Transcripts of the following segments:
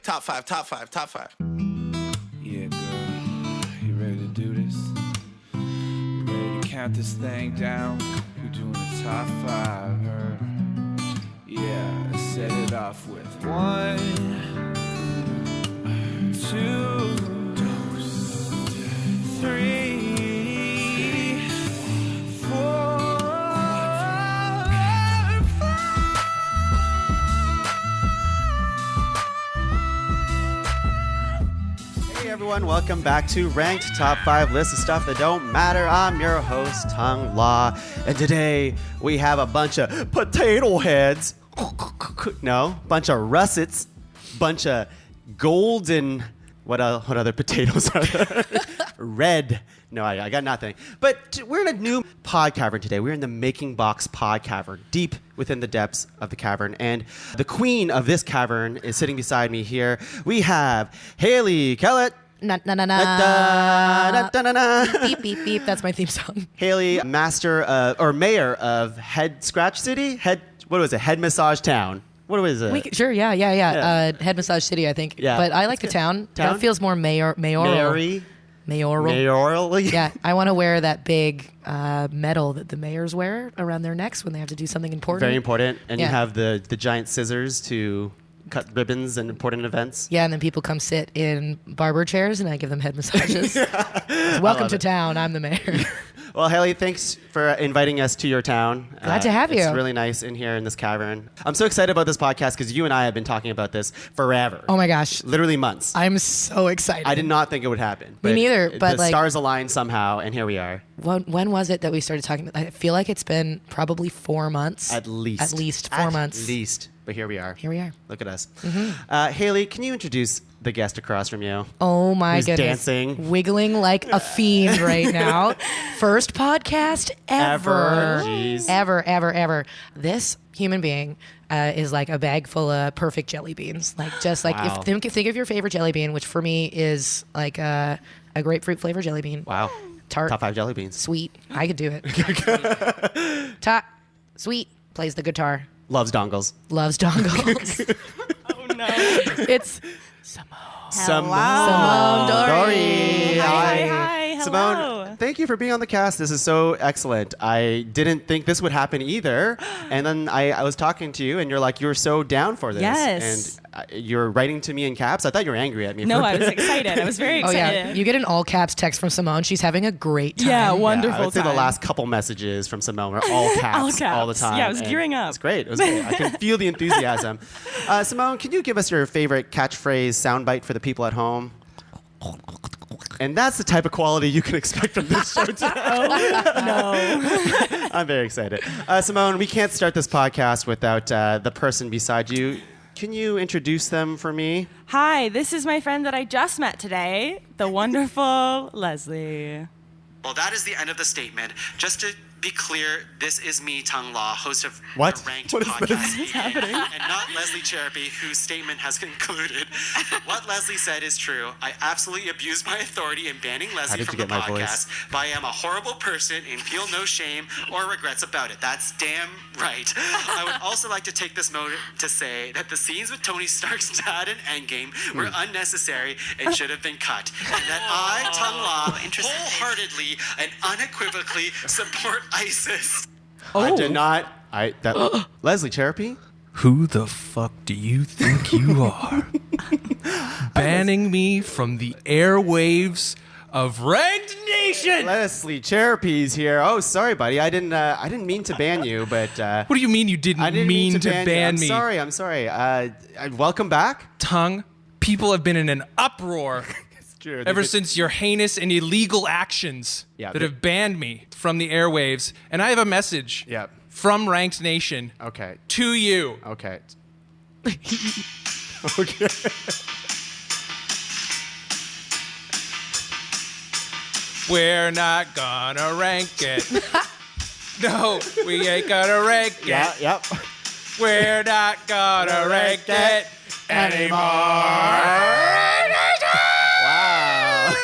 Top five, top five, top five. Yeah, girl. You ready to do this? You ready to count this thing down? We're doing the top five, her. Yeah, let's set it off with 1, 2, 3, 4. Hey everyone, welcome back to Ranked Top 5 List of Stuff That Don't Matter. I'm your host, Tuong La, and today we have a bunch of potato heads. No, bunch of russets, bunch of golden. What other potatoes are there? Red. No, I got nothing. But we're in a new pod cavern today. We're in the Making Box pod cavern, deep within the depths of the cavern. And the queen of this cavern is sitting beside me here. We have Hayley, Kellett. Na na na na. Beep beep beep. That's my theme song. Hayley, mayor of Head Scratch City. Head Massage Town. What was it? Sure, yeah. Head Massage City, I think. Yeah. But I like the town. That feels more mayoral. Mayoral. Yeah, I want to wear that big medal that the mayors wear around their necks when they have to do something important. Very important. And Yeah. you have the giant scissors to cut ribbons and important events. Yeah, and then people come sit in barber chairs and I give them head massages. Welcome to town. I'm the mayor. Well, Hayley, thanks for inviting us to your town. Glad to have you. It's really nice in here in this cavern. I'm so excited about this podcast because you and I have been talking about this forever. Oh my gosh. Literally months. I'm so excited. I did not think it would happen. Me neither, but the stars aligned somehow, and here we are. When was it that we started talking? I feel like it's been probably 4 months. At least. At least 4 months. At least. But here we are. Here we are. Look at us. Mm-hmm. Hayley, can you introduce the guest across from you? Oh my Who's goodness. dancing? Wiggling like a fiend right now. First podcast ever. Jeez. Ever. This human being is like a bag full of perfect jelly beans. Like just like Wow. think of your favorite jelly bean, which for me is like a grapefruit flavored jelly bean. Wow. Tart. Top 5 jelly beans. Sweet. I could do it. Top. Sweet. Plays the guitar. Loves dongles. Loves dongles. Oh no. It's Simone. Simone Dorie. Hi. Hello. Simone, thank you for being on the cast. This is so excellent. I didn't think this would happen either. And then I was talking to you, and you're like, you're so down for this. Yes. And you're writing to me in caps. I thought you were angry at me. No, I was excited. I was very Oh excited. yeah, you get an all caps text from Simone. She's having a great time. Yeah, I wonderful would say the time. last couple messages from Simone were all caps, All caps. all the time. Yeah, I was And gearing up. It's great. It was great. I can feel the enthusiasm. Simone, can you give us your favorite catchphrase soundbite for the people at home? And that's the type of quality you can expect from this show today. No. I'm very excited. Simone, we can't start this podcast without the person beside you. Can you introduce them for me? Hi, this is my friend that I just met today, the wonderful Leslie. Well, that is the end of the statement. Just to be clear, this is me, Tuong La, host of What? the Ranked What is podcast. this? What's happening? And not Leslie Cserepy, whose statement has concluded. What Leslie said is true. I absolutely abused my authority in banning Leslie from the podcast, but I am a horrible person and feel no shame or regrets about it. That's damn right. I would also like to take this moment to say that the scenes with Tony Stark's dad in Endgame were unnecessary and should have been cut. And that I, Tuong La, wholeheartedly and unequivocally support ISIS. I did not. Leslie Cserepy? Who the fuck do you think you are? Banning me from the airwaves of Ranked Nation! Leslie Cserepy's here. Oh, sorry, buddy. I didn't mean to ban you, but What do you mean you didn't, I didn't mean to ban ban you. me? I'm sorry. Welcome back. Tuong, people have been in an uproar True. ever since your heinous and illegal actions Yeah, that have banned me from the airwaves. And I have a message Yep. from Ranked Nation Okay. to you. Okay. Okay. We're not gonna rank it. No, we ain't gonna rank it. Yeah. Yep. We're not gonna rank it anymore. Wow.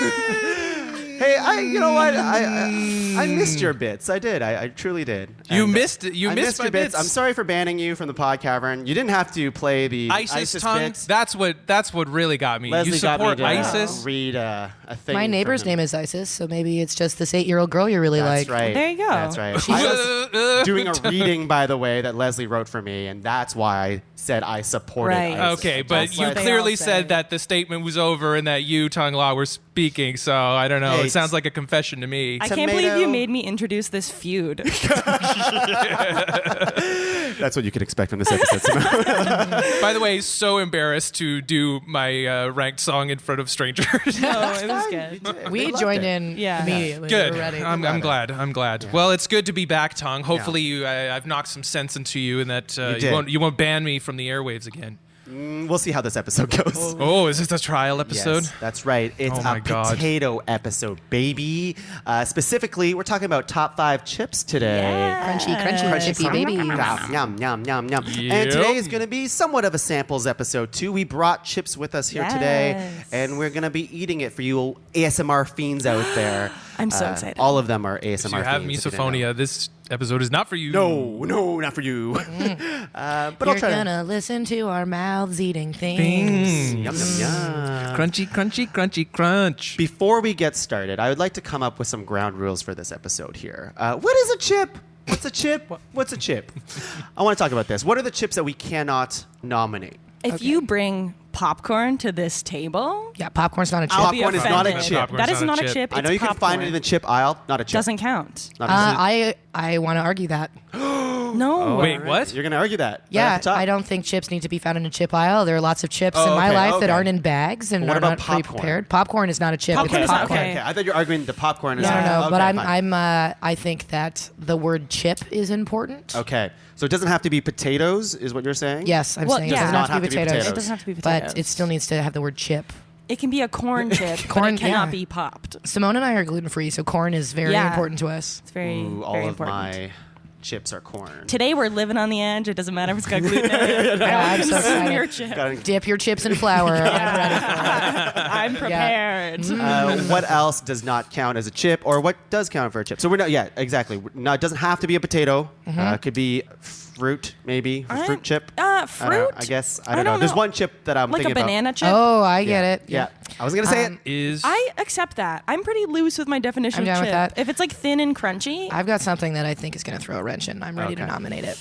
Hey, you know what? I missed your bits. I did. I truly did. You And, missed it. You I missed your my bits. I'm sorry for banning you from the pod cavern. You didn't have to play the ISIS tongue. bits. That's what really got me. Leslie you got me support to ISIS. read a thing. My neighbor's from him. name is Isis, so maybe it's just this 8-year-old girl you really That's like. right. There you go. That's right. I was doing a reading, by the way, that Leslie wrote for me, and that's why I said I supported Right. ISIS. Okay, but That's you what they clearly all say. said that the statement was over and that you, Tuong La, were speaking. So I don't know. Hey, It sounds like a confession to me. I can't Tomato. believe you made me introduce this feud. That's what you could expect from this episode. Simone. By the way, so embarrassed to do my ranked song in front of strangers. No, it was good. We loved joined it. in Yeah. immediately. Good. We're ready. I'm glad. I'm glad. Well, it's good to be back, Tuong. Hopefully, I've knocked some sense into you, and that did. you won't ban me from the airwaves again. We'll see how this episode goes. Oh, is this a trial episode? Yes, that's right. It's Oh my a God. potato episode, baby. Specifically, we're talking about top 5 chips today. Crunchy, chippy baby. Yum, yum, yum, yum. Yep. And today is going to be somewhat of a samples episode, too. We brought chips with us here today, Yes. and we're going to be eating it for you ASMR fiends out there. I'm so excited. All of them are ASMR If fiends. you have if you didn't know. misophonia, this episode is not for you. No, not for you. But You're I'll try gonna listen to our mouths eating things. to. Yum, yum, yum. Crunchy, crunchy, crunchy, crunch. Before we get started, I would like to come up with some ground rules for this episode here. What is a chip? What's a chip? What's a chip? I want to talk about this. What are the chips that we cannot nominate? If you bring popcorn to this table, Yeah, popcorn's not a chip. I'll be Popcorn is not a offended. chip. Popcorn's That is not a not a chip. chip. I know it's you can find it popcorn. in the chip aisle. Not a chip. Doesn't count. Not a chip. I want to argue that. No. Wait, what? You're going to argue that? right Yeah, off the top? I don't think chips need to be found in a chip aisle. There are lots of chips Oh, in my okay, life that okay. aren't in bags and What are about not popcorn? pre-prepared. Popcorn is not a chip. Popcorn it's is not popcorn. okay. I thought you were arguing the popcorn is No, not. but Okay, fine. I think that the word chip is important. Okay. So it doesn't have to be potatoes, is what you're saying? Yes, I'm Well, saying yeah. it doesn't Does have to be potatoes. It doesn't have to be potatoes. But it still needs to have the word chip. It can be a corn chip, Corn, but it cannot yeah. be popped. Simone and I are gluten free, so corn is very Yeah. important to us. It's very, Ooh, all very of important. my chips are corn. Today we're living on the edge. It doesn't matter if it's got gluten in it. I'm so Consume excited. your chip. Gotta- Dip your chips in flour. I'm ready for it. I'm prepared. What else does not count as a chip, or what does count for a chip? So we're not. Yeah, exactly. No, it doesn't have to be a potato. It could be fruit, maybe a fruit chip. Fruit? I guess I I don't know. don't There's know. one chip that I'm Like a thinking banana chip? Oh, I get about. it. Yeah, I was gonna say it. Is I accept that. I'm pretty loose with my definition I'm of down chip. with that. If it's like thin and crunchy, I've got something that I think is going to throw a wrench in. I'm ready to Okay. nominate it.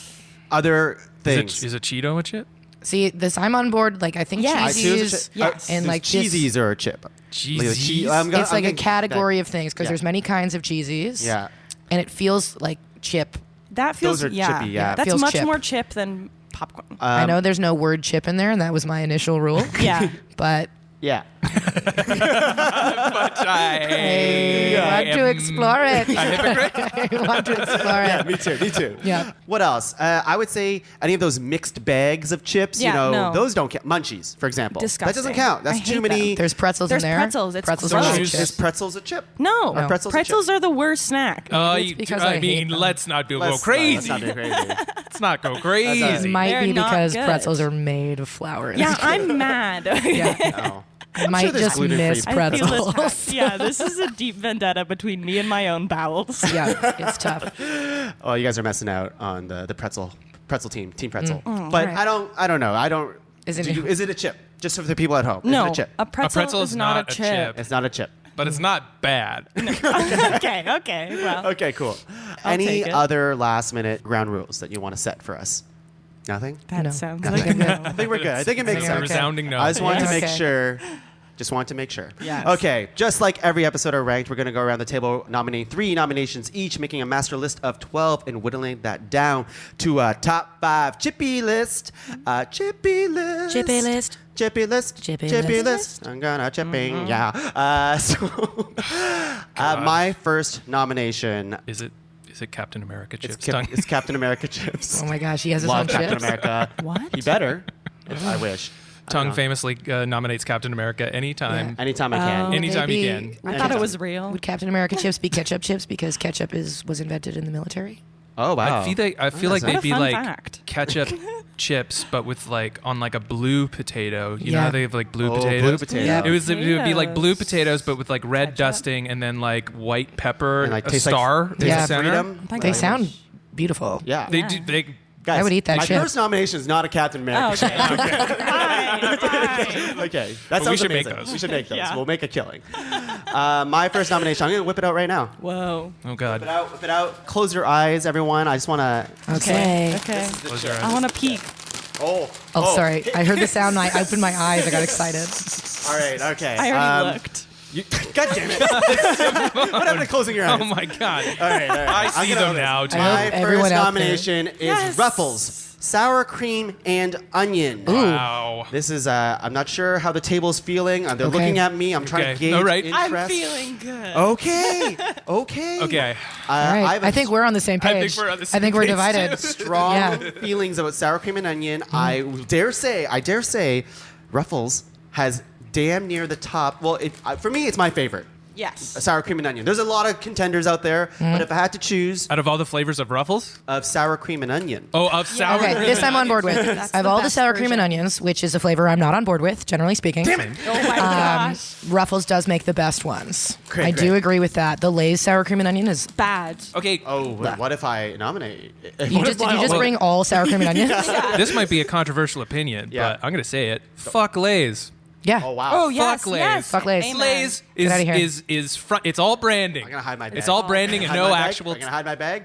Other things. is a Cheeto a chip? See, this I'm on board. Like I think Yes. I see it as a cheesies chip. Yes. and like this- cheesies are a chip. Cheesies? it's like a category of things because yeah. there's many kinds of cheesies. Yeah. and it feels like chip. that feels Those are chippy, yeah. That's Feels much chip. more chip than popcorn. I know there's no word chip in there, and that was my initial rule. yeah. But Yeah. But I want to explore it. I want to explore it. Me too. Me too. Yeah. What else? I would say any of those mixed bags of chips. Yeah, you know, no. those don't count. Munchies, for example. That doesn't Disgusting. count. That's I too hate many. them. There's pretzels There's in there. pretzels. It's pretzels gross. are Is chips. pretzels a chip? No, Are pretzels a pretzels chip? are the worst snack. It's because I I hate mean, them. let's not go Let's crazy. not be crazy. Let's not go It crazy. Might They're be not because good. pretzels are made of flour. Yeah, I'm mad. Yeah. Oh. I might sure there's just gluten-free miss I feel pretzels. attacked. Yeah, this is a deep vendetta between me and my own bowels. Yeah, it's tough. Oh, you guys are messing out on the pretzel team pretzel. But Alright. I don't know. I don't. Is it- Is it a chip? Just for the people at home. No, Is it a chip? a pretzel is is not not a a chip. chip. It's not a chip. But it's not bad. okay, well. Okay, cool. I'll Any take it. other last minute ground rules that you want to set for us? Nothing? That No. sounds I like think a I'm no. I think we're good. I think it makes It's a sense. resounding no. I just want to Yeah. make Okay. sure. Just want to make sure. Yes. Okay, just like every episode of Ranked, we're going to go around the table nominating 3 nominations each, making a master list of 12 and whittling that down to a top 5 chippy list. Chippy list. Chippy list. Chippy list. Chippy list. list. I'm gonna chipping, yeah. My first nomination Is it Captain America is chips? Tongue? it's Captain America chips. Oh my gosh, he has his own Love Captain chips. America. What? He better. If I wish. I don't Tongue know. famously nominates Captain America anytime. Anytime I can. Oh. Anytime you Maybe- can. I thought it was real. Would Captain America chips be ketchup chips because ketchup was invented in the military? Oh wow. I feel like What they'd a be fun like fact. ketchup chips, but with like on like a blue potato. You know Yeah. how they have like blue Oh, potatoes? blue potato. Yeah. It would be like blue Potatoes. potatoes, but with like red dusting and then like white pepper, And, like, a tastes like- star in Yeah. the center. Freedom. They sound beautiful. Yeah. They do. They Guys, I would eat that my chip. first nomination is not a Captain America. Okay. Fine. Okay, that we sounds should make amazing. those. We should make those. Yeah. We'll make a killing. My first nomination. I'm gonna whip it out right now. Whoa. oh god. Whip it out. Close your eyes, everyone. I just want to. Okay. Okay. Close your I eyes. want to peek. Oh. Oh, sorry. I heard the sound. And I opened my eyes. I got excited. All right. Okay. I already looked. God damn it! What happened to closing your eyes? Oh my god. All right. I see them now. Too. I hope My everyone first out nomination is Yes. Ruffles, sour cream and onion. Wow. This is. I'm not sure how the table's feeling. They're Okay. looking at me. I'm trying to Okay. gauge All right. interest. I'm feeling good. Okay. Okay. Okay. All right. I have I think we're on the same I page. think we're on the I same think we're page, divided. strong Yeah. feelings about sour cream and onion. I dare say, Ruffles has damn near the top. Well, for me, it's my favorite. Yes. Sour cream and onion. There's a lot of contenders out there, but if I had to choose Out of all the flavors of Ruffles? of sour cream and onion, Oh, of sour Okay, cream. this I'm on board with. I have the all the best sour cream and version. onions, which is a flavor I'm not on board with, generally speaking. damn it! Oh my gosh. Ruffles does make the best ones. Great, I do great. agree with that. The Lay's sour cream and onion is. Bad. Okay. Oh, but what if I nominate? You just, did you just bring all sour cream and onions? This might be a controversial opinion, Yeah. but I'm gonna say it. Fuck Lay's. Yeah. Oh wow! Oh yes. Fuck Lay's. Yes. Fuck Lay's. Amen. Lay's Get outta here. is front. It's all branding. I'm gonna hide my bag. It's all branding and Hide no my bag. actual. I'm gonna hide my bag.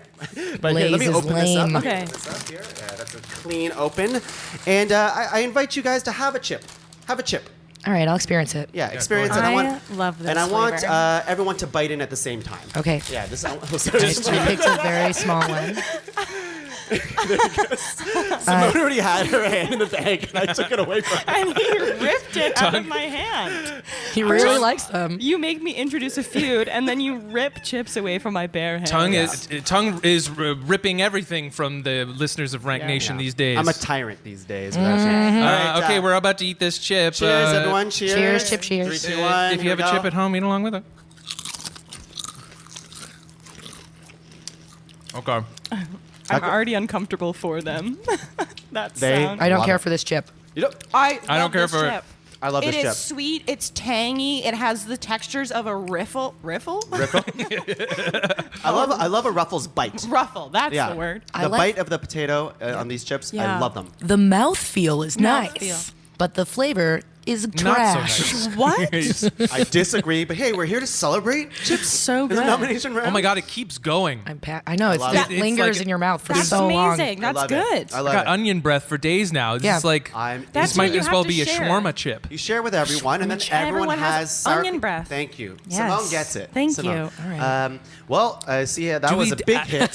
But Lay's here, let me is open this up. lame. Let me Okay. open this up here. Yeah, that's a clean open. And I invite you guys to have a chip. Have a chip. All right, I'll experience it. Yeah, experience go it. I love this And I want flavor. everyone to bite in at the same time. Okay. Yeah, this. I picked a very small one. Simone already had her hand in the bag, and I took it away from her. And he ripped it out of my hand. He really likes them. You make me introduce a feud, and then you rip chips away from my bare hand. Tongue is ripping everything from the listeners of Rank Nation these days. I'm a tyrant these days. All right, Okay, we're about to eat this chip. Cheers, everyone. Cheers. Cheers, chip cheers. 3, 2, 1. If you have a chip at home, eat along with it. Okay. I'm already uncomfortable for them. That They- sound. I don't Love care it. for this chip. You know, I don't love care this for it. chip. I love this It chip. is sweet. It's tangy. It has the textures of a riffle. Riffle? I love a Ruffles bite. Ruffle. That's Yeah, the word. I the like- bite of the potato on these chips. I Yeah. love them. The mouthfeel is nice, Mouthfeel. but the flavor is Not so trash. nice. What? I disagree, but hey, we're here to celebrate chips. So This is good. nomination round. Oh my god, it keeps going. I know love it it. lingers It's like- in your mouth for That's so long. amazing. I That's love good. It. I I love got it. onion breath for days now. This Yeah. is like That's this might what you as have well to be a share. shawarma chip. You share with everyone, and then Which everyone everyone has sour onion cream. breath. Thank you. Yes. Simone gets it. Thank Simone. you. All right. Well, see, that Do was we a d- big hit.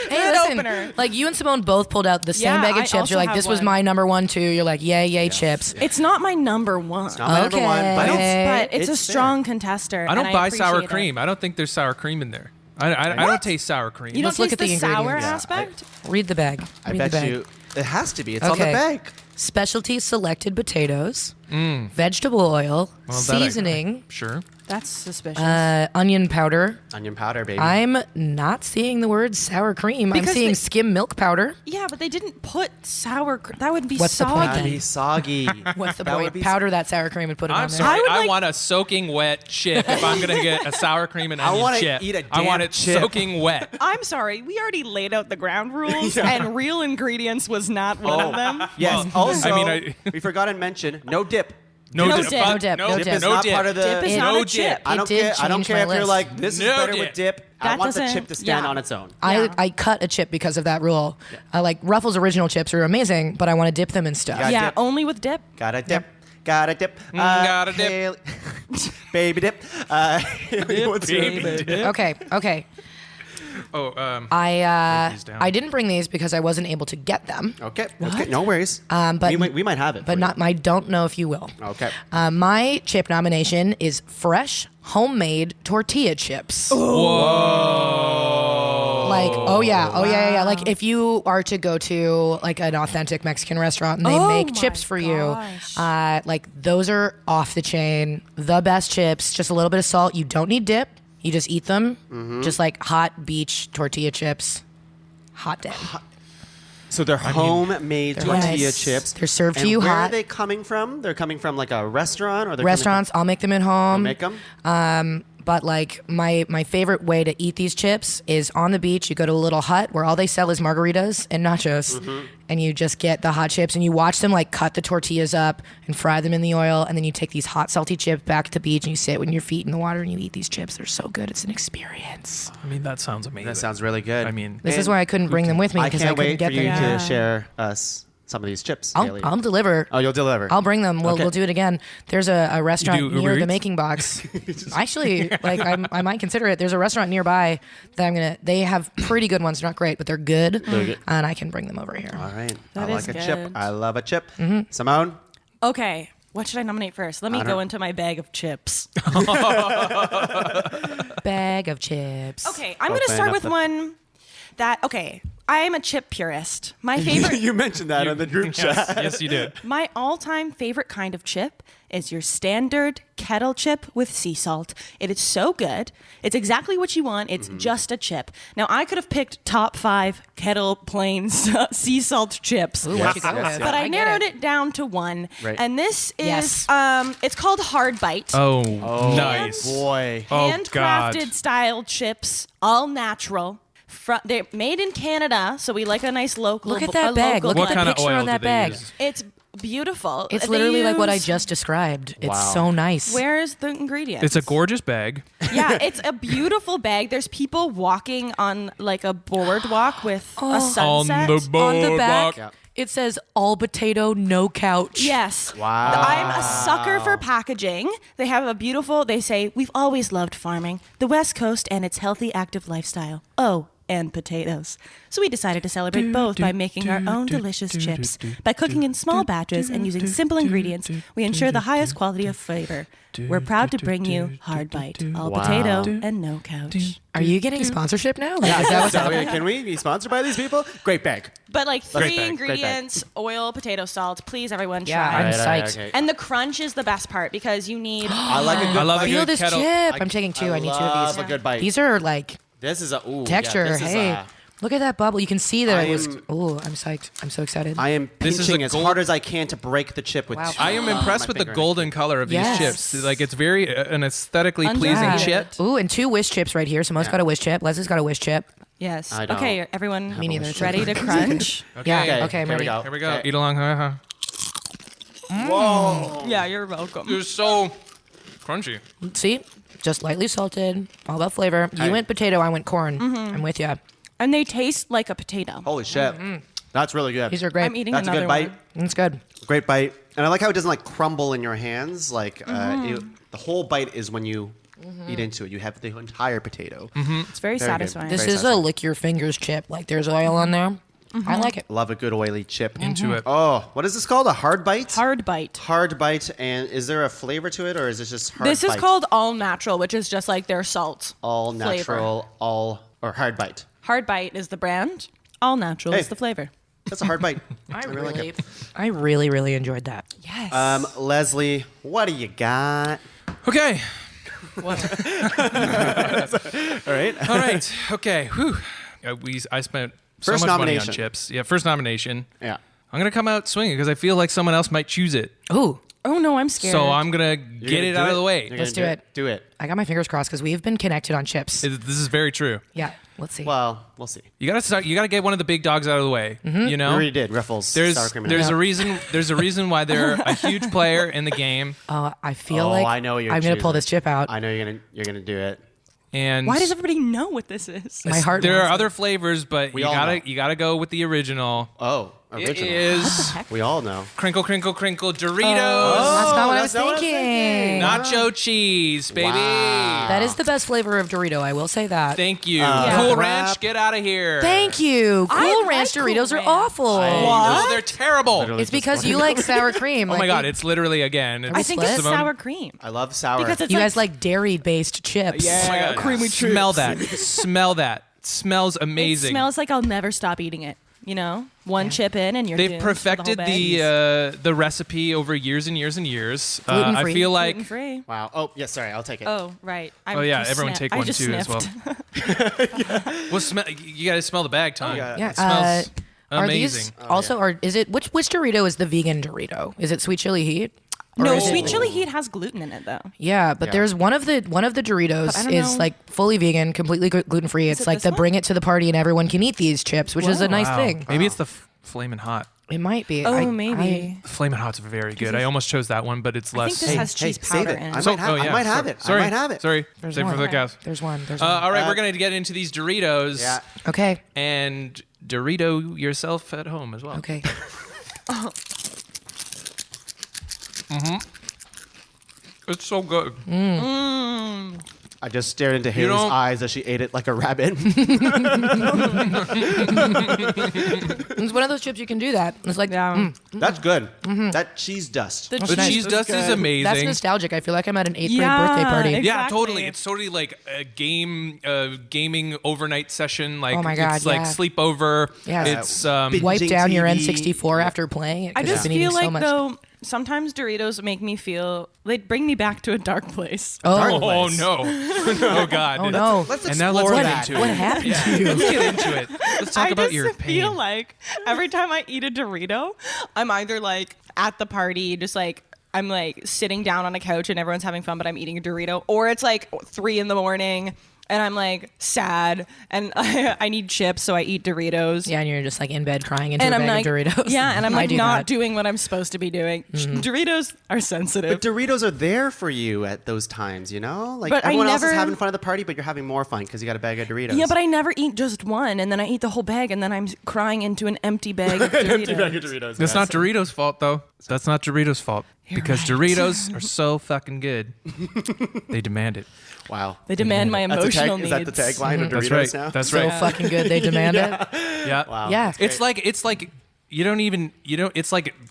Hey, Good listen, opener. like you and Simone both pulled out the same Yeah, bag of I chips. also You're like, have this was one. my number one too. You're like, yay, chips. It's not my number one. Not my number one, but Okay. But it's a It's strong contester. I don't and buy sour appreciate it. cream. I don't think there's sour cream in there. I don't taste sour cream. You don't Let's look taste at the the sour ingredients. aspect? Read the bag. I Read bet the bag. you it has to be. It's on the Okay. bag. Specialty selected potatoes, vegetable oil, Well, that I- seasoning, Sure. That's suspicious. onion powder. Onion powder, baby. I'm not seeing the word sour cream. I'm Because seeing they- skim milk powder. yeah, but they didn't put sour cream. That would be What's the soggy. point That'd then? be soggy. What's the That would point? be- Powder that sour cream and put it I'm on there. sorry. I would I like- want a soaking wet chip if I'm gonna get a sour cream and I onion wanna chip. eat a I want damn it chip. soaking wet. I'm sorry. We already laid out the ground rules, and real ingredients was not one of them. Yes. Well, Also, I mean, we forgot to mention no dip. No No dip. dip. Fuck, No dip. No No dip. dip. Is No not dip. part of the. Dip is not No a chip. dip. I It don't did care. I don't change care my if you're list. like this is No better dip. with dip. I That want the doesn't- chip to stand yeah. on its own. Yeah. I cut a chip because of that rule. Like Ruffles original chips are amazing, but I want to dip them in stuff. Yeah. Yeah, dip. only with dip. Gotta dip. Gotta dip. Gotta dip. Hayley- baby dip. Hayley, what's your- Baby dip. Okay. Oh, I these down. I didn't bring these because I wasn't able to get them. Okay. Okay. No worries. But we might have it. but for not. I don't know if you will. you. Okay. My chip nomination is fresh homemade tortilla chips. Whoa. Like, oh yeah. Like if you are to go to like an authentic Mexican restaurant and they Oh make my chips for gosh. you, like those are off the chain, the best chips. Just a little bit of salt. You don't need dip. You just eat them, just like hot beach tortilla chips. Hot damn. So they're homemade they're tortilla homemade. chips. They're served to And you where hot. are they coming from? They're coming from like a restaurant, or they're Restaurants, I'll make them at home. Coming from, make them. But like my favorite way to eat these chips is on the beach. You go to a little hut where all they sell is margaritas and nachos, and you just get the hot chips and you watch them like cut the tortillas up and fry them in the oil, and then you take these hot salty chips back to the beach and you sit with your feet in the water and you eat these chips. They're so good. It's an experience. I mean, that sounds amazing. That sounds really good. I mean, This is why I couldn't bring them with me I because I can't couldn't wait get for you them. to share us some of these chips. I'll Hayley. deliver. Oh, you'll deliver. I'll bring them. We'll, Okay. we'll do it again. There's a restaurant You do near Uber the Eats? Making Box. Actually, like I might consider it. There's a restaurant nearby that they have pretty good ones. They're not great, but they're good. good. And I can bring them over here. All right. That I is like a chip. good. I love a chip. Mm-hmm. Simone? Okay, what should I nominate first? Let me go into my bag of chips. Bag of chips. Okay, I'm going to Open start up with the- one that, okay, I am a chip purist. My favorite, You mentioned that on the group chat. yes, you did. my all-time favorite kind of chip is your standard kettle chip with sea salt. It is so good. It's exactly what you want. It's just a chip. Now, I could have picked top 5 kettle plain sea salt chips. Ooh, what you go yes, with? But I get narrowed it down to one, Right. and this is Yes. it's called Hard Bite. Oh, nice. Boy. Oh, Handcrafted God. style chips, all natural. They're made in Canada, so we like a nice local. Look at a that bag. local Look What at blend. the kind of picture oil on that do they bag. use? It's beautiful. It's They literally like what I use- just described. It's Wow. so nice. Where is the ingredients? It's a gorgeous bag. Yeah, it's a beautiful bag. There's people walking on like a boardwalk with a On sunset. the on the boardwalk. back, Yeah. it says all potato, no couch. Yes. Wow. I'm a sucker for packaging. They have a beautiful, they say, we've always loved farming, the West Coast and its healthy, active lifestyle. Oh, and potatoes. So we decided to celebrate both by making our own delicious chips. By cooking in small batches and using simple ingredients, we ensure the highest quality of flavor. We're proud to bring you Hard Bite, all Wow. potato and no couch. Are you getting sponsorship now? Like, Yeah, is that what's so, happening? can we be sponsored by these people? Great bag. But like Great 3 bag, great bag. ingredients, oil, potato, salt. Please, everyone, Yeah, try. I'm All right, psyched. okay. And the crunch is the best part because you need. I like a good I love a bite. Feel good this kettle. chip. I'm taking 2. I need 2 of love these. a good bite. These are like This is a ooh, texture. Yeah, this is Hey, a- look at that bubble. You can see that I it was. am- Oh, I'm psyched. I'm so excited. I am This is pinching a as gold- hard as I can to break the chip with. Wow. I am impressed my with the finger. golden color of Yes. these chips. Like, it's very an aesthetically pleasing Underrated. chip. Ooh, and 2 wish chips right here. Simone's got a wish chip. Leslie's got a wish chip. Yes. I don't Okay, everyone. Me neither. Ready to crunch? Yeah. Okay, Okay, I'm here ready. we go. Here we go. Okay. Eat along. Yeah, you're welcome. They're so crunchy. See, just lightly salted. All about flavor. You Hey. went potato. I went corn. I'm with you. And they taste like a potato. Holy shit, that's really good. These are great. I'm eating That's a another good bite. one. It's good. Great bite, and I like how it doesn't like crumble in your hands. Like the whole bite is when you eat into it. You have the entire potato. It's very, Very good. satisfying. This Very is a satisfying. lick your fingers chip. Like there's oil on there. I like it. Love a good oily chip. Into it. Oh, what is this called? A hard bite? Hard Bite. Hard bite, and is there a flavor to it, or is this just hard This is bite? called all natural, which is just like their salt. all flavor. natural, or hard bite. Hard Bite is the brand. All natural Hey. is the flavor. That's a hard bite. I really enjoyed that. Yes. Leslie, what do you got? Okay. All right. All right. Okay. Whew. I spent so First much money nomination. on chips. Yeah, first nomination. Yeah. I'm going to come out swinging because I feel like someone else might choose it. Ooh, oh no, I'm scared. So I'm going to You're get gonna it do out of the way. You're Let's gonna do it. Do it. I got my fingers crossed because we've been connected on chips. This is very true. Yeah, let's see. Well, we'll see. You got to start. You got to get one of the big dogs out of the way. You know, We already did. Ruffles. there's sour cream and there's onion. a reason. There's a reason why they're a huge player in the game. I feel Oh, like I know you're I'm gonna pull choosing. this chip out. I know you're gonna do it. And Why does everybody know what this is? My heart. there are wants it. other flavors, but We you all gotta know. you gotta go with the original. Oh, It original. is We all know. crinkle crinkle crinkle Doritos, That's not what I was that's not what I was thinking. nacho cheese, baby. Wow. That is the best flavor of Dorito. I will say that. Thank you. Yeah. Cool Crap. Ranch, get out of here. Thank you. I Cool like Ranch Cool Doritos are Ranch. awful. No, they're terrible. Literally It's just because one. you like sour cream. Oh Like, my god, it's literally again. I think it's Simone- sour cream. I love sour. Because it's you like, guys like dairy-based chips. Oh my god, creamy smell that. Smell that. Smells it amazing. smells like I'll never stop eating it. You know, one chip in and you're They've doomed for perfected the whole bag. the recipe over years and years and years. I Gluten-free. feel like Gluten-free. Wow. Oh, yes. Sorry, I'll take it. Oh, right. Oh yeah, everyone sniffed. take I one just too as well. sniffed. Well, you gotta smell the bag, Tom. yeah. Yeah. It smells. Amazing. Is it which Dorito is the vegan Dorito? Is it sweet chili heat? Or No, is it- sweet chili heat has gluten in it though. Yeah, but there's one of the Doritos But I don't is know. like fully vegan, completely gluten free. It's it like this the one? bring it to the party and everyone can eat these chips, which is a nice Wow. thing. Maybe it's the Flamin' Hot. It might be. Oh, maybe. Flamin' Hot's very good. I almost chose that one, but it's I less. think this has cheese save powder it. in I it. might have, I might have it. Sorry. I might have it. Sorry. There's Save it for one. the cows. There's one. All right, we're going to get into these Doritos. Yeah. Okay. And Dorito yourself at home as well. Okay. It's so good. I just stared into Hayley's don't- eyes as she ate it like a rabbit. It's one of those chips you can do that. It's like That's good. That cheese dust. The cheese cheese dust is that's amazing. nostalgic. I feel like I'm at an 8th grade Yeah, birthday party. exactly. Yeah, totally. It's totally like a gaming overnight session. Like Oh my God, it's like yeah. sleepover. Yeah. It's Wipe Binging down your TV. N64 after playing it. I 'cause you've just been eating feel so like much. though sometimes Doritos make me feel they bring me back to a dark place. oh place. no, oh god, Oh no. Let's And now let's explore get that. into What it. happened to you? Let's get into it. Let's talk I about just your pain. feel like every time I eat a Dorito, I'm either like at the party, just like I'm like sitting down on a couch and everyone's having fun, but I'm eating a Dorito, or it's like 3 a.m. and I'm like sad and I need chips, so I eat Doritos. Yeah, and you're just like in bed crying into And a I'm bag like, of Doritos. yeah, and I'm I like do not that. doing what I'm supposed to be doing. Doritos are sensitive. But Doritos are there for you at those times, you know? Like But I everyone else is never- having fun at the party, but you're having more fun because you got a bag of Doritos. Yeah, but I never eat just one, and then I eat the whole bag, and then I'm crying into an empty bag of Doritos. Doritos. That's not Doritos' fault though. That's not Doritos' fault because right. Doritos are so fucking good. They demand it. Wow. They demand my That's a tag, emotional is that the needs. tagline of Doritos That's right. now? That's So right. fucking good. They demand it. Yeah. Wow. Yeah. It's like it's like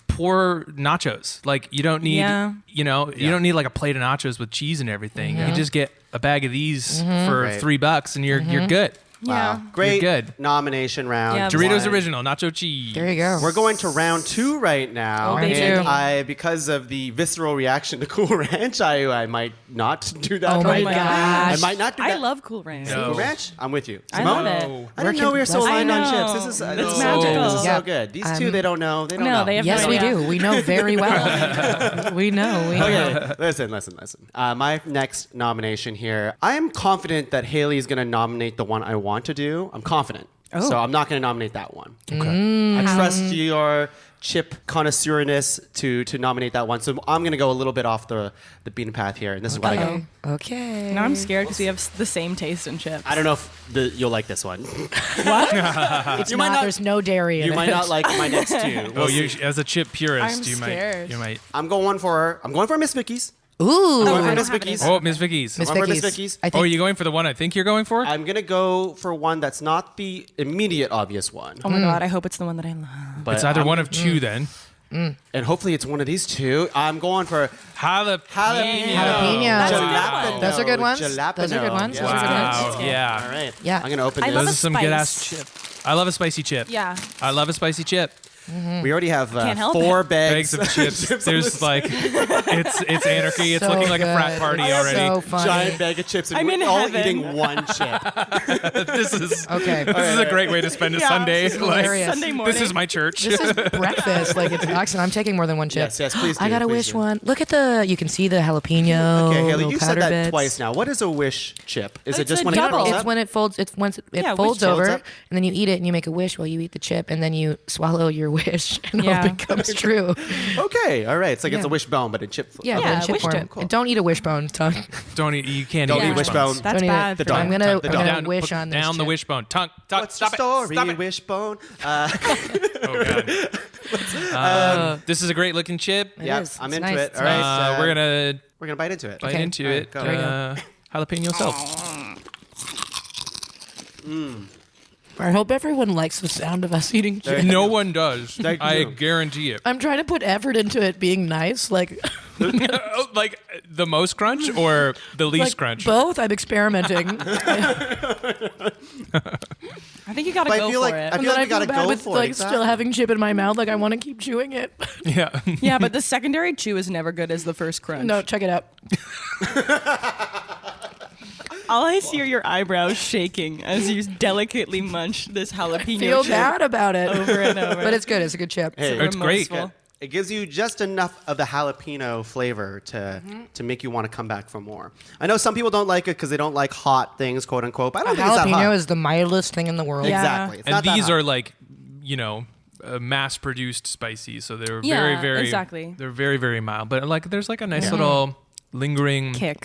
poor nachos. Like you don't need Yeah. you don't need like a plate of nachos with cheese and everything. You just get a bag of these for Right. $3 and you're good. Wow. Yeah. Great You're good. nomination round. Yeah. Doritos One. original nacho cheese. There you go. We're going to round 2 right now. Oh, baby. And because of the visceral reaction to Cool Ranch, I might not do that Oh my right now. gosh. I might not do that. I love Cool Ranch. No. Cool Ranch? I'm with you. I Simone? love it. I didn't know we were so Let's- aligned I on know. chips. This is It's magical. This is Yeah. so good. These two, they don't know. They don't No, know. they have Yes, no we idea. do. We know very well. we know. We know. Okay, listen. My next nomination here. I am confident that Hayley is going to nominate the one I want to do. I'm confident. So I'm not going to nominate that one. Okay. I trust your chip connoisseurness to nominate that one. So I'm going to go a little bit off the beaten path here. And this is what I go. Okay. Now I'm scared because we have the same taste in chips. I don't know if you'll like this one. It's You might not, not- there's no dairy in You it. might not like my next two. Oh, We'll you see. as a chip purist, I'm you scared. might. I'm going for Miss Vicky's. Ooh. I'm going I for don't Miss have it Vicky's. either. Oh, Miss Vicky's. Miss One for Miss Vicky's. Vicky's. I Oh, think are you going for the one I think you're going for? I'm going to go for one that's not the immediate obvious one. Oh my god, I hope it's the one that I love. But It's either I'm- one of two then. And hopefully it's one of these two. I'm going for Jalapeno. Jalapeno. jalapeno. Those are good ones. Jalapeno. Those are good ones. Yeah. Those are good Wow. ones. Yeah. All right. Yeah. I'm going to open I this. love Those a are some good ass spice. chip. I love a spicy chip. Yeah. I love a spicy chip. We already have Can't help 4 it. bags, Bags of chips. on There's this like it's anarchy. It's So looking like a frat good. party It's already. So funny. giant bag of chips, and I'm we're in all heaven. eating one chip. This is Okay. This is a great way to spend a Yeah, Sunday. this is hilarious. Sunday morning. This is my church. This is breakfast. Like it's excellent. I'm taking more than one chip. Yes, please do. I got a please wish do. one. Look at you can see the jalapeno. Okay, Hayley, little you said powder that bits. twice now. What is a wish chip? Is it It's just a when double. it rolls It's up? when it folds. It's once it Yeah, wish folds chip. over, Folds up. and then you eat it, and you make a wish while you eat the chip, and then you swallow your wish, and Yeah. hope it comes true. Okay, all right. It's like it's Yeah. a wishbone, but in chip. Yeah, Yeah, but in chip wish form. chip. Cool. And don't eat a wishbone, Tongue. Don't eat. You can't Don't eat eat wishbone. That's Don't eat bad. it. for dog. I'm them. gonna, The I'm dog. gonna wish on this. down the chip. wishbone. Tongue. What's the Stop story, it. Stop it. wishbone? Oh god. This is a great looking chip. It Yeah, is. I'm It's into nice. it. It's All right, nice. We're gonna we're gonna bite into it. bite Okay. into All right, it. go. There you Jalapeno yourself. I hope everyone likes the sound of us eating chips. No one does. Thank I you. guarantee it. I'm trying to put effort into it being nice, like Like the most crunch or the least like crunch? both. I'm experimenting. I think you gotta But go I feel for like it. I And feel then like we gotta bad go with for like it. still having chip in my mouth. Like I want to keep chewing it. Yeah. Yeah, but the secondary chew is never good as the first crunch. No, check it out. All I see are your eyebrows shaking as you delicately munch this jalapeno Feel chip bad about it. over and over. But it's good. It's a good chip. Hey, It's great. Remorseful. it gives you just enough of the jalapeno flavor to make you want to come back for more. I know some people don't like it because they don't like hot things, quote unquote. But I don't think it's that hot. Jalapeno is the mildest thing in the world. Yeah. Exactly. It's And not that these hot. are like, mass-produced spicy, so they're Yeah, very, very, exactly. They're very, very mild. But like, there's like a nice little lingering Kick.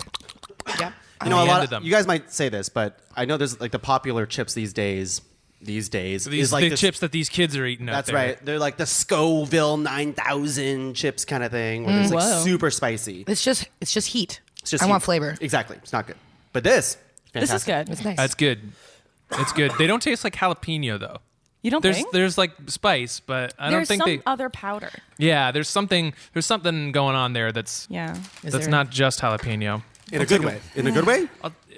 Yeah. You know, at a the lot end of of them. you guys might say this, but I know there's like the popular chips these days is like the this, chips that these kids are eating out That's there. right. They're like the Scoville 9000 chips kind of thing, where it's like Whoa. super spicy. It's just heat. It's just I heat. want flavor. Exactly. It's not good. But this, This is fantastic. good. It's nice. That's good. It's good. They don't taste like jalapeno though. You don't think? There's like spice, but I don't There's think some they. other powder. Yeah, there's something going on there that's Yeah. Is that's there- not just jalapeno. In a good way. In a good way?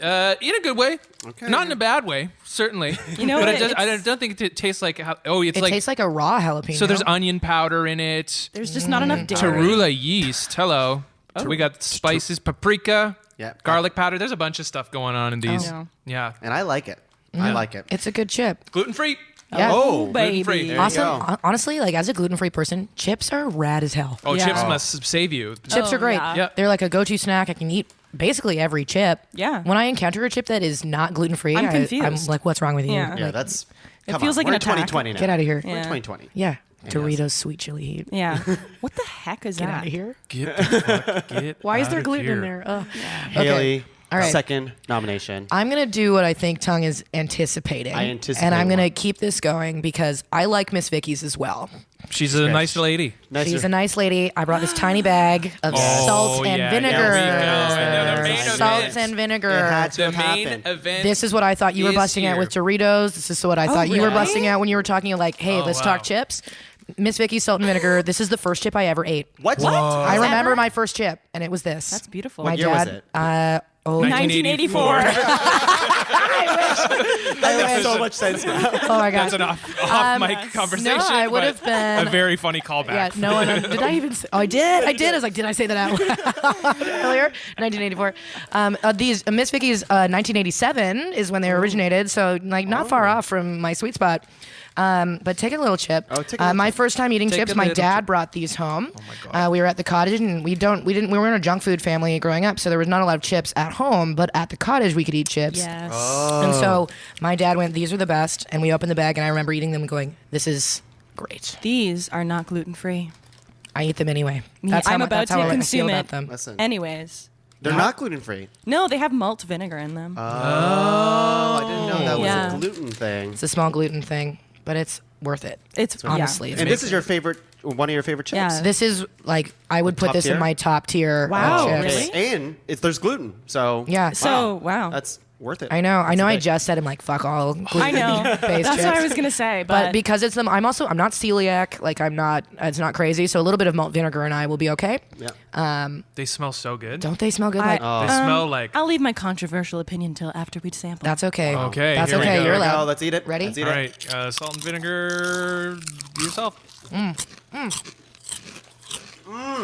In a good way, Okay. not in a bad way, certainly. You know but what? it does, I It's- don't think it tastes like. It's It like tastes like a raw jalapeno. so. There's onion powder in it. There's just not enough dairy. Tarula yeast. Hello. We got spices, paprika, Yeah. garlic powder. There's a bunch of stuff going on in these. Oh. Yeah. And I like it. I like it. It's a good chip. Gluten free. Yeah. Oh, baby. gluten-free. There you Awesome. go. Honestly, like as a gluten-free person, chips are rad as hell. Oh, Yeah. chips Oh. must save you. Chips Oh, are great. yeah. Yeah. They're like a go-to snack. I can eat basically every chip. Yeah. When I encounter a chip that is not gluten-free, I'm I'm confused. like, what's wrong with you? Yeah. Yeah, Like, that's. It come feels on. like We're an in attack. 2020 now. get out of here. We're in Yeah. 2020. Yeah. Yes. Doritos sweet chili heat. Yeah. What the heck is Get that? out of here. Get the fuck, get Why is there outta gluten in here. there? Ugh. Haley, All right. second nomination. I'm going to do what I think Tuong is anticipating. I anticipate And I'm going to what? keep this going because I like Miss Vicky's as well. She's a nice lady. Nice She's a nice lady. I brought this tiny bag of Oh, salt and yeah, vinegar. there we go. And the main Salt event. and vinegar. It had to The have main happened. event. This is what I thought you were is busting out here. with Doritos. This is what I thought you were really? busting out when you were talking like, hey, Oh, let's wow. talk chips. Miss Vicky's salt and vinegar. This is the first chip I ever ate. What? I remember Ever? my first chip, and it was this. That's beautiful. My What year was dad. it? 1984. That makes so much sense now. Oh my god. That's an off mic conversation. no, I would but have been- a very funny callback. Yeah, no one. Did I even? Say, oh, I did. I did. I was like, did I say that out earlier? 1984. These Miss Vicky's 1987 is when they originated, so like not far off from my sweet spot. But take a little chip. Oh, take a little my chip. first time eating Take chips, a my little dad chip. brought these home. Oh my God. We were at the cottage, and we weren't a junk food family growing up, so there was not a lot of chips at home. But at the cottage, we could eat chips. Yes. And so my dad went, these are the best. And we opened the bag, and I remember eating them and going, this is great. These are not gluten free. I eat them anyway. Me- That's how, I'm mu- about that's how to I feel consume about it. them. Listen, Anyways. they're not gluten free. No, they have malt vinegar in them. Oh, I didn't know that was Yeah. a gluten thing. It's a small gluten thing, but it's worth it. It's honestly, yeah. it's And this is your favorite, one of your favorite chips. Yeah. This is like, I would put top this tier? in my top tier. Wow, of chips. really? And there's gluten, so Yeah. So, wow. that's worth it. I know. I That's know. a I big- just said I'm like fuck all gluten. I know. based That's chips. what I was gonna say, But but, because it's them, I'm not celiac. Like I'm not. It's not crazy. So a little bit of malt vinegar and I will be okay. Yeah. They smell so good. Don't they smell good? I- Like They smell like. I'll leave my controversial opinion till after we sample. that's okay. Okay, That's here we okay. go. You're Here we go. allowed. Let's eat it. Ready? Let's eat All it. right, salt and vinegar yourself.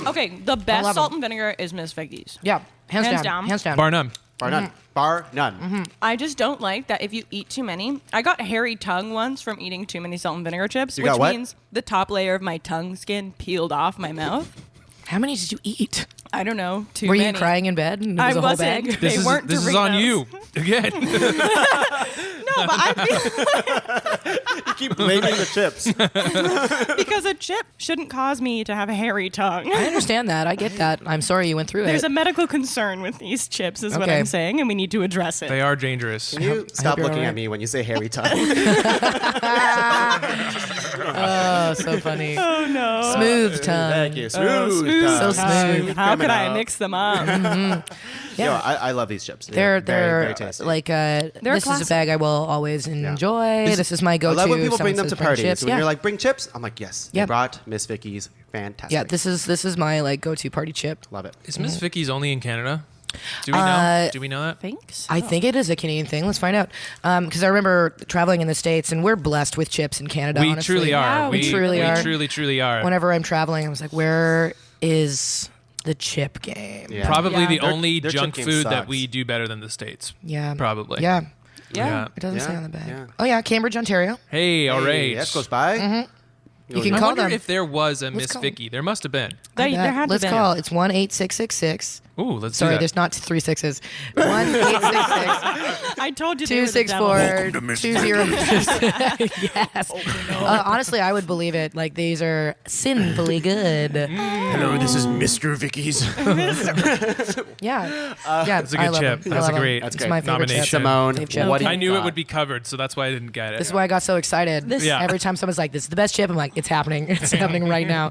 Okay, the love best salt 'em. and vinegar is Miss Vicky's. Yeah. Hands Hands down. down. Hands down. Bar none. Bar none. Bar none. I just don't like that if you eat too many. I got hairy tongue once from eating too many salt and vinegar chips, You which got what? means the top layer of my tongue skin peeled off my mouth. How many did you eat? I don't know, too Were many. you crying in bed? And it I was a whole wasn't. bag? They weren't This is on Doritos. you again. No, but I feel You keep blaming the chips. because a chip shouldn't cause me to have a hairy tongue. I understand that. I get that. I'm sorry you went through There's it. a medical concern with these chips, is what Okay. I'm saying, and we need to address it. They are dangerous. Can you stop you're looking all at right. me when you say hairy tongue? Oh, so funny. Oh no. Smooth tongue. Thank you. Smooth. Smooth. So tongue. smooth. How could I criminal. mix them up? Yo, I love these chips. They're very, very tasty. like this is a classic. bag I will always enjoy. This is my I go-to. love when if people bring someone them to says bring parties. chips. When Yeah. you're like, bring chips, I'm like, yes. They Yep. brought Miss Vicky's. Fantastic. Yeah, this is my like go-to party chip. Love it. Is Miss Vicky's only in Canada? Do we know? Do we know that? Thanks. I think it is a Canadian thing. Let's find out. Because I remember traveling in the States, and we're blessed with chips in Canada. We honestly. truly are. Yeah, we truly are. We truly are. Whenever I'm traveling, I was like, where is the chip game. Yeah. Probably Yeah. the Their- only their junk chip game food that sucks. we do better than the States. Yeah. Probably. Yeah. Yeah. It doesn't say Yeah. on the bag. Yeah. Oh, yeah. Cambridge, Ontario. Hey, all Hey, right. that's close by. You can I call wonder them. if there was a Miss call 'em. Vicky. There must have been. There had Let's to be. call. It's 1-866-66. Ooh, let's Sorry, do that. there's not 3 6s. 1-866-264-20. I told you they were the devil. Yes. Honestly, I would believe it. Like, these are sinfully good. Hello, this is Mr. Vicky's. Yeah. Yeah. That's a good I love chip. them. I That's love a them. great That's It's great. my favorite nomination. chip. Simone, Fave chip. what do you I knew it got? would be covered, so that's why I didn't get it. This is why I got so excited. Yeah. Every time someone's like, "This is the best chip," I'm like, "It's happening! It's happening right now."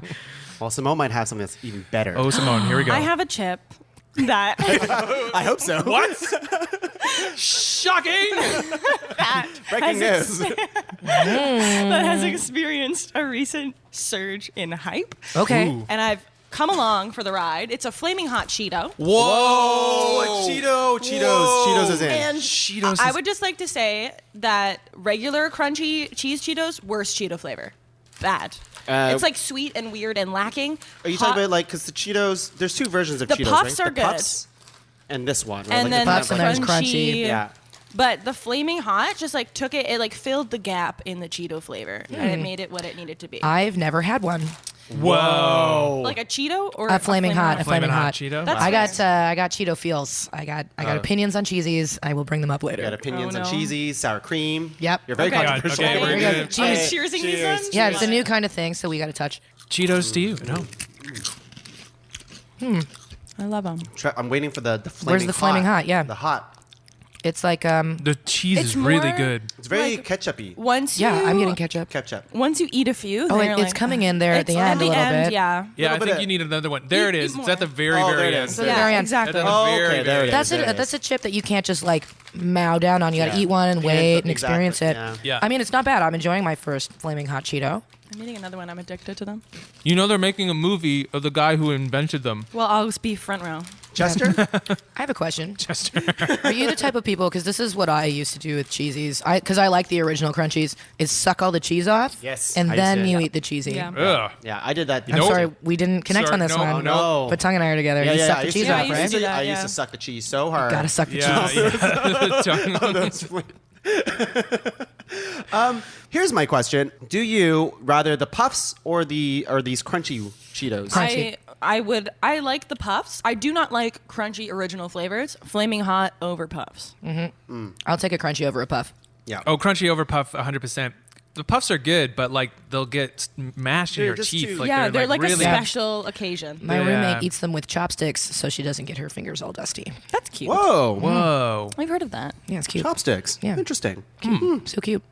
Well, Simone might have something that's even better. Oh, Simone, here we go. I have a chip that I hope so. What? Shocking! Breaking news. that has experienced a recent surge in hype, Okay. Ooh. and I've come along for the ride. It's a flaming hot Cheeto. Oh, a Cheeto. Cheetos. Whoa. Cheetos is in. And Cheetos I is- would just like to say that regular crunchy cheese Cheetos, worst Cheeto flavor. Bad. It's like sweet and weird and lacking. Are you Hot- talking about like because the Cheetos? There's two versions of The Cheetos, Puffs right? are the good. Puffs and this one. Right? and like then the Puffs the and there's crunchy. yeah. But the flaming hot just like took it. It like filled the gap in the Cheeto flavor, and it made it what it needed to be. I've never had one. Whoa. Like a Cheeto or A flaming hot. A flaming hot. Cheeto? That's I got fair. I got Cheeto feels. I got opinions on cheesies. I will bring them up You got later. opinions Oh, on no. cheesies, sour cream. Yep. You're very Okay. controversial. Okay, we're Here we go. good. I'm Cheese. cheersing these ones. Yeah, it's a new kind of thing, so we got to touch. Cheetos to you. No. I love them. I'm waiting for the flaming Where's the flaming hot? Yeah. The hot. It's like The cheese It's is really more- good. It's very Like- ketchup-y. Once you, I'm getting ketchup. Ketchup. Once you eat a few, Oh, they're it's like, coming in there at it's the end a little bit. Yeah. Yeah, I Little bit think of- you need another one. There it Eat is. It's more. at the very, Oh, there very it end. is. So Yeah, very end. exactly. At the Oh, very, okay, there very it end. is. there it That's is. a chip that you can't just like mow down on. You got to Yeah. eat one and Yeah, wait and exactly, experience it. yeah. Yeah. I mean, it's not bad. I'm enjoying my first flaming hot Cheeto. I'm eating another one. I'm addicted to them. You know they're making a movie of the guy who invented them. Well, I'll just be front row. Chester? I have a question. Are you the type of people? Because this is what I used to do with cheesies. Because I like the original crunchies. Is suck all the cheese off. Yes, And I used then to. you eat the cheesy. Yeah. Ugh. Yeah, I did that. I'm Nope. sorry, we didn't connect Sorry, on this no, one. no. But Tongue and I are together. Yeah, you yeah, suck I the used cheese to, Yeah, off, I used right? to do that, I used yeah. to suck the cheese so hard. Gotta suck the Yeah, cheese. yeah. Here's my question: do you rather the Puffs or these crunchy Cheetos? Crunchy. I like the puffs. I do not like crunchy original flavors. Flaming hot over puffs. I'll take a crunchy over a puff. Yeah. Oh, crunchy over puff, 100%. The puffs are good, but like they'll get mashed in They're your just teeth. too- Like, Yeah, they're like really a special occasion. My Yeah. roommate eats them with chopsticks so she doesn't get her fingers all dusty. That's cute. Whoa. Whoa. I've heard of that. Yeah, it's cute. Chopsticks. Yeah. Interesting. So cute.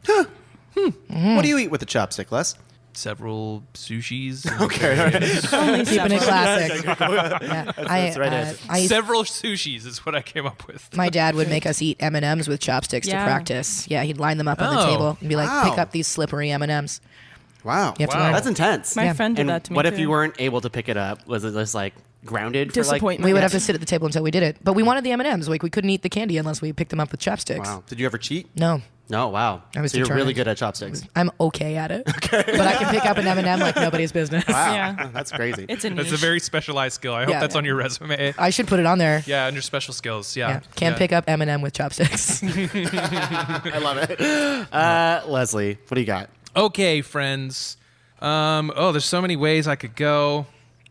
What do you eat with the chopstick, Les? Several sushis. Okay. all right. Only Keeping it several. classic. Yeah. that's the right answer. I used- Several sushis is what I came up with. my dad would make us eat M&Ms with chopsticks to Yeah. practice. Yeah, he'd line them up on the Oh. table and be like, Wow. pick up these slippery M&Ms. Wow. You have to Wow. learn. That's intense. My Yeah. friend did and that to me. what if too. you weren't able to pick it up? Was it just like grounded for like? Disappointment. We would have to sit at the table until we did it. But we wanted the M&Ms. Like, we couldn't eat the candy unless we picked them up with chopsticks. Wow. Did you ever cheat? No. No. Wow. I was so you're really determined. good at chopsticks. I'm okay at it. Okay. But I can pick up an M&M like nobody's business. Wow. Yeah. That's crazy. It's a That's niche. a very specialized skill. I hope Yeah. that's on your resume. I should put it on there. Yeah, under special skills. Yeah. Yeah. Can't pick up M&M with chopsticks. I love it. Leslie, what do you got? Okay, friends. There's so many ways I could go.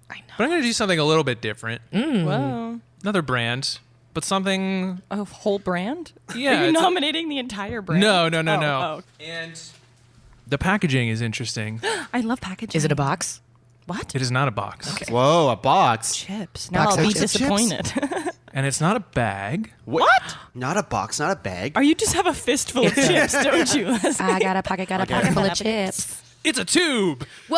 I know. But I'm going to do something a little bit different. Whoa. Another brand, but something. A whole brand? Yeah, Are you it's a- nominating the entire brand? No. Oh. And the packaging is interesting. I love packaging. Is it a box? What? It is not a box. Whoa, a box. Chips. Now Box I'll of be chips. disappointed. And it's not a bag. What? Not a box, not a bag. Are you just have a fistful of chips, don't you, Leslie? I got a pocket full of chips. It's a tube. Whoa!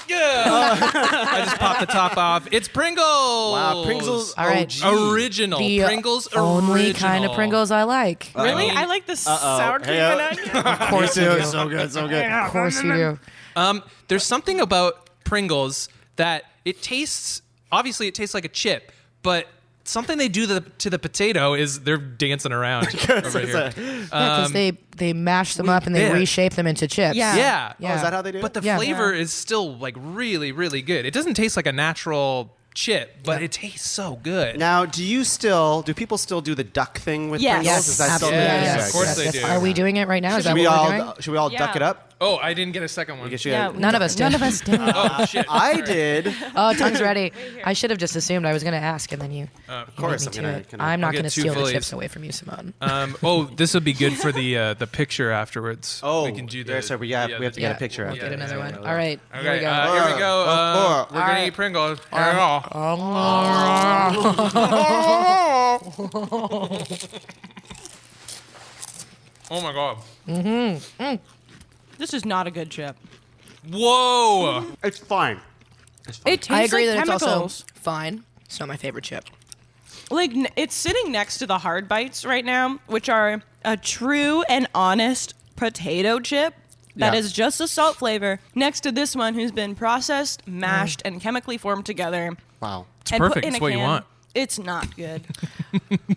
I just popped the top off. It's Pringles. Wow, Pringles. All right. OG. Original. The Pringles only original. kind of Pringles I like. Really? mean- I like the sour cream and onion. Of course you do. So good, so good. Of course you do. There's something about Pringles that it tastes. Obviously, it tastes like a chip, but something they do to the potato is they're dancing around over here. Because they mash them up and they reshape them into chips. Yeah. Oh, is that how they do it? But the flavor is still like really, really good. It doesn't taste like a natural chip, but it tastes so good. Now, do people still do the duck thing with Yes. Pringles? Is that still absolutely. Yes, of course they do. Are we doing it right now? Is that Should we what we're doing? all should we all duck it up? Oh, I didn't get a second one. None of us did. None of us did. Oh, shit. I did. Oh, tongue's ready. I should have just assumed I was going to ask, and then you. Of course, beat I'm me gonna. to it. I'm not get going to 2 steal the Phillies. chips away from you, Simone. This would be good for the picture afterwards. Oh, we can do yeah, so we have to get a picture We'll of get it. another one. All right. Okay, Here we go. here we go. We're gonna eat Pringles. Here we go. Oh my god. This is not a good chip. Whoa. It's fine. It tastes I agree like that chemicals. it's also fine. It's not my favorite chip. Like it's sitting next to the hard bites right now, which are a true and honest potato chip that is just a salt flavor, next to this one who's been processed, mashed, and chemically formed together. Wow. It's and put perfect. in It's a what you can. want. It's not good.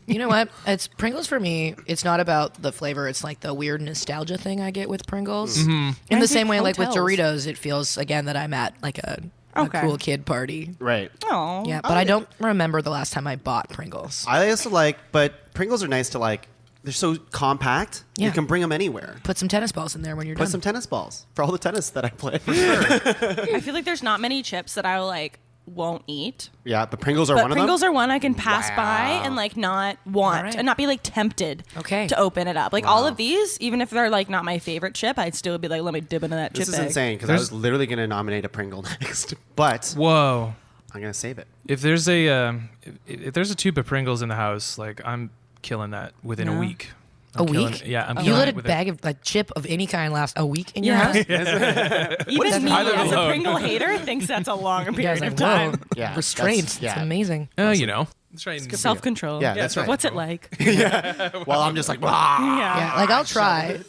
You know what? It's Pringles for me. It's not about the flavor. It's like the weird nostalgia thing I get with Pringles. In the Reminds me same of way, like with hotels. Doritos, it feels again that I'm at like a cool kid party. Right. Oh, Yeah, but I don't remember the last time I bought Pringles. I also but Pringles are nice to like. They're so compact. Yeah. You can bring them anywhere. Put some tennis balls in there when you're Put done. some tennis balls for all the tennis that I play. I feel like there's not many chips that I won't eat. Yeah, but Pringles are But one Pringles of them. are one I can pass by and not want All right. and not be tempted to open it up. All of these, even if they're not my favorite chip, I'd still be like, let me dip into that This chip is bag. insane because I was literally going to nominate a Pringle next, but Whoa. I'm going to save it. If there's a tube of Pringles in the house, I'm killing that within a week. A week? Yeah, I'm You killing let it a with bag of a chip of any kind last a week in your Yeah. house? Even me, Tyler as a alone. Pringle hater, thinks that's a long You guys period are of time. whoa. Yeah, Restraint. that's- yeah. It's amazing. Let's try and Self-control. Yeah, that's right. What's it like? Well, I'm just like, "Wah." Yeah, I'll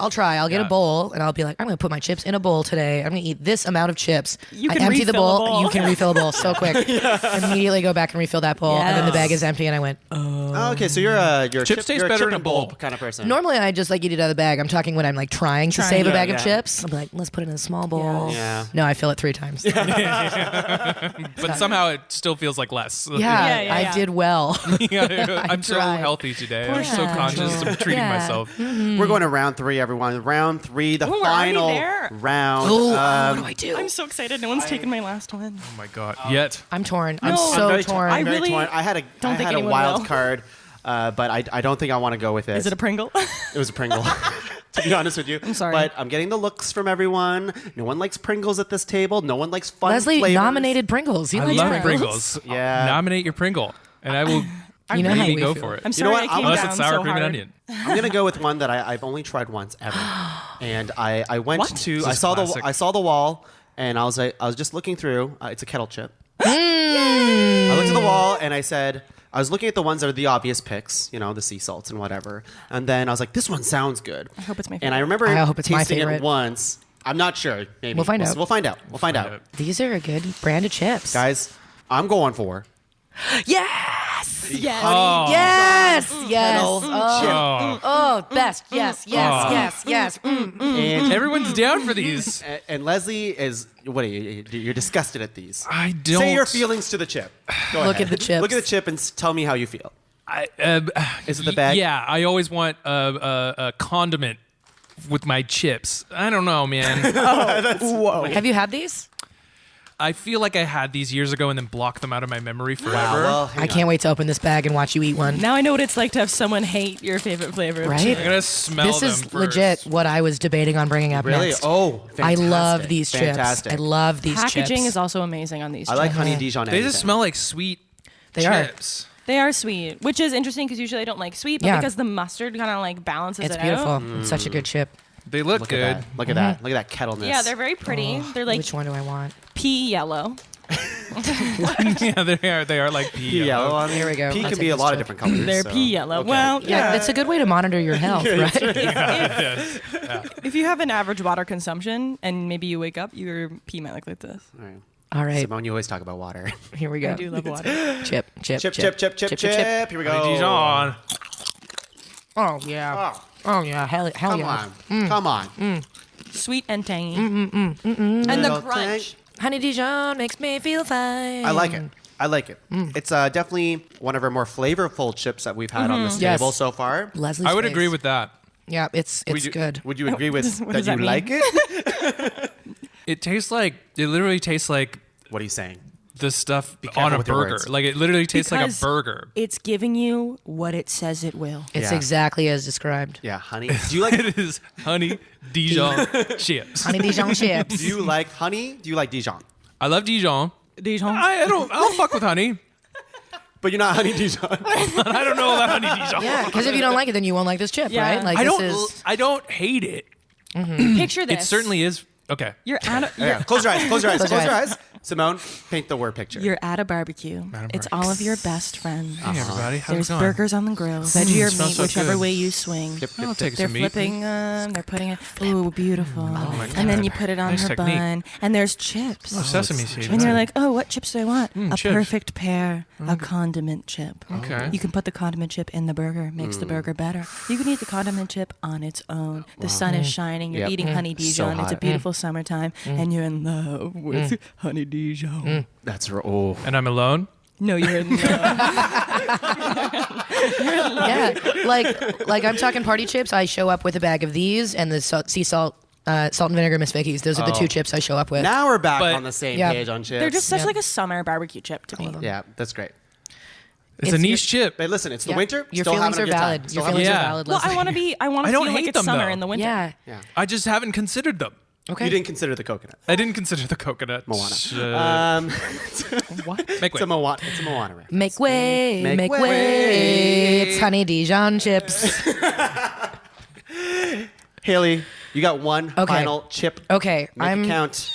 try. I'll get a bowl and I'll be like, I'm going to put my chips in a bowl today. I'm going to eat this amount of chips. You I can empty the refill a bowl. bowl. You can refill a bowl so quick. Immediately go back and refill that bowl, and then the bag is empty. And I went, Oh, okay, so you're a Chips taste you're a better chip in a and bowl bowl. kind of person. normally I just eat it out of the bag. I'm talking when I'm trying to save a bag yeah. of chips. I'm like, let's put it in a small bowl. Yeah. No, I fill it 3 times. but somehow it still feels like less. Yeah. I did well. I'm so tried. healthy today. Poor I'm so conscious of treating Yeah. myself. We're going to round 3, everyone. Round 3, the Ooh, we're already final there. round. Ooh, what do I do? I'm so excited. No one's taken my last one. Oh my god. Yet. I'm torn. I'm No. so I'm very torn. I'm very really torn. I had a don't think I had a anyone wild will. card, but I don't think I want to go with it. Is it a Pringle? It was a Pringle. To be honest with you, I'm sorry. but I'm getting the looks from everyone. No one likes Pringles at this table. No one likes fun Leslie flavors. nominated Pringles. He I likes love Pringles. Pringles. Yeah. Nominate your Pringle, and I will. You know how really we go feel. for it. I'm You know sorry what? I came Unless down it's sour so cream hard. and onion. I'm gonna go with one that I've only tried once ever, and I went What? to This I is saw classic. I saw the wall, and I was just looking through. It's a kettle chip. I looked at the wall and I said, I was looking at the ones that are the obvious picks, the sea salts and whatever. And then I was like, this one sounds good. I hope it's my And I favorite. remember I hope it's my tasting it favorite. once. I'm not sure. Maybe We'll find out. We'll find out. We'll find out. These are a good brand of chips. Guys, I'm going for Yes! Yes. Yes! Yes! Oh. Oh, best. Yes, yes, yes. and Everyone's down for these. and Leslie is what are you? You're disgusted at these. I don't. Say your feelings to the chip. Go Look ahead. at the chips. Look at the chip and tell me how you feel. Is it the bag? Yeah, I always want a condiment with my chips. I don't know, man. Have you had these? I feel like I had these years ago and then blocked them out of my memory forever. Well, I can't wait to open this bag and watch you eat one. Now I know what it's like to have someone hate your favorite flavor. of Right? chip. I'm gonna smell This them is first. legit what I was debating on bringing up Really? next. Oh, I fantastic. love these chips. Fantastic. I love these Packaging chips. is also amazing on these I chips. like honey Dijon. They just smell like sweet They are. chips. They are sweet, which is interesting because usually I don't like sweet, but Yeah. because the mustard kind of balances It's it beautiful. out. It's such a good chip. They look Look good. at that. Look at that. Look at that kettleness. Yeah, they're very pretty. They're like Which one do I want? pea yellow. Yeah, they are like pea pea yellow. I mean, Here we go. Pea I'll can take be a this lot of chip. different colors. They're so- pea yellow. okay. Well, Yeah, that's a good way to monitor your health, right? if you have an average water consumption and maybe you wake up, your pea might look like this. All right. All right, Simone, you always talk about water. here we go. I do love water. Chip. Chip. Here we go. Dijon. Oh yeah. Oh yeah. Hell Come yeah. on. Come on. Sweet and tangy. And the Little crunch. Honey Dijon makes me feel fine. I like it. It's definitely one of our more flavorful chips that we've had on this Yes. table so far. Leslie's I would face. agree with that. Yeah, it's good. Would you agree with What that does you that mean? like it? It literally tastes like What are you saying? the stuff careful on a with your burger. words. Like it literally tastes like a Because burger. It's giving you what it says it will. It's Yeah. exactly as described. Yeah, honey. Do you like It is honey Dijon chips. Honey Dijon chips. Do you like honey? Do you like Dijon? I love Dijon. Dijon. I don't fuck with honey. But you're not honey Dijon. I don't know about honey Dijon. Yeah, because if you don't like it, then you won't like this chip, Yeah. right? Like I this don't. is. I don't hate it. Picture this. It certainly is. Okay. You're at a, Yeah. Close your eyes. Close your eyes. Close Close your your eyes. Simone, paint the word picture. you're at a barbecue. It's all of your best friends. Hey everybody, how's There's it going? burgers on the grill, veggie or smells meat, so whichever good. way you swing. I'll take They're some meat. flipping them. They're putting it. Ooh, beautiful. And then you put it on Nice her technique. bun. And there's chips. Sesame seeds. And you're like, oh, what chips do I want? A chips. perfect pair, a condiment chip. Okay. You can put the condiment chip in the burger, makes the burger better. You can eat the condiment chip on its own. The sun is shining. You're Yep. eating honey Dijon. It's a hot. beautiful summertime, and you're in love with honey Dijon. That's oh. And I'm alone. No, you're in love. Yeah, like I'm talking party chips. I show up with a bag of these and the sea salt, salt and vinegar Miss Vicky's. Those are the two chips I show up with. Now we're back But- on the same Yeah. page on chips. They're just such Yeah. like a summer barbecue chip to me. Yeah, that's great. It's a niche chip. But listen, it's the Yeah. winter. Your still feelings having are a good time. valid. Still Your having a feelings good are Yeah. time. valid. Well, I Leslie. want to be. I want I to don't feel like hate it's them, summer though. in the winter. Yeah. Yeah. I just haven't considered them. Okay. You didn't consider the coconut. I didn't consider the coconut. Moana. Make It's way. a Moana. It's a Moana reference. Make way, Make make way. way. It's honey Dijon chips. Haley, you got one Okay. final chip. Okay, Make I'm it count.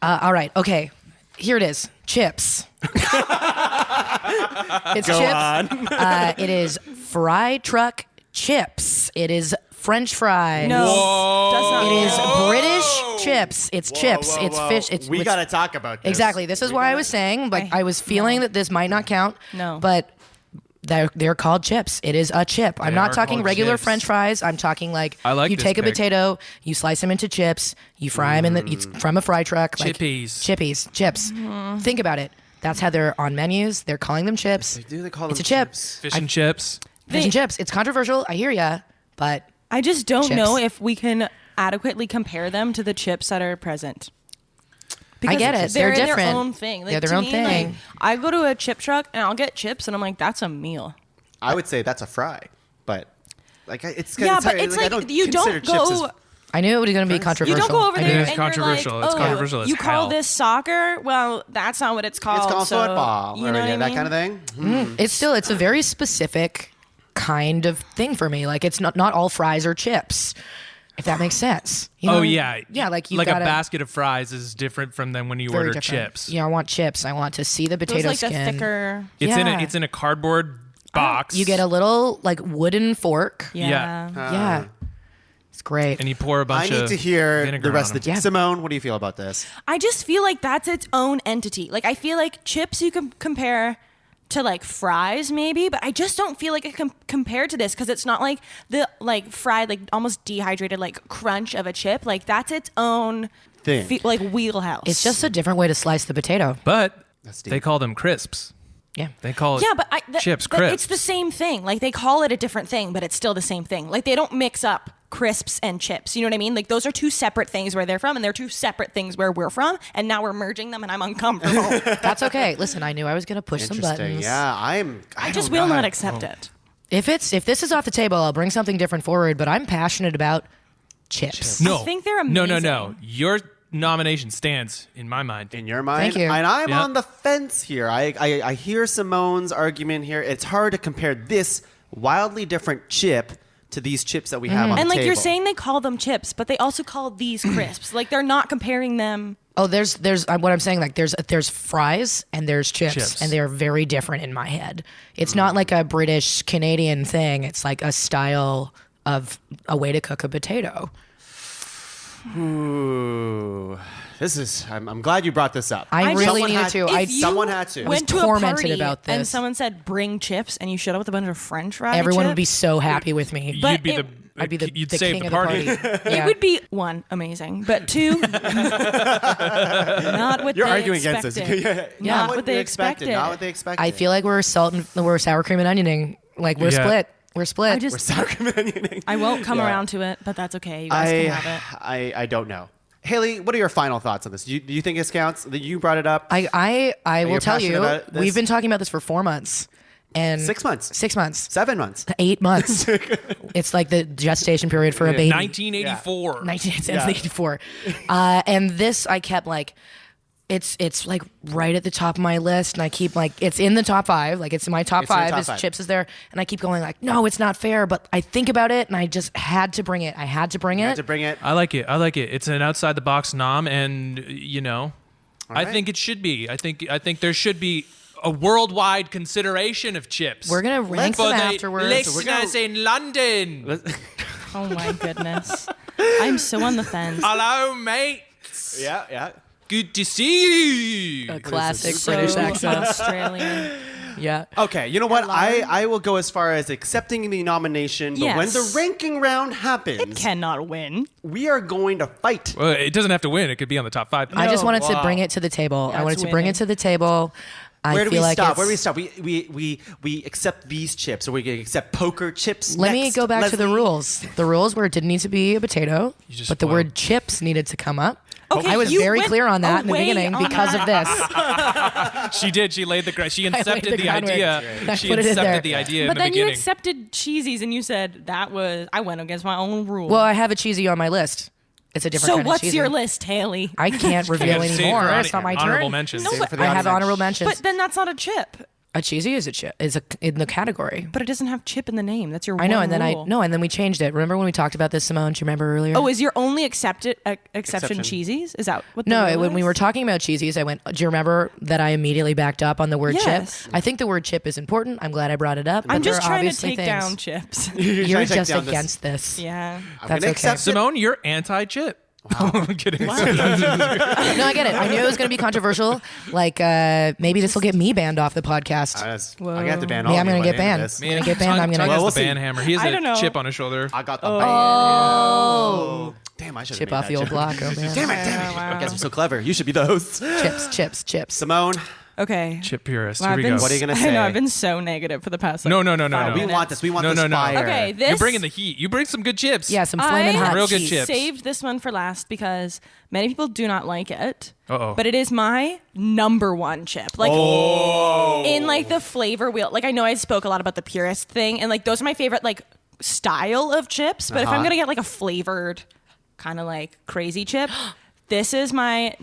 all right. Okay, here it is. Chips. It's Go chips. on. It is fry truck chips. It is French fries. No, does not. It is British chips. It's chips. Whoa, it's whoa. fish. It's We with- got to talk about this. Exactly. This is why I was saying, like, I was feeling that this might not count. No. But they're called chips. It is a chip. I'm They not are talking called regular chips. French fries. I'm talking like I like you this take a pick. potato, you slice them into chips, you fry them it's from a fry truck. Like, Chippies. Chippies. Chips. Think about it. That's how they're on menus. They're calling them chips. They call It's them a chip. chips. Fish and chips. Fish and chips. It's controversial. I hear ya. But I just don't Chips. know if we can adequately compare them to the chips that are present. I get it. They're They're in different. their own thing. Like, They're their to own me, thing. like, I go to a chip truck and I'll get chips, and I'm like, that's a meal. I would say that's a fry, but like it's Yeah, hard. but it's I like don't you consider don't chips go. as- I knew it was going to be controversial. You don't go over I there knew and It's you're controversial. like, It's oh, controversial as you call hell. this soccer? Well, that's not what it's called. It's called so, football. You or know what I that mean? kind of thing. It's a very specific kind of thing for me. Like it's not all fries or chips, if that makes sense. You know? Oh yeah. Yeah, like you like a gotta, basket of fries is different from than when you very order different. chips. Yeah, I want chips. I want to see the Those potato like skin. the thicker. It's in a cardboard box. You get a little like wooden fork. Yeah. Yeah. It's great. and you pour a I bunch need of to hear vinegar the rest on of the. Yeah. Simone, what do you feel about this? I just feel like that's its own entity. Like I feel like chips you can compare to like fries maybe, but I just don't feel like it compared to this because it's not like the like fried like almost dehydrated like crunch of a chip. Like that's its own Thing. like wheelhouse. It's just a different way to slice the potato. But That's deep. they call them crisps. Yeah. They call it yeah, but chips but crisps. it's the same thing. Like they call it a different thing, but it's still the same thing. Like they don't mix up crisps and chips. You know what I mean? Like those are two separate things where they're from, and they're two separate things where we're from. And now we're merging them, and I'm uncomfortable. That's okay. Listen, I knew I was going to push some Interesting. buttons. Yeah, I just don't will know. not accept it. If this is off the table, I'll bring something different forward, but I'm passionate about chips. no. I think they're No. amazing. Your nomination stands in my mind. In your mind, Thank you. and I'm Yeah. on the fence here. I hear Simone's argument here. It's hard to compare this wildly different chip to these chips that we have on And the like table. you're saying, they call them chips, but they also call these crisps. Like they're not comparing them. Oh, there's what I'm saying. Like there's fries and there's chips, Chips. and they're very different in my head. It's not like a British Canadian thing. It's like a style of a way to cook a potato. Ooh. This is. I'm glad you brought this up. I really Someone needed had- to. If you someone had to. went to tormented a party about and this. someone said bring chips and you showed up with a bunch of French fries. Everyone would be so happy with me. But You'd be it- I'd be the you'd the save king the of party. the party. It would be one, amazing, but two, not what You're they arguing expected. against this. Not what they you expected. Not what they expected. I feel like we're we're sour cream and onioning. Like we're Yeah. split. We're split. I just- we're sour cream and onioning. I won't come Yeah. around to it, but that's okay. You guys can have it. I don't know. Hayley, what are your final thoughts on this? Do you think this counts? That you brought it up. I will you tell passionate you, about this? we've been talking about this for 4 months. And 6 months. 6 months. 7 months. 8 months. It's like the gestation period for a baby. 1984. 1984. And this I kept like it's like right at the top of my list, and I keep like it's in the top 5, like it's in my top It's in your 5. top Is 5. chips is there, and I keep going like, no, it's not fair, but I think about it, and I just had to bring it. I had to bring it. To bring it. I like it. It's an outside the box nom, and I right. think it should be. I think there should be a worldwide consideration of chips. We're gonna rank for them the afterwards. listeners in London. Oh my goodness, I'm so on the fence. Hello, mate. Yeah. Good to see you. A classic So British accent. Australian. Yeah. Okay, you know what? I will go as far as accepting the nomination, but when Yes. the ranking round happens, Cannot win. we are going to fight. Well, it doesn't have to win. It could be on the top 5. I just wanted to wow. bring it to the table. I That's wanted to bring winning. it to the table. I Where do we feel like stop? it's- Where do we stop? We accept these chips, or we can accept poker chips. Let me next. go back to the Leslie? rules. The rules were it didn't need to be a potato, just but the spoiled. word chips needed to come up. Okay, I was you very went clear on that in the away beginning on because of this. She did. She laid the she laid incepted the the groundwork. idea. I She put it in there. incepted the idea But in the then you beginning. accepted cheesies and you said I went against my own rule. Well, I have a cheesy on my list. It's a different so kind what's of cheesy. your list, Haley? I can't reveal Save anymore. for It's not my honorable turn. mentions. No, Save but- for the I have honorable honorable mentions. But then that's not a chip. A cheesy is a chip. Is in the category. But it doesn't have chip in the name. That's your I know, one and then rule. and then we changed it. Remember when we talked about this, Simone? Do you remember earlier? Oh, is your only exception Exception. cheesies? Is that what? No, the rule when we is? were talking about cheesies, I went, do you remember that I immediately backed up on the word Yes. chip? I think the word chip is important. I'm glad I brought it up. I'm but there just are trying to obviously take things. down chips. You're trying to take just down this- against this. Yeah. I'm That's gonna okay. accept it. Simone, you're anti-chip. I'm kidding. No, I get it. I knew it was going to be controversial. Like, maybe this will get me banned off the podcast. I'm gonna have to ban all Yeah, of I'm you going by to the get end of banned. this. I'm going to get banned. I'm going Tongue to has we'll the see. ban hammer. He has I a don't know. chip on his shoulder. I got the Damn, I should chip have off the old block. Oh, man. Damn it. You guys are so clever. You should be the hosts. Chips. Simone, Okay. Chip purist. Well, Here I've we been go. What are you gonna I say? know I've been so negative for the past. No. we want this. We want No, this no, no. fire. Okay, this You're bringing the heat. You bring some good chips. Yeah, some flaming hot Real good cheese. chips. saved this one for last because many people do not like it. Uh-oh. But it is my number one chip. Like in like the flavor wheel. Like I know I spoke a lot about the purist thing, and like those are my favorite like style of chips. But if I'm gonna get like a flavored kind of like crazy chip. This is my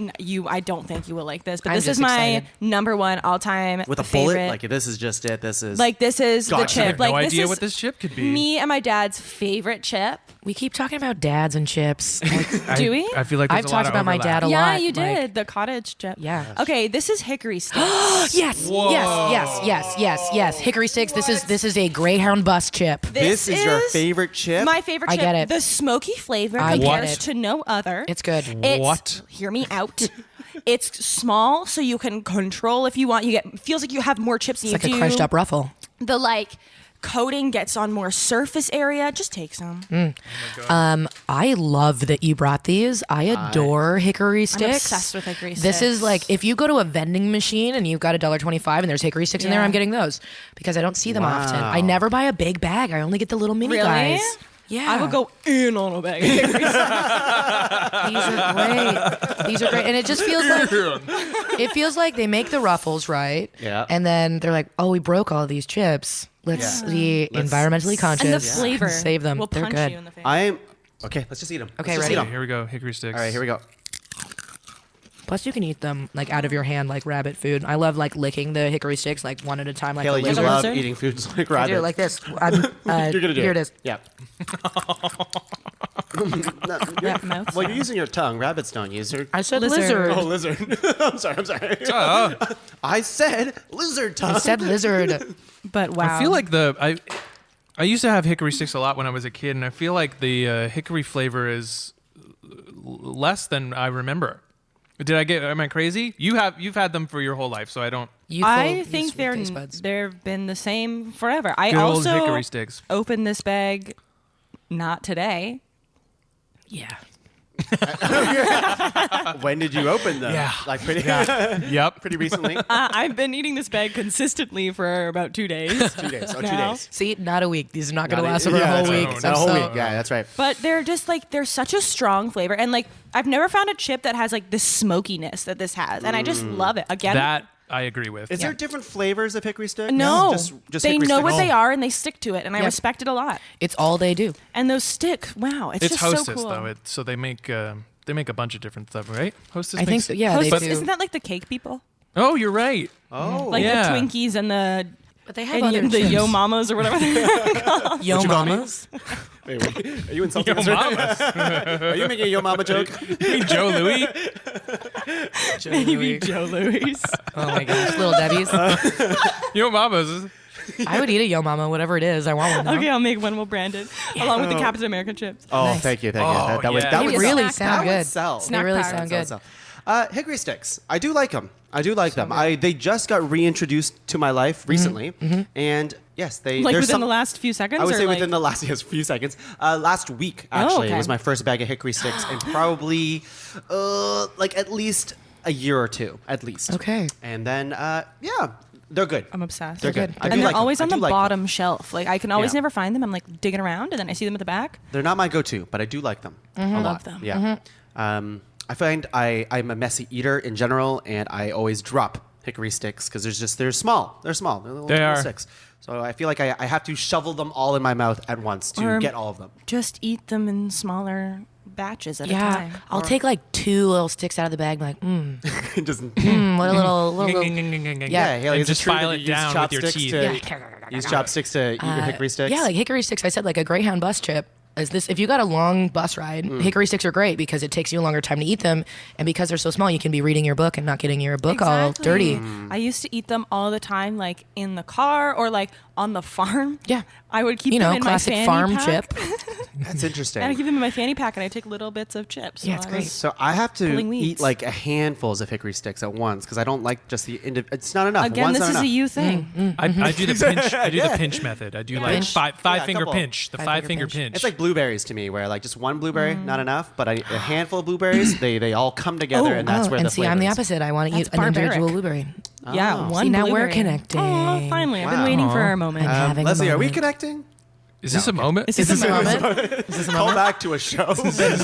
I don't think you will like this, but I'm this is just my excited. number one all time With a favorite. bullet, like this is just it. This is This is the Gotcha. chip. I have like no this idea is what this chip could be. me and my dad's favorite chip. We keep talking about dads and chips. Like, Do we? I feel like there's I've a lot talked of about my overlap. dad a Yeah, lot. you like- did the cottage chip. Yeah. Okay, this is hickory sticks. Yes. Hickory sticks. This is a Greyhound bus chip. This is your favorite chip? My favorite I chip. get it. The smoky flavor I get compares it. to no other. It's good. It's, What? Hear me out. It's small, so you can control if you want. Feels like you have more chips than It's you like do. a crunched up ruffle. The like coating gets on more surface area. Just take some. I love that you brought these. I adore hickory sticks. obsessed with hickory This sticks. is like if you go to a vending machine and you've got $1.25 and there's hickory sticks in there, Yeah. I'm getting those because I don't see them often. I never buy a big bag. I only get the little mini Really? guys. Yeah, I would go in on a bag. of hickory sticks. These are great, and it just feels like they make the ruffles right. Yeah. and then they're like, oh, we broke all these chips. Let's be environmentally conscious and the flavor and save them. will They're punch good. you in the face. Okay, let's just eat them. Okay, let's just ready? eat 'em. Here we go. Hickory sticks. All right, here we go. Plus, you can eat them like out of your hand, like rabbit food. I love like licking the hickory sticks like one at a time, like Haley, a you lizard. love lizard? eating foods like I rabbits. do it like this. You're gonna do Here it. it is. Yeah. Yeah, mouth Well, you're sound. using your tongue. Rabbits don't use their. I said Lizard. lizard. Oh, lizard. I'm sorry. I said lizard tongue. I said lizard. But wow. I feel like I used to have hickory sticks a lot when I was a kid, and I feel like the hickory flavor is less than I remember. Am I crazy? You've had them for your whole life, so I don't. I think they've been the same forever. I Good old also hickory sticks. opened this bag not today. Yeah. When did you open them? Yeah. Like pretty, Yep. pretty recently. I've been eating this bag consistently for about 2 days. 2 days. Oh, 2 now. days. See, not a week. These are not going to Not last e- over a yeah, whole that's week. right. Not a whole week. Yeah, that's right. But they're just like, they're such a strong flavor. And like, I've never found a chip that has like the smokiness that this has. And I just love it. Again, That I agree with. Is there different flavors of hickory stick? no, Just they hickory know stick? what they are and they stick to it. And I Yep. respect it a lot. It's all they do. And those stick, wow, it's It's just Hostess so cool. though. So they make a bunch of different stuff, right? Hostess. I think makes- so. Yeah, Hostess, they do. isn't that like the cake people? Oh, you're right. Oh. Like Yeah. the Twinkies and the But they have other the chips. Yo Mamas or whatever they're called. Yo you call me? Mamas. Wait, what? Are you insulting Yo us right Mamas. now? Are you making a Yo Mama joke? You mean Joe Louis? Maybe Joe Louis. Oh my gosh, Little Debbie's. Yo Mamas. I would eat a Yo Mama, whatever it is. I want one now. Okay, I'll make one. We'll brand it along with the Captain America chips. Oh, Nice. thank you. That Oh, was yeah. that They would really sell. sound That would good. sell. They Snack really pack. sound good. Hickory sticks. I do like them. They just got reintroduced to my life recently, and yes, Like there's within the last few seconds? I would or say like, within the last few seconds. Last week, actually, okay. was my first bag of hickory sticks, and probably like at least a year or two, at least. Okay. And then, yeah, they're good. I'm obsessed. They're good. I do And they're like them. always I on do the like them. bottom shelf. Like I can always Yeah. never find them. I'm like digging around, and then I see them at the back. They're not my go-to, but I do like them a lot. Love them. Yeah. I find I'm a messy eater in general, and I always drop hickory sticks because they're small. They're small. They're little, They little are. sticks. So I feel like I have to shovel them all in my mouth at once to Or- get all of them. Just eat them in smaller batches at a Yeah, time. I'll take like 2 little sticks out of the bag, and be like, Just what a little. yeah, Haley, And is just it true file that it you down use with your chopsticks teeth. to use chopsticks to eat your hickory sticks? Yeah, like hickory sticks. I said like a Greyhound bus trip. If you got a long bus ride, hickory sticks are great because it takes you a longer time to eat them, and because they're so small, you can be reading your book and not getting your book all dirty. I used to eat them all the time, like in the car or like on the farm. Yeah. I would keep You them know, in classic my fanny farm pack. chip. That's interesting. And I keep them in my fanny pack, and I take little bits of chips. Yeah, while it's I great. was- So I have to Pulling weeds. eat like a handfuls of hickory sticks at once because I don't like just the it's not enough. Again, One's this not is enough. a you thing. I do the pinch. I do the pinch method. I do like Pinch? five Yeah, a finger couple. pinch. The Five-finger five finger pinch. pinch. It's like blueberries to me, where like just one blueberry not enough, but a handful of blueberries they all come together, and that's where and the see, flavor I'm the is. opposite. I want to eat That's an individual barbaric. blueberry. Yeah, Oh. one See, now we're blueberry. connecting. Oh, finally. I've been Wow. waiting for our moment. I'm having a Leslie, are we moment. connecting? Is this a moment? Is this a moment? Is this a Call moment? back to a show.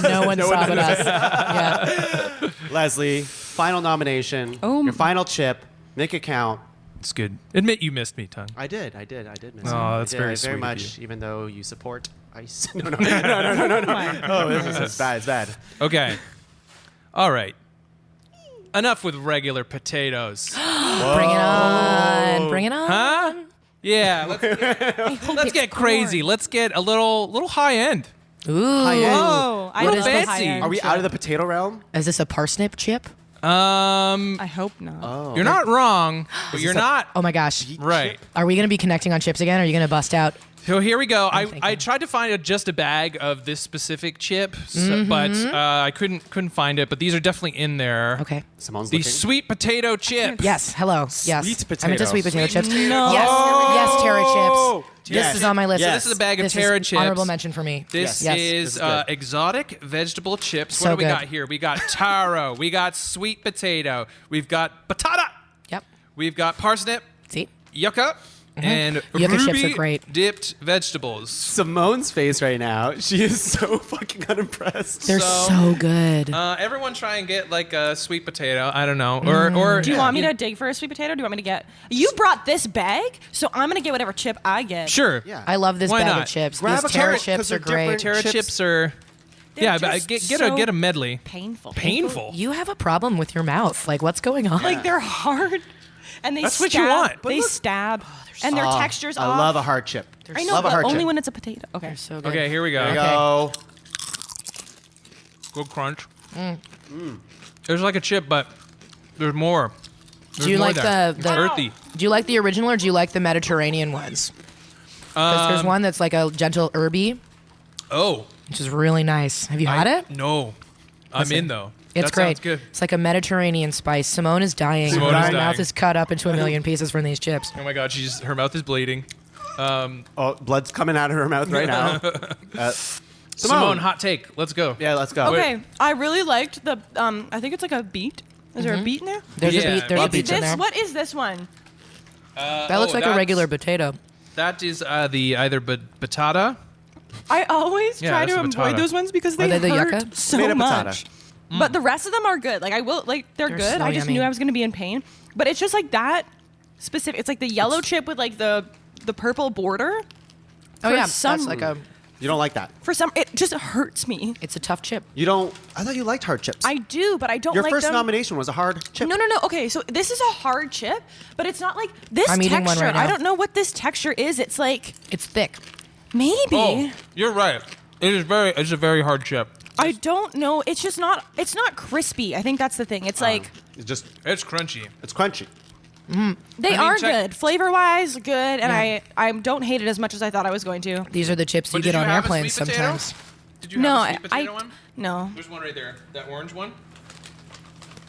No one saw but us. Yeah. Leslie, final nomination. Oh. Your final chip. Make it count. It's good. Admit you missed me, Tongue. I did miss it. Oh, that's I did, very very sweet of much, you. even though you support ice. No. Oh, this is bad. It's bad. Okay. All right. Enough with regular potatoes. Bring it on. Bring it on. Huh? Yeah. Let's get crazy. Let's get a little high end. Ooh. Oh, I Little love the fancy. high-end Are we chip. out of the potato realm? Is this a parsnip chip? I hope not. You're not wrong, but you're not Oh my gosh. right. Are we going to be connecting on chips again? Or are you going to bust out? So here we go. I thinking. tried to find just a bag of this specific chip, Mm-hmm. but I couldn't find it. But these are definitely in there. Okay. Simone's The looking. sweet potato chip. Yes. Hello. Yes. Sweet I'm into potato. sweet potato chips. No. Yes. Yes, Terra chips. Yes. This is on my list. Yes. This is a bag of This Terra is chips. honorable mention for me. This Yes. is This is good. exotic vegetable chips. So What do we good. got here? We got taro. We got sweet potato. We've got batata. Yep. We've got parsnip, See? yucca, and Yucca chips ruby are great. dipped vegetables. Simone's face right now. She is so fucking unimpressed. They're so good. Everyone try and get like a sweet potato. I don't know. Or Do you want me to dig for a sweet potato? Or do you want me to get? You brought this bag, so I'm gonna get whatever chip I get. Sure. Yeah. I love this Why bag not? of chips. Grab These a Terra carrot, 'cause chips they're are great. different. Terra Chips. chips are. They're Yeah, but just get so a medley. Painful. Painful. You have a problem with your mouth. Like, what's going on? Like they're hard, and they That's stab. what you want. But They look- stab, and their textures I off. love a hard chip. I know, love a but hard only chip. when it's a potato. Okay. They're so good. Okay, here we go. There you go. Good crunch. There's like a chip, but there's more. Do you like there. the It's earthy? Do you like the original or do you like the Mediterranean ones? Because there's one that's like a gentle herby, Oh, which is really nice. Have you had it? No. I'm in though. It's That great. sounds good. It's like a Mediterranean spice. Simone is dying. Simone is Her dying. mouth is cut up into a million pieces from these chips. Oh my god, her mouth is bleeding. Oh, blood's coming out of her mouth right now. Simone, hot take. Let's go. Yeah, let's go. Okay, I really liked the. I think it's like a beet. Is there a beet in there? There's Yeah, a beet. There's a what's beet in there. What is this one? That looks like a regular potato. That is the either batata. I always Yeah, try that's to a avoid batata. those ones because Are they they the hurt yucca? so Tomato much. patata. But the rest of them are good. Like I will, like they're good. so I just yummy. knew I was going to be in pain. But it's just like that specific. It's like the yellow chip with like the purple border. Oh For yeah, some- that's like a. You don't like that. For some, it just hurts me. It's a tough chip. You don't. I thought you liked hard chips. I do, but I don't Your like first them. nomination was a hard chip. No. Okay, so this is a hard chip, but it's not like this I'm eating one texture. right now. I don't know what this texture is. It's like It's thick. maybe. Oh, you're right. It's a very hard chip. I don't know. It's just not. It's not crispy. I think that's the thing. It's like It's crunchy. It's crunchy. they mean, are check- good, flavor wise, good, and Yeah. I don't hate it as much as I thought I was going to. These are the chips you But did get on have a airplanes sweet potato? sometimes. Did you No, have a sweet potato one? no. There's one right there. That orange one?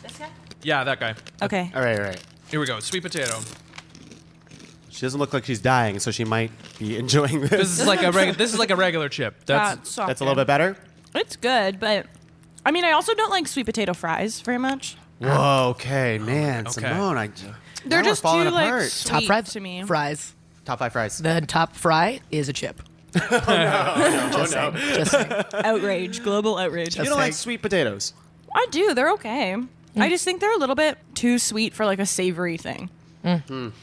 This guy? Yeah, that guy. Okay. All right. Here we go. Sweet potato. She doesn't look like she's dying, so she might be enjoying this. This is like a regular chip. That's That's a little bit better. It's good, but I mean, I also don't like sweet potato fries very much. Whoa, okay, man, Okay. Simone, They're now we're just falling too apart. like Top sweet five to me. fries. Top 5 fries. The top fry is a chip. Just saying. Just saying. Outrage, global outrage. You don't like sweet potatoes. I do. They're okay. I just think they're a little bit too sweet for like a savory thing. I don't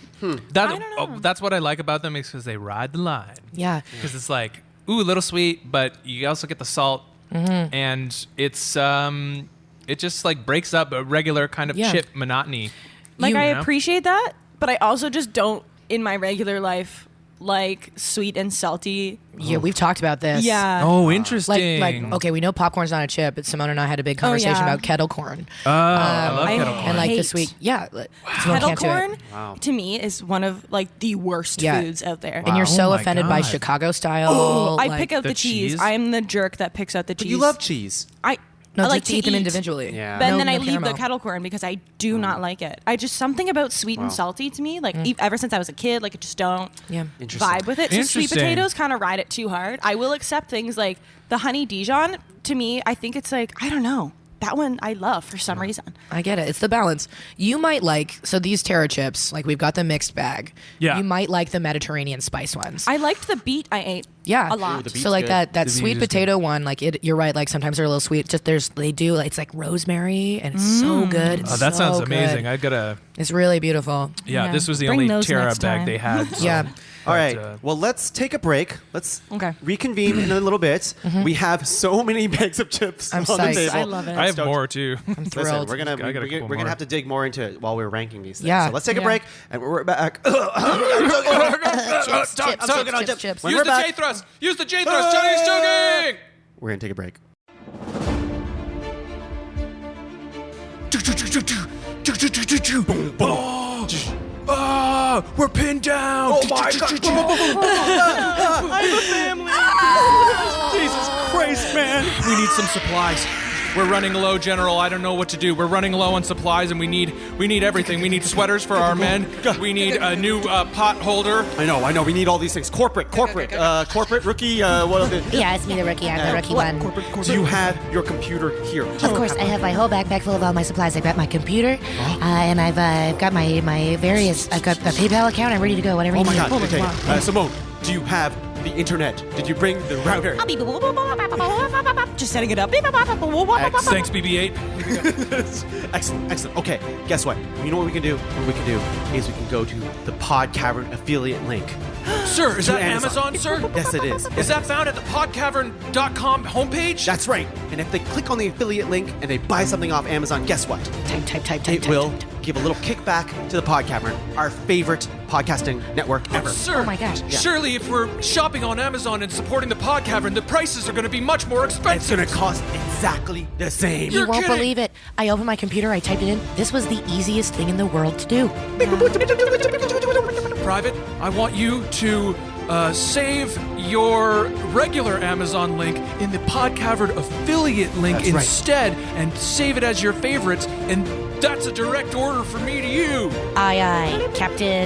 know. That's what I like about them is because they ride the line. Yeah. Because it's like, ooh, a little sweet, but you also get the salt, and it's it just like breaks up a regular kind of Yeah. chip monotony. Like You I know? appreciate that, but I also just don't in my regular life like sweet and salty. Yeah, we've talked about this. Yeah. Oh, interesting. Like, okay, we know popcorn's not a chip, but Simone and I had a big conversation yeah. about kettle corn. I love I kettle corn. And like the hate sweet, yeah. Simone Kettle can't do it. corn Wow. to me is one of like the worst Yeah. foods out there. And you're so Oh my offended by God. Chicago style. Oh, I like- pick out the the cheese. cheese? I'm the jerk that picks out the cheese. But you love cheese. No, I like just to eat them individually. Yeah. But No- then I no leave caramel. the kettle corn because I do not like it. I just something about sweet and salty to me, like ever since I was a kid, like I just don't Yeah. Interesting. vibe with it. So sweet Interesting. potatoes kind of ride it too hard. I will accept things like the honey Dijon. To me, I think it's like I don't know. That one I love for some reason. I get it. It's the balance. You might like, so these Terra chips, like we've got the mixed bag. Yeah. You might like the Mediterranean spice ones. I liked the beet I ate. Yeah. a lot. the beet's So like good. that The beet sweet is potato one, like you're right. Like sometimes they're a little sweet. Just they do. It's like rosemary, and it's so good. It's Oh, that sounds so good. amazing. I gotta. It's really beautiful. Yeah, Yeah. this was the Bring only those Terra next bag time. they had. So. Yeah. All right. But, Well, let's take a break. Let's Okay. reconvene in a little bit. We have so many bags of chips I'm on the psyched. table. I love it. I have Stoked. more too. I'm Listen, thrilled. we're gonna I got a couple we're gonna more. have to dig more into it while we're ranking these things. Yeah. So let's take a Yeah. break, and we're back. chips, chips. When Use we're the back- J thrust. Use the J thrust. Johnny's joking. We're gonna take a break. Oh, we're pinned down. Oh my God! I have a family. Jesus Christ, man! We need some supplies. We're running low, General. I don't know what to do. We're running low on supplies, and we need everything. We need sweaters for our men. We need a new pot holder. I know. We need all these things. Corporate, rookie. What are the? Yeah, it's me, the rookie. I'm the rookie one. Do you have your computer here? Of course, I have my whole backpack full of all my supplies. I've got my computer, and I've got my various. I've got a PayPal account. I'm ready to go. Whatever Oh you my need. God! Okay, Simone, do you have the internet? Did you bring the router? Just setting it up. Thanks, BB-8. Excellent. Okay, guess what? You know what we can do? What we can do is we can go to the Pod Cavern affiliate link. Sir, is To that Amazon. Amazon, sir? Yes, it is. Is that found at the podcavern.com homepage? That's right. And if they click on the affiliate link and they buy something off Amazon, guess what? Type. It will give a little kickback to the Pod Cavern, our favorite podcasting network ever. Sir, Oh my gosh. Yeah. Surely if we're shopping on Amazon and supporting the Podcavern, the prices are going to be much more It's expensive. gonna cost exactly the same. You You're won't kidding. believe it. I opened my computer. I typed it in. This was the easiest thing in the world to do. Private, I want you to save your regular Amazon link in the Podcavern affiliate link That's right. instead, and save it as your favorites. And that's a direct order from me to you. Aye, aye, Captain.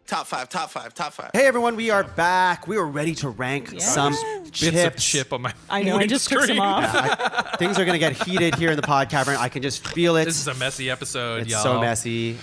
Top five. Hey everyone, we are back. We are ready to rank some Bits of chips. chip on my I know. I just took some windscreen. off. Things are going to get heated here in the pod cavern. I can just feel it. This is a messy episode, It's y'all. so messy.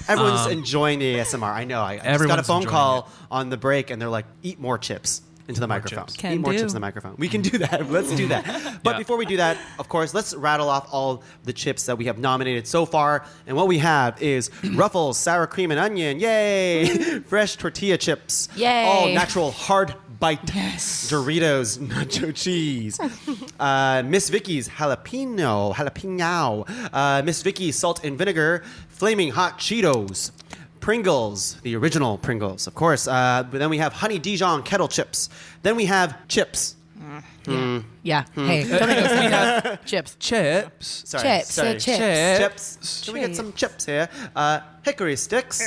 Everyone's enjoying the ASMR. I know. I just got a Everyone's phone enjoying call on the break, and they're like, "Eat more chips into the microphone. chips. Can Eat more do. chips in the microphone." We can do that. Let's do that. But Yeah. before we do that, of course, let's rattle off all the chips that we have nominated so far. And what we have is Ruffles, sour cream and onion, yay! Fresh tortilla chips, Yay. all natural hard bite. Yes. Doritos, nacho cheese. Miss Vicky's jalapeno. Miss Vicky's salt and vinegar. Flaming hot Cheetos. Pringles, the original Pringles, of course. But then we have honey Dijon kettle chips. Then we have chips. Yeah. Hey, don't make those things up. Chips. Chips. Sorry, Chips, sorry. chips. Chips. Can we get some chips here? Hickory sticks.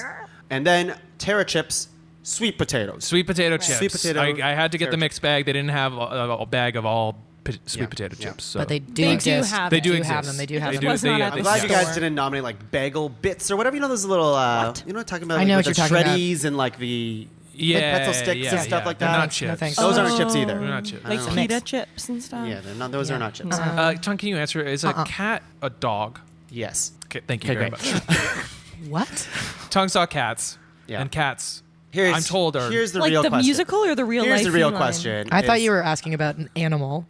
And then Terra chips, sweet potatoes. Sweet potato chips. Sweet potato I had to get the carrot mixed bag. They didn't have a bag of all sweet Yeah, potato yeah. chips. So. But they do They do exist. have They it. do have exist. them. They do have They them. do- Was they- not yeah, at they I'm the glad do. you guys store. didn't nominate like bagel bits or whatever. You know those little, you know what I'm talking about? I know Like, what with you're the talking shreddies and like the Yeah, pretzel sticks yeah, and stuff yeah. like They're that. not chips. No thanks. Those aren't chips either. They're not chips. Like It's a pita mix. chips and stuff. Yeah, those are not chips. Tom, can you answer? Is a cat a dog? Yes. Okay, thank you Okay, very great. much. What? Tongue saw cats. Yeah. And cats, Here's, I'm told, are... Here's the Like real the question. musical or the real Here's life the real feline? question. I thought is- you were asking about an animal.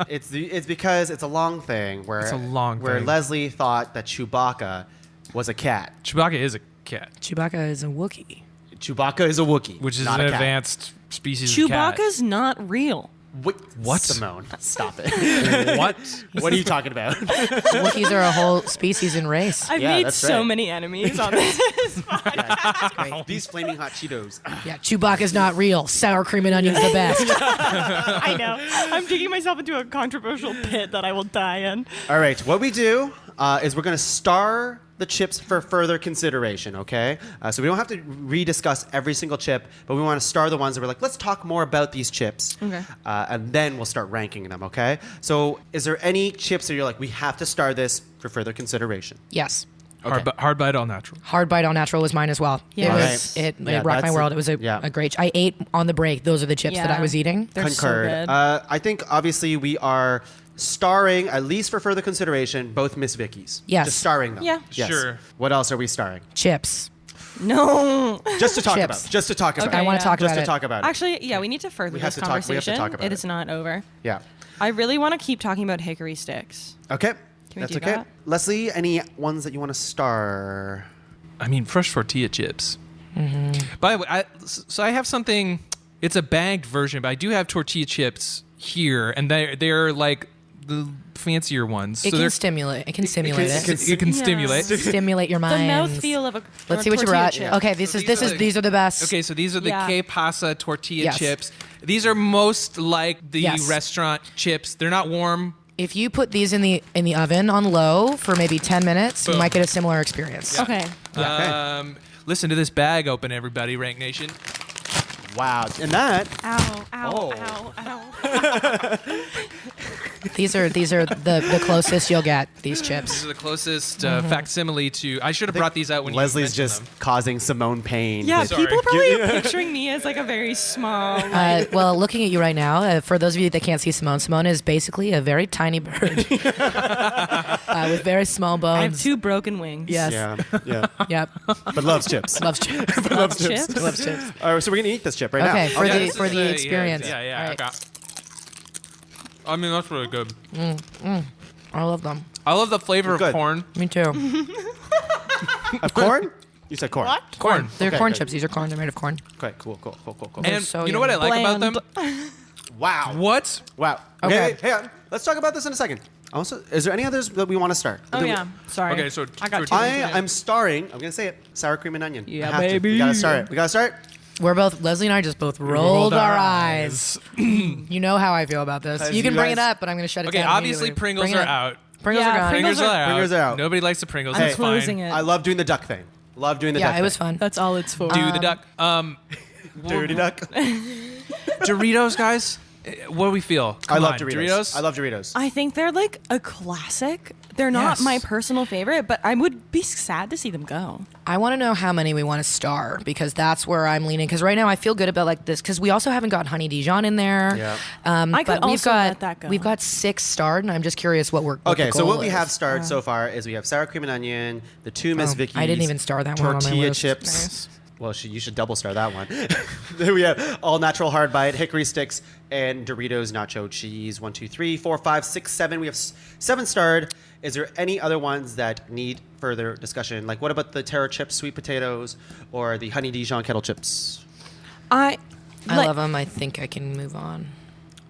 It's because it's a long thing where It's a long where thing. Leslie thought that Chewbacca was a cat. Chewbacca is a cat, Chewbacca is a Wookiee. Chewbacca is a Wookiee, which is not an a cat. advanced species of cat. Chewbacca's not real. What? Simone, stop it. What? What are you talking about? Wookiees are a whole species and race. I've Yeah, made that's so right. many enemies on this. These flaming hot Cheetos. Yeah, Chewbacca's not real. Sour cream and onion's the best. I know. I'm digging myself into a controversial pit that I will die in. All right, what we do is we're going to star the chips for further consideration, okay? So we don't have to rediscuss every single chip, but we want to star the ones that we're like, let's talk more about these chips. Okay. And then we'll start ranking them, okay? So is there any chips that you're like, we have to star this for further consideration? Yes. Hard bite all natural. Hard bite all natural was mine as well. Yeah. It All was right. it Yeah, rocked my that's world. a- It was a yeah. great. I ate on the break. Those are the chips that I Yeah. was eating. They're Concurred. so good. I think obviously we are starring, at least for further consideration, both Miss Vicky's. Yes. Just starring them. Yeah. Yes. Sure. What else are we starring? Chips. No. Just to talk Chips. about. Just to talk about. Okay, I want yeah. to talk Just about to it. talk about it. Actually, yeah, we need to further We have this to talk- we have to conversation. talk about It it. is not over. Yeah. I really want to keep talking about hickory sticks. Okay. we That's do okay. that? Leslie, any ones that you want to star? I mean, fresh tortilla chips. By the way, so I have something. It's a bagged version, but I do have tortilla chips here, and they're like the fancier ones. It so can stimulate. It can stimulate it. it can stimulate. Stimulate your The mind. mouthfeel of a Let's see what you tortilla brought. chip. Okay, these are the best. Okay, so these are the Yeah. Que Pasa tortilla Yes. chips. These are most like the Yes. restaurant chips. They're not warm. If you put these in the oven on low for maybe 10 minutes, you Boom. might get a similar experience. Okay. Listen to this bag open, everybody, Rank Nation. Wow. And that. Ow, ow, Oh. ow, ow. These are the closest you'll get. These chips. These are the closest facsimile to. I should have brought these out when Leslie's you just mentioned them. causing Simone pain. Yeah, Sorry. people probably are picturing me as like a very small. Well, looking at you right now, for those of you that can't see Simone is basically a very tiny bird with very small bones. I have 2 broken wings. Yes. Yeah. Yeah. Yep. But loves chips. Loves chips. Loves chips. Loves chips. All right, so we're gonna eat this chip right Okay, now. for this the is yeah, experience. Yeah, All right. okay. I mean, that's really good. I love them. I love the flavor of Good. corn. Me too. Of corn? You said corn. What? Corn. They're Okay, corn good. chips. These are corn. They're made of corn. Okay, cool. And so you know what I like about them? Wow. What? Wow. Okay. Okay, hey, let's talk about this in a second. Also, is there any others that we want to start? Oh yeah. Sorry. Okay, so I got for- 2. I'm starring. I'm gonna say it. Sour cream and onion. Yeah, I have to. baby. We gotta start it. Leslie and I just both rolled our eyes. You know how I feel about this. You can bring it up, but I'm going to shut it Okay, down. obviously Pringles are out. Pringles are gone. Pringles are out. out. Nobody likes the Pringles. I'm That's closing fine. it. I love doing the duck thing. Love doing the duck Yeah, it was thing. fun. That's all it's for. Do the duck. Dirty duck. Doritos, guys. What do we feel? I Come love on, Doritos. I love Doritos. I think they're like a classic. They're not Yes. my personal favorite, but I would be sad to see them go. I want to know how many we want to star because that's where I'm leaning. Because right now I feel good about like this because we also haven't got honey Dijon in there. Yeah. I could but also let that go. We've got 6 starred, and I'm just curious what we're. Okay, the so goal what we is. have starred so far is we have sour cream and onion, the 2 Miss Vicky's. I didn't even star that one on my tortilla list. chips. Nice. Well, you should double star that one. Then we have all natural hard bite, hickory sticks, and Doritos nacho cheese. 1, 2, 3, 4, 5, 6, 7. We have 7 starred. Is there any other ones that need further discussion? Like, what about the taro chips, sweet potatoes, or the honey Dijon kettle chips? I love them. I think I can move on.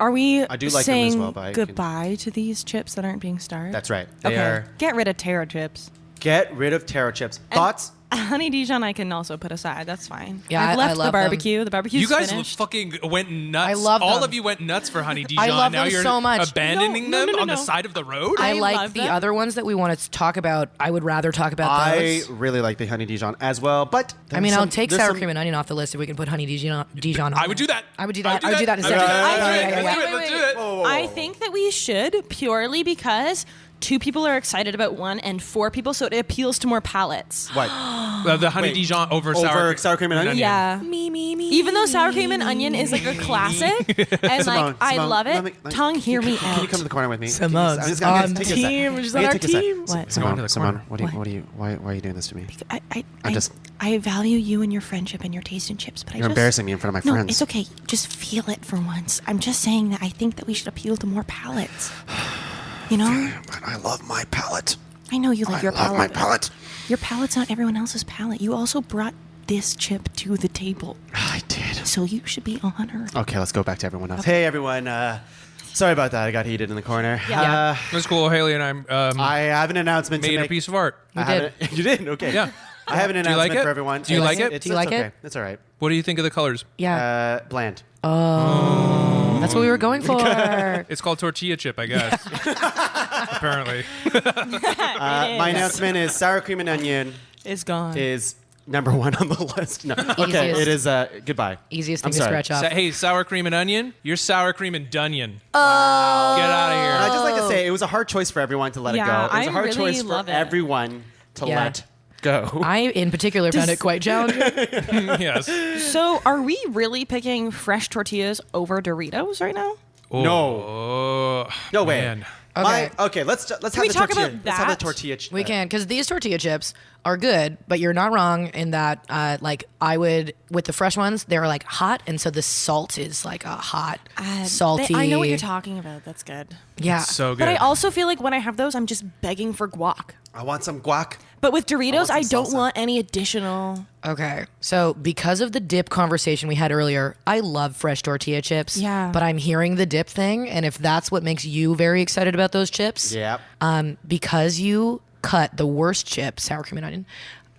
Are we I do like them saying as well, but I can- goodbye to these chips that aren't being starred? That's right. They Okay. are. Get rid of taro chips. Get rid of taro chips. Thoughts? Honey Dijon I can also put aside. That's fine. Yeah, I've I left love the barbecue. The barbecue's You guys finished. fucking went nuts. I love All them. of you went nuts for honey Dijon. I love now them you're so much. abandoning No, them no, on the no. side of the road. I like love the them. other ones that we want to talk about. I would rather talk about I those. really like the honey Dijon as well, but I mean, I'll take sour cream and onion off the list if we can put honey Dijon on. I would do that. I would do that. I would do that instead. Let's Yeah, yeah, do yeah. it. Let's do it. I think that we should purely because 2 people are excited about one and 4 people, so it appeals to more palates. What? The honey Wait, Dijon over over sour cream and onion? Yeah. Me. Even though sour cream and onion is like a classic, and Simone, I Simone, love let it. me- Tongue, hear me Can you out. come to the corner with me? Simone's I'm just gonna on take a sec. team. She's I on gotta our take a sec. What? team. Go into Simone, the Simone, corner. why are you doing this to me? I value you and your friendship and your taste in chips, but You're embarrassing me in front of my No, friends. it's okay. Just feel it for once. I'm just saying that I think that we should appeal to more palates. You know? But I love my palate. I know you like your love palate. my palate. Your palate's not everyone else's palate. You also brought this chip to the table, I did. so you should be honored. Okay, let's go back to everyone else. Hey, everyone. Sorry about that. I got heated in the corner. Yeah. That's cool. Haley and I have an announcement to made make. a piece of art. I have an- you did? Okay. Yeah. I have an Do you like announcement it? for everyone. Do you like it? Do you like okay. it? It's all right. What do you think of the colors? Yeah, Bland. that's what we were going for. It's called tortilla chip, I guess. Apparently. My announcement is sour cream and onion It's gone. is number 1 on the list. No. Okay, Easiest. it is. Goodbye. Easiest I'm thing to sorry. scratch off. Hey, sour cream and onion? You're sour cream and dunion. Oh. Get out of And here. I just like to say it was a hard choice for everyone to let it go. Yeah, It was a I hard really choice for love it. everyone to Yeah. let go. I, in particular, found it quite challenging. Yes. So, are we really picking fresh tortillas over Doritos right now? Oh, No way. man. Okay, let's have we the talk tortilla. about Let's have the that? tortilla. We can, because these tortilla chips are good, but you're not wrong in that, like, I would, with the fresh ones, they're like hot, and so the salt is like a hot, salty. I know what you're talking about. That's good. Yeah. So good. But I also feel like when I have those, I'm just begging for guac. I want some guac. But with Doritos, some I don't salsa. want any additional. Okay. So because of the dip conversation we had earlier, I love fresh tortilla chips. Yeah. But I'm hearing the dip thing, and if that's what makes you very excited about those chips, Yep. because you cut the worst chip, sour cream and onion,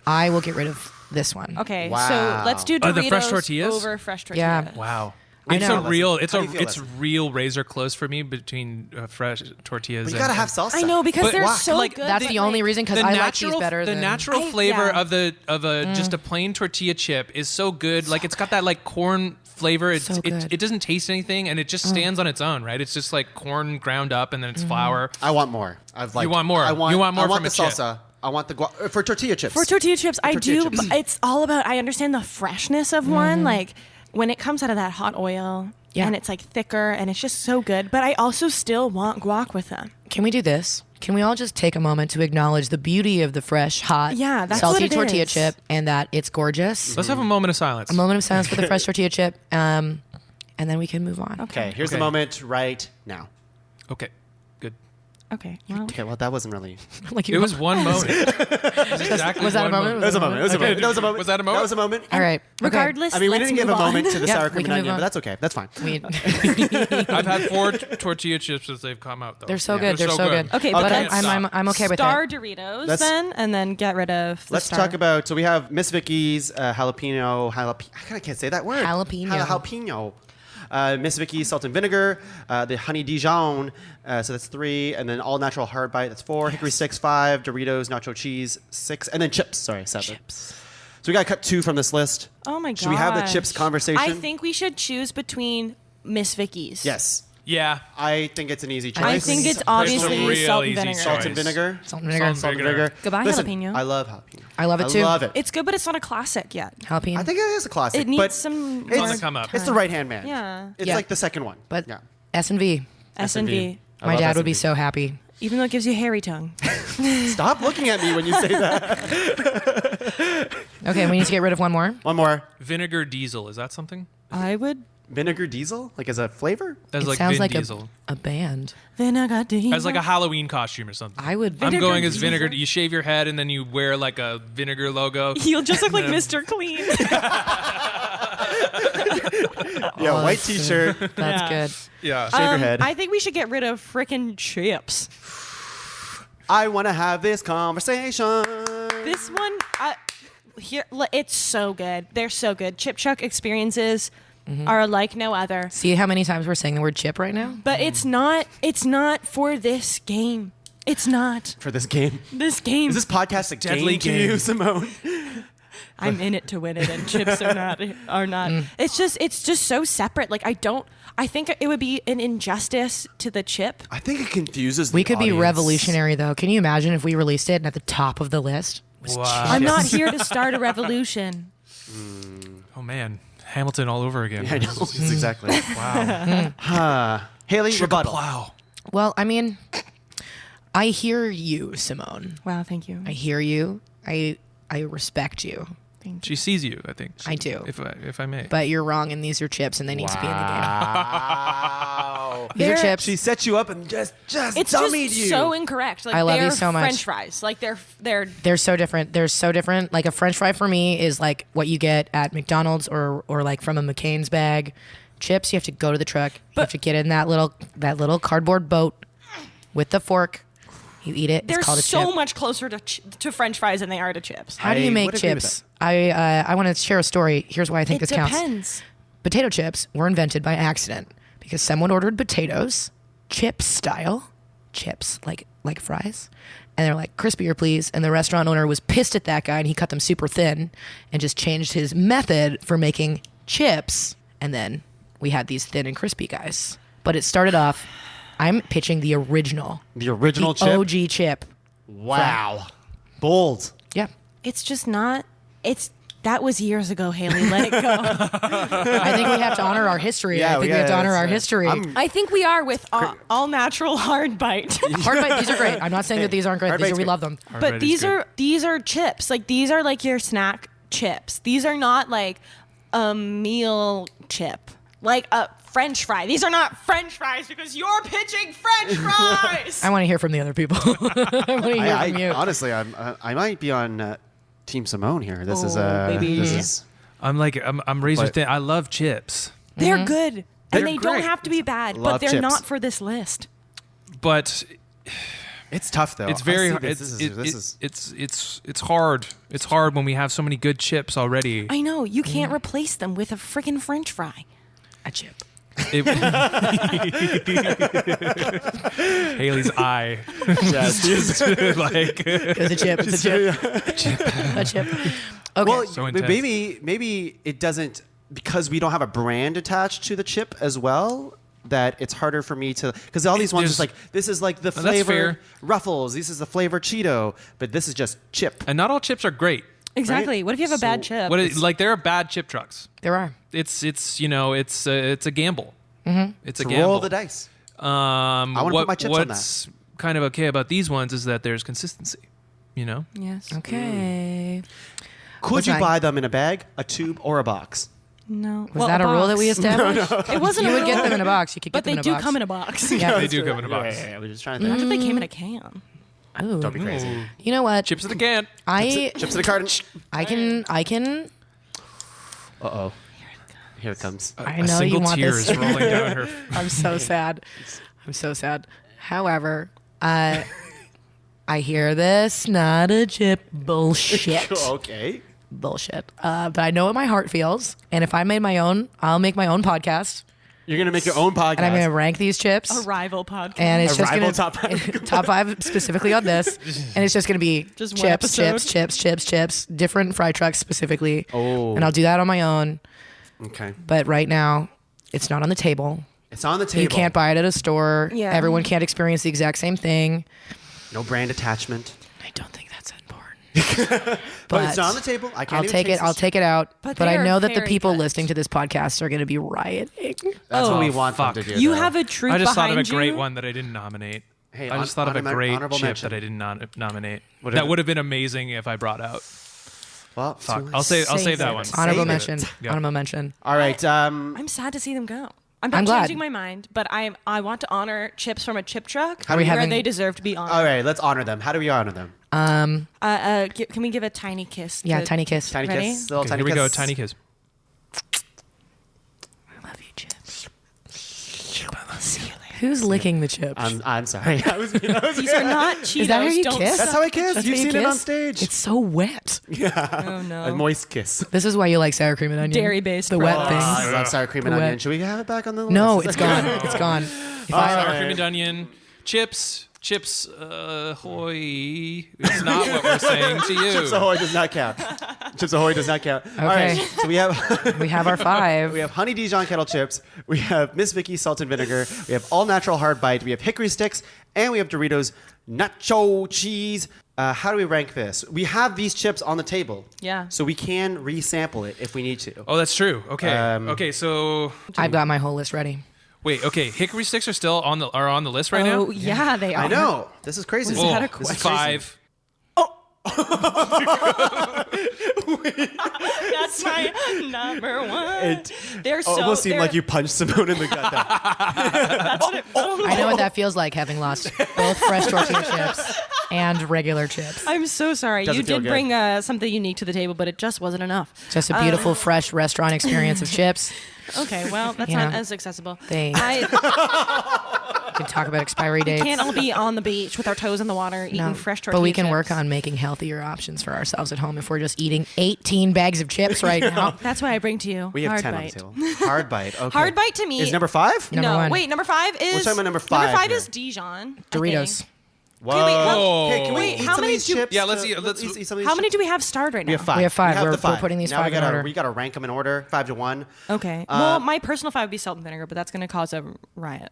I will get rid of this one. Okay, Wow. so let's do Doritos the fresh tortillas? over fresh tortillas. Yeah. Wow. I It's know. a real. It's How a. do you feel, It's Leslie? real razor close for me between fresh tortillas. But you and- gotta have salsa. I know because But they're guac, so like, good. That's that, the only like, reason, because I like these better the than... natural flavor yeah. of a just a plain tortilla chip is so good. Like it's got that like corn flavor. It's, So good. it doesn't taste anything, and it just stands on its own. Right? It's just like corn ground up, and then it's flour. I want more. I've like. You want more. I want, You want more I want from the a chip. salsa. I want the guac for tortilla chips. For tortilla chips, I tortilla do. chips. But it's all about. I understand the freshness of one, like when it comes out of that hot oil. Yeah. And it's like thicker and it's just so good. But I also still want guac with them. Can we do this? Can we all just take a moment to acknowledge the beauty of the fresh, hot, Yeah, that's salty what it tortilla is. chip, and that it's gorgeous? Let's have a moment of silence. A moment of silence for the fresh tortilla chip, and then we can move on. Okay, here's the Okay. moment right now. Okay. Good. Okay. Well, Okay, well, that wasn't really. Like It was one moment. Exactly Was that a one moment? That was a moment. That was a moment. That was a moment. Was that a moment? That was a moment. All right. regardless, I mean, we let's didn't give a move on. moment to the Yeah, sour we cream can and move onion, but on. that's okay. That's fine. I've had 4 tortilla chips since they've come out, though. They're so good. They're so good. Okay, but but I'm okay with Star it. Doritos Let's- then, and then get rid of the Let's star. talk about. So we have Miss Vicky's jalapeno. I can't say that word. Jalapeno. Jalapeno. Miss Vicky's salt and vinegar. The honey Dijon. So that's 3, and then all natural hard bite. That's 4. Hickory 6, 5. Doritos nacho cheese 6, and then chips. Sorry, 7. Chips. So we got to cut 2 from this list. Oh my god. Should we have the chips conversation? I think we should choose between Miss Vicky's. Yes. Yeah. I think it's an easy choice. I think it's a obviously real salt and easy vinegar. salt choice. and vinegar. Salt and vinegar. Salt and vinegar. Goodbye, Listen, jalapeno. I love jalapeno. I love it too. I love it. It's good, but it's not a classic yet. Jalapeno. I think it is a classic. It needs but some it's, more come up. It's the right hand man. Yeah. It's Yeah. like the second one. But yeah. S&V. S&V. I My love dad would be S&V. so happy. Even though it gives you hairy tongue. Stop looking at me when you say that. Okay, we need to get rid of one more. One more. Vinegar diesel. Is that something? I would Vinegar diesel? Like as a flavor? As It like sounds Vin like Diesel. a band. vinegar diesel. As like a Halloween costume or something. I would. I'm Vinegar going as diesel. vinegar. You shave your head and then you wear like a vinegar logo. You'll just look like Mr. Clean. Yeah, white t-shirt. Shave That's Yeah. good. Yeah. your head. I think we should get rid of frickin' chips. I want to have this conversation. This one, it's so good. They're so good. Chip Chuck experiences are like no other. See how many times we're saying the word chip right now? But it's not for this game. It's not For this game. this game. Is this podcast a deadly game to you, game. Simone? I'm in it to win it, and chips are not. It's just so separate. Like I think it would be an injustice to the chip. I think it confuses the We could be audience. revolutionary, though. Can you imagine if we released it and at the top of the list was Wow. chips? I'm not here to start a revolution. Oh man, Hamilton all over again. I know. It's exactly. Wow. Haley, rebuttal. Wow. Well, I mean, I hear you, Simone. Wow, thank you. I hear you. I respect you. She sees you, I think. I do. If I may. But you're wrong, and these are chips, and they need to be in the game. Wow. These are chips. She set you up and just It's dummied just you. so incorrect. Like I love you they're so much. French fries. Like they're They're so different. They're so different. Like a French fry for me is like what you get at McDonald's or like from a McCain's bag. Chips, you have to go to the truck. You have to get in that little cardboard boat with the fork. You eat it. they're It's called a so chip. much closer to French fries than they are to chips. How do you I make would agree with chips? I want to share a story. Here's why I think It this counts. depends. Potato chips were invented by accident because someone ordered potatoes, chip style, chips like fries, and they're like crispier, please. And the restaurant owner was pissed at that guy, and he cut them super thin, and just changed his method for making chips. And then we had these thin and crispy guys. But it started off. I'm pitching the original, The original the chip? OG chip. Wow. Bold. Yeah. It's just not. That was years ago, Haley. Let it go. I think we have to honor our history. Yeah, I think we have to honor our it's, history. I think we are with all natural hard bite. Hard bite, these are great. I'm not saying that these aren't great. Hard These bite's are, we great. love them. Hard But bite is these good. are chips. Like these are like your snack chips. These are not like a meal chip. Like a French fry. These are not French fries because you're pitching French fries. I want to hear from the other people. I want to hear from you. Honestly, I might be on Team Simone here. This is baby. This is I'm razor But- thin. I love chips, They're good. They're And they don't great. have to be bad, Love but they're chips. not for this list. but it's tough though. it's I very see hard. this. This is It's hard. It's hard when we have so many good chips already. I know. You can't replace them with a freaking French fry. A chip. It- Haley's eye. yes. Like It's a chip. It's a chip. A chip. Okay. Well, So but intense. maybe it doesn't because we don't have a brand attached to the chip as well. That it's harder for me to because all these ones There's- is like this is like the that's flavor fair. Ruffles. This is the flavor Cheeto, but this is just chip. and not all chips are great. Exactly. What if you have a bad chip? Like there are bad chip trucks. there are. It's a gamble. Mm-hmm. It's a So gamble. roll the dice. I wanna put my chips on What's kind of okay about these ones is that there's consistency. You know, Yes. Okay. Could Which you I- buy them in a bag, a tube, or a box? No. Was that a rule that we established? It wasn't You a would rule. get them in a box. You could get But them they in a do box. come in a box. Yeah. They do come in a box. Yeah, we're just trying to think. Imagine if they came in a can. Ooh. Don't be crazy. You know what? Chips in the can. Chips in a carton. I can. Uh-oh. Here it comes. I A know single you want tear this. is rolling down her. I'm so sad. I'm so sad. However, I hear this not a chip bullshit. Okay. Bullshit. But I know what my heart feels, and if I made my own, I'll make my own podcast, You're going to make your own podcast. and I'm going to rank these chips. A rival podcast. And it's A just rival gonna top five. top 5 specifically on this, and it's just gonna be Just one episode? chips, different fry trucks specifically. Oh. And I'll do that on my own. Okay. But right now, it's not on the table. It's on the table. You can't buy it at a store. Yeah. Everyone can't experience the exact same thing. No brand attachment. I don't think that's important. But it's not on the table. I can't I'll even take taste it. I'll this. take it out. But But they I are know that the very people good. listening to this podcast are going to be rioting. That's what we Oh, want fuck. them to do. You though. have a truth I just thought behind of a great you. one that I didn't nominate. Hey, I just thought of a great honorable chip mention. that I did not nominate. What That is it? would have been amazing if I brought out. Well, Fuck. too I'll late. save that one. Honorable Save it. mention. Yeah. Honorable mention. All right. I'm sad to see them go. I'm I'm not glad. changing my mind, but I want to honor chips from a chip truck How do we where having- they deserve to be honored. All right. Let's honor them. How do we honor them? Can we give a tiny kiss? Yeah, to- tiny kiss. Tiny Ready? kiss. Little Okay, tiny here we go. kiss. Tiny kiss. I love you, chips. Who's licking the chips? I'm sorry. These are not Cheetos. Is that how you Don't kiss? That's how I kiss. That's You've how you seen it on kiss? stage. It's so wet. Oh no. A moist kiss. This is why you like sour cream and onion. Dairy-based The wet products. things. I love sour cream and The wet- onion. Should we have it back on the list? No, it's gone. It's gone. If I- Sour cream and onion. Chips, ahoy. It's not what we're saying to you. Chips Ahoy does not count. Chips Ahoy does not count. All right. Okay. So we have we have our 5. we have honey Dijon kettle chips. We have Miss Vicky's salt and vinegar. We have all natural hard bite. We have hickory sticks, and we have Doritos nacho cheese. How do we rank this? We have these chips on the table. Yeah. So we can resample it if we need to. Oh, that's true. Okay. Um, Okay, so I've got my whole list ready. wait, okay. Hickory sticks are still on the list right now? Oh yeah, they are. I know. This is crazy. Was that a This is question? 5. That's my number one. It They're so. almost seemed they're- like you punched Simone in the gut there. I know what that feels like, having lost both fresh tortilla chips and regular chips. I'm so sorry. Doesn't You feel did good. bring something unique to the table, but it just wasn't enough. Just a beautiful, fresh restaurant experience of chips. Okay, well, that's You not know, as accessible. they- I We can talk about expiry dates. can't all be on the beach with our toes in the water eating fresh tortilla but we can chips. work on making healthier options for ourselves at home if we're just eating 18 bags of chips right now. That's why I bring to you We have hard 10 bite. on the table. Hard bite. Okay. Hard bite to me Is number 5? Number no, one. wait. Number 5 is. We're talking about number 5 Number 5 here. is Dijon. I Doritos. think. Whoa. Okay, wait, Hey, can we wait, eat how some many of these do- chips? Yeah, let's eat- let's- some of these How many chips? do we have starred right now? We have 5. We have 5. the We're 5. putting these now 5 in order. We got to rank them in order, 5 to 1. Okay. Well, my personal 5 would be salt and vinegar, but that's going to cause a riot.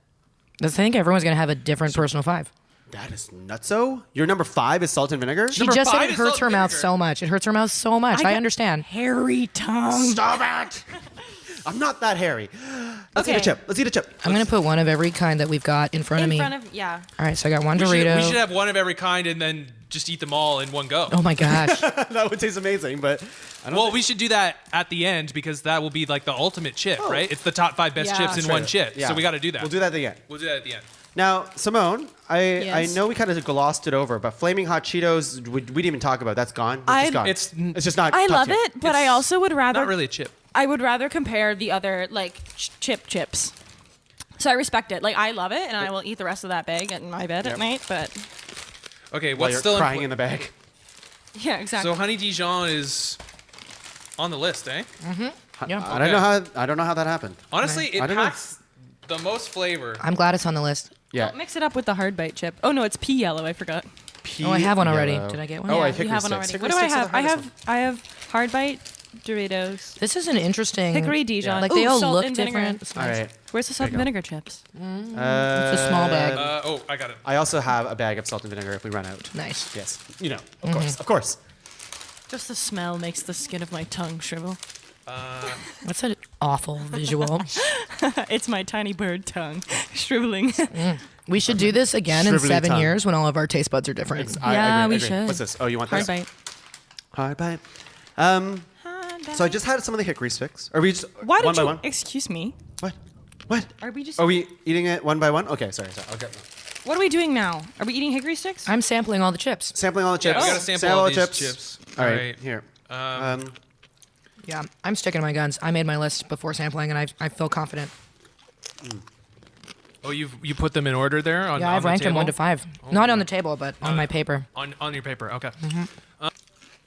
I think everyone's going to have a different personal 5. That is nutso. Your number 5 is salt and vinegar? She Number just said 5 it is hurts salt her and mouth vinegar. so much. It hurts her mouth so much. I understand. Hairy tongue. Stop it! I'm not that hairy. Let's eat a Okay. chip. Let's eat a chip. I'm going to put one of every kind that we've got in front of In me. front of yeah. All right, so I got one We Dorito. should have one of every kind and then just eat them all in one go. Oh my gosh. That would taste amazing, but I don't Well, we should do that at the end because that will be like the ultimate chip, right? It's the top 5 best Yeah. chips in Sure. one chip. Yeah. So we got to do that. We'll do that at the end. We'll do that at the end. Now, Simone, I Yes. know we kind of glossed it over, but Flaming Hot Cheetos, we didn't even talk about. That's gone. It's I- just gone. It's- It's just not. I top love tier. it, but I also would rather Not really a chip. I would rather compare the other like chips. So I respect it. Like I love it, and I will eat the rest of that bag in my bed at night. But Okay, While what's you're still crying in the bag. yeah, exactly. So Honey Dijon is on the list, eh? Yeah. I don't know how that happened. Honestly, I it don't know. packs the most flavor. I'm glad it's on the list. Yeah. Mix it up with the hard bite chip. Oh no, it's pea yellow. I forgot. Oh, I have one already. Yellow. Did I get one? Oh, Yeah, I you hickory have one sticks. already. Hickory What do I sticks are have? the I hardest have hard bite Doritos. This is an interesting. Hickory Dijon. Like Ooh, they all salt look and vinegar. different. one. All right. Where's the salt and There you vinegar chips? It's a small bag. Oh, I got it. I also have a bag of salt and vinegar if we run out. Nice. Yes. You know, of course. Of course. Just the smell makes the skin of my tongue shrivel. That's an awful visual. It's my tiny bird tongue shriveling. We should do this again in Shrivelly 7 tongue. years when all of our taste buds are different. I Yeah, agree, we I agree. should. What's this? Oh, you want Hard this? bite. Hard bite. Hard So I just had some of the hickory sticks. Are we just Why one did by you? one? Excuse me. What? Are we just? Are we eating it one by one? Okay, sorry. Okay. What are we doing now? Are we eating hickory sticks? I'm sampling all the chips. Sampling all the chips. Yeah, we gotta sample all these chips. All right, Right. here. Yeah, I'm sticking to my guns. I made my list before sampling, and I feel confident. Oh, you put them in order there? On, Yeah, on I've the ranked them table? 1 to 5. Not on the table, but on my paper. On your paper, okay.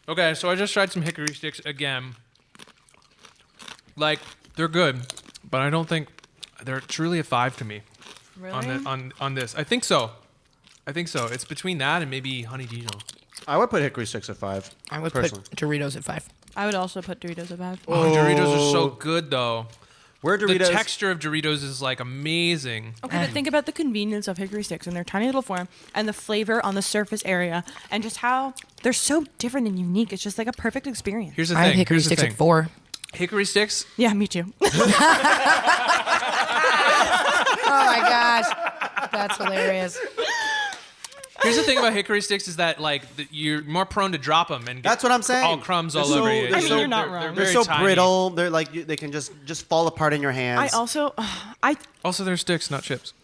Okay, so I just tried some hickory sticks again. Like, they're good, but I don't think they're truly a 5 to me. Really? On this. I think so. It's between that and maybe honey Dijon. I would put hickory sticks at 5. I would personally. put Doritos at 5. I would also put Doritos at 5. Oh, Doritos are so good though. Where The Doritos? texture of Doritos is like amazing. Okay, but think about the convenience of hickory sticks in their tiny little form and the flavor on the surface area and just how they're so different and unique. It's just like a perfect experience. Here's the I have thing. hickory Here's the sticks thing. at 4. Hickory sticks. Yeah, me too. Oh my gosh, that's hilarious. Here's the thing about hickory sticks is that like you're more prone to drop them and get That's what I'm saying. all crumbs They're all so- over you. they're I mean, you're not wrong. They're They're very so tiny. brittle. They're like they can just fall apart in your hands. I also, Also, they're sticks, not chips.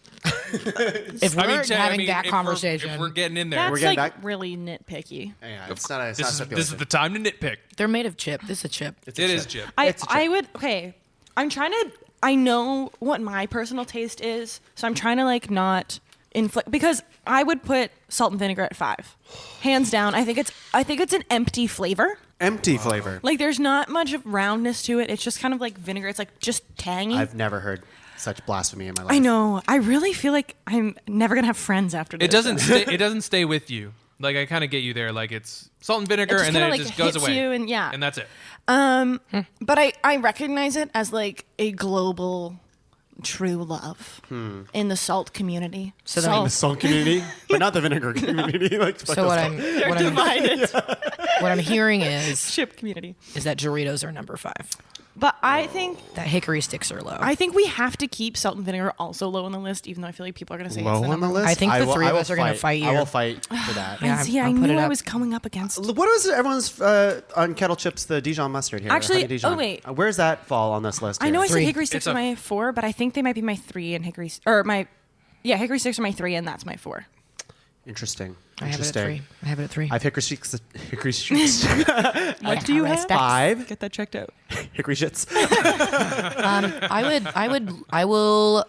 If we're having that conversation, if we're getting in there, that's We're getting like back- really nitpicky. Yeah, it's not. It's this not is stipulation. the time to nitpick. they're made of chip. This is a chip. It's a It chip. is chip. I would, okay, I'm trying to, I know what my personal taste is, so I'm trying to like not inflict, because I would put salt and vinegar at 5. Hands down. I think it's an empty flavor. Empty flavor. Like there's not much of roundness to it. It's just kind of like vinegar. It's like just tangy. I've never heard such blasphemy in my life. I know. I really feel like I'm never gonna have friends after this. It doesn't. It doesn't stay with you. Like I kind of get you there. Like it's salt and vinegar, It just and then kinda, it like, just goes hits away. you and yeah. and that's it. But I recognize it as like a global true love in the salt community. So then salt. The salt community, but not the vinegar community. Like, So what I'm hearing is chip community. that Doritos are number 5. But I think That hickory sticks are low. I think we have to keep salt and vinegar also low on the list, even though I feel like people are going to say low it's the on number the one. list. I think the will- three of will us are gonna fight you. I will fight for that. Yeah, See, I I'll put knew it I up. was coming up against. What was everyone's on kettle chips? The Dijon mustard here. Actually- honey Dijon. oh, wait. Where's that fall on this list? I know I here? said 3. hickory sticks It's are a- my 4, but I think they might be my 3 and hickory hickory sticks are my 3 and that's my 4. Interesting. I have it at Interesting. 3. I have it at 3. I have hickory sticks. Hickory sticks. What do you have? 5. Get that checked out. Hickory shits. I will,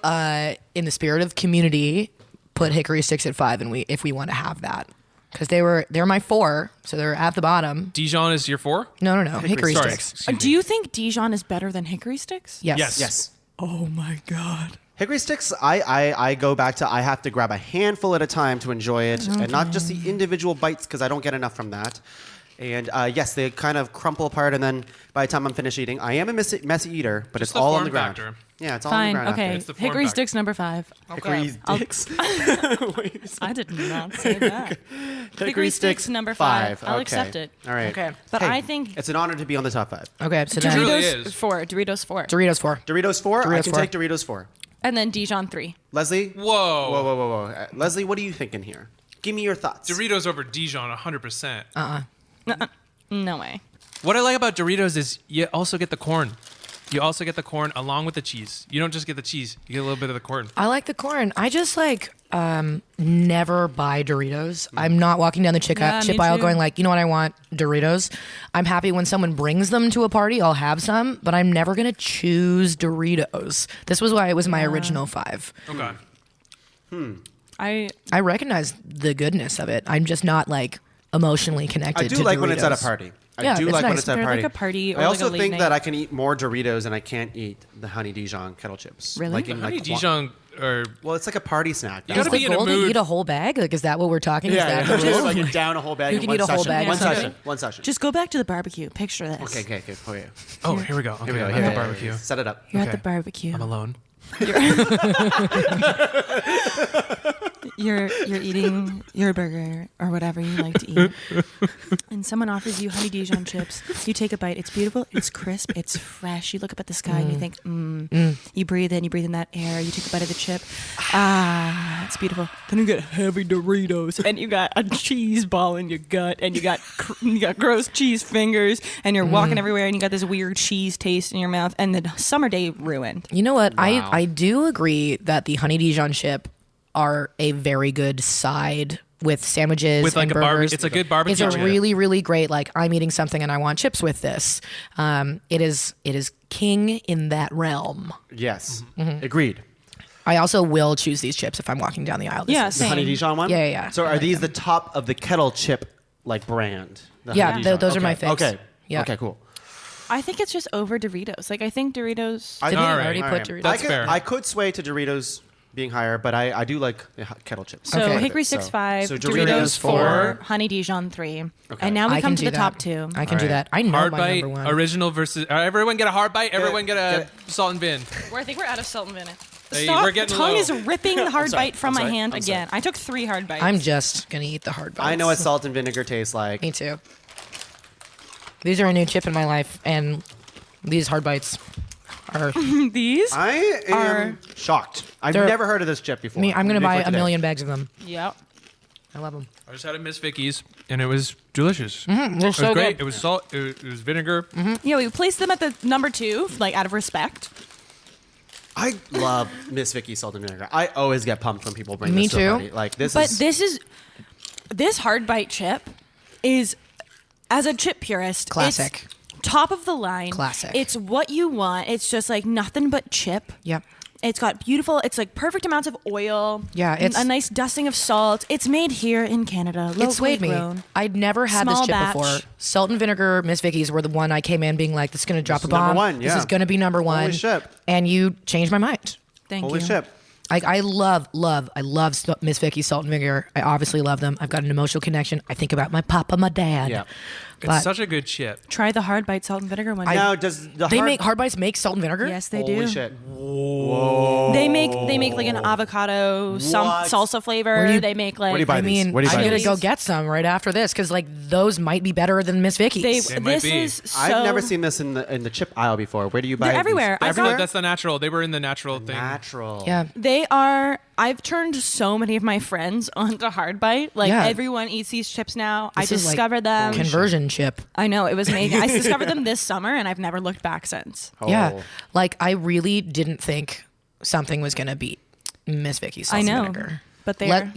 in the spirit of community, put hickory sticks at 5, and if we want to have that, because they're my 4, so they're at the bottom. Dijon is your 4. No, hickory Sorry. sticks. Excuse me. Do you think Dijon is better than hickory sticks? Yes. Yes. Yes. Oh my god. Hickory sticks, I go back to I have to grab a handful at a time to enjoy it, and not just the individual bites because I don't get enough from that. And yes, they kind of crumple apart, and then by the time I'm finished eating, I am a messy eater, but Just it's the all on form the ground. factor. Yeah, it's all Fine. on the ground. Okay. It's the form Hickory factor. sticks number 5. Hickory I'll- sticks. I did not say that. Hickory sticks number 5. I'll Okay. accept it. All right. Okay. But Hey, I think it's an honor to be on the top 5. Okay, so It then really Doritos is. 4. Doritos 4. Doritos 4. Doritos 4. I Doritos can 4. take Doritos 4. And then Dijon 3. Leslie. Whoa. Whoa, whoa, whoa, whoa. Leslie, what are you thinking here? Give me your thoughts. Doritos over Dijon, 100%. No way. What I like about Doritos is you also get the corn. You also get the corn along with the cheese. You don't just get the cheese; you get a little bit of the corn. I like the corn. I just never buy Doritos. I'm not walking down the chip Yeah, me aisle too. going like, you know what, I want Doritos. I'm happy when someone brings them to a party. I'll have some, but I'm never gonna choose Doritos. This was why it was my original 5. Okay. I recognize the goodness of it. I'm just not like emotionally connected. I do to like Doritos. when it's at a party. Yeah, I do it's like when nice. it's at a They're party. like a party or I like also a late think night. that I can eat more Doritos and I can't eat the honey Dijon kettle chips. Really? Like in Honey like Dijon or Well, it's like a party snack. You Is gotta the be in a goal to mood. eat a whole bag? Like, is that what we're talking? Yeah, is yeah. that the Just rule? like down a whole bag. You in can one eat a whole session. bag. One Yeah. session. One session. just go back to the barbecue. Picture this. Okay. Okay. oh, here we go. Okay, Here we go. I'm Here at we the go. barbecue. Set it up. You're Okay. at the barbecue. I'm alone. you're eating your burger or whatever you like to eat, and someone offers you honey Dijon chips. You take a bite. It's beautiful. It's crisp. It's fresh. You look up at the sky and you think, You breathe in that air. You take a bite of the chip. Ah, it's beautiful. Then you get heavy Doritos, and you got a cheese ball in your gut, and you got gross cheese fingers, and you're walking everywhere, and you got this weird cheese taste in your mouth, and the summer day ruined. You know what? I do agree that the honey Dijon chip are a very good side with sandwiches With like and a burgers. it's a good barbecue. It's a really, really great, like, I'm eating something and I want chips with this. It is king in that realm. Yes. Agreed. I also will choose these chips if I'm walking down the aisle. Yeah, The same. honey Dijon one? Yeah. So are these the top of the kettle chip like brand? The Yeah, honey Dijon? those are Okay. my faves. Okay. Yeah. Okay, cool. I think it's just over Doritos. Like, I think Doritos. Did we All right. already All put right. Doritos? That's fair. I could sway to Doritos being higher, but I do like the kettle chips. So Okay. Hickory So- 6.5, so Doritos 4, 4, Honey Dijon 3. Okay. And now we I come can to do the that. top 2. I can All do right. that. I know Hard my bite, number one. original versus. Everyone get a hard bite. Everyone get a salt and vin. I think we're out of salt and vinegar. Hey, Stop. we're getting Tongue low. is ripping the hard sorry. bite from I'm my sorry. hand I'm again. I took 3 hard bites. I'm just going to eat the hard bites. I know what salt and vinegar tastes like. Me too. These are a new chip in my life, and these hard bites are... These? I am shocked. I've They're- never heard of this chip before. I'm going to buy Before a today. million bags of them. Yep. I love them. I just had a Miss Vicky's, and it was delicious. They're It was so great. good. It was salt. It was vinegar. Yeah, we placed them at the number 2, like, out of respect. I love Miss Vicky's salt and vinegar. I always get pumped when people bring Me this to a too. party. Like this But is this hard bite chip is, as a chip purist, Classic. it's top of the line. Classic. It's what you want. It's just like nothing but chip. Yep. It's got beautiful, it's like perfect amounts of oil. Yeah, it's- a nice dusting of salt. It's made here in Canada. It swayed me. Grown. I'd never had this Small chip batch. before. Salt and vinegar Miss Vicky's were the one I came in being like, this is going to drop This a is number bomb. one, This yeah. is going to be number one. Holy shit. And you changed my mind. Thank holy you. shit. I love Miss Vicky's salt and vinegar. I obviously love them. I've got an emotional connection. I think about my papa, my dad. Yeah. But It's such a good chip. Try the hard bite salt and vinegar one. Now does the they hard, make hard bites make salt and vinegar? Yes, they holy do. shit. They make like an avocado salsa flavor. Where do you- They make Where do you like buy I these? mean, Where do you I'm buy gonna these? go get some right after this because like those might be better than Miss Vicky's. They might this be. is so. I've never seen this in the chip aisle before. Where do you buy They're these? everywhere. I Everywhere. got- That's the natural. They were in the natural thing. Natural. Yeah. They are. I've turned so many of my friends onto hard bite. Like Yeah. everyone eats these chips now. I This is like discovered them. Conversion chip. I know it was amazing. I discovered them this summer, and I've never looked back since. Oh. Yeah. Like I really didn't think something was gonna beat Miss Vicky's salt I know, and vinegar. but they're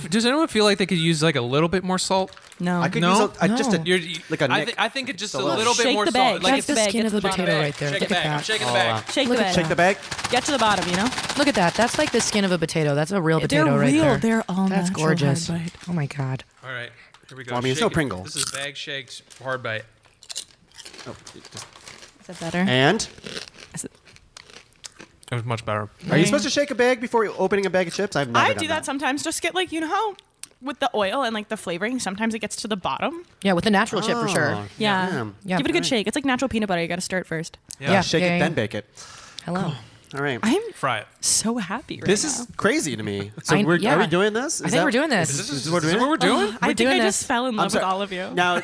Does anyone feel like they could use like a little bit more salt? no. I could No? use just a You're, like a I, nick. I think it just a Just a little bit Shake more the salt. bag. Like That's it's the skin bag. of the Get to the potato bottom. right there. Shake Look the at bag. I'm that. shaking the bag. Shake Look the at bag. Shake the bag. Get to the bottom. You know. Look at that. That's like the skin of a potato. That's a real potato They're right real. there. They're all That's natural gorgeous. hard bite. Oh my god. All right, here we go. Well, I mean, it's no Shake it. Pringle. This is bag shaked hard bite. Oh, Is that better? and It was much better. are you supposed to shake a bag before opening a bag of chips? I've never I done do that sometimes. Just get like how with the oil and like the flavoring, sometimes it gets to the bottom. Yeah, with the natural chip for sure. Oh, Yeah. Yeah. Give it a good shake. It's like natural peanut butter. You got to stir it first. Yeah. Shake yeah, it, yeah. then bake it. Hello. All right. I'm Fry it. so happy right This now. is crazy to me. So I- are yeah. we doing this? I think we're doing this. Is what this what we're doing? I think doing I this. just fell in love with sorry. all of you. Now,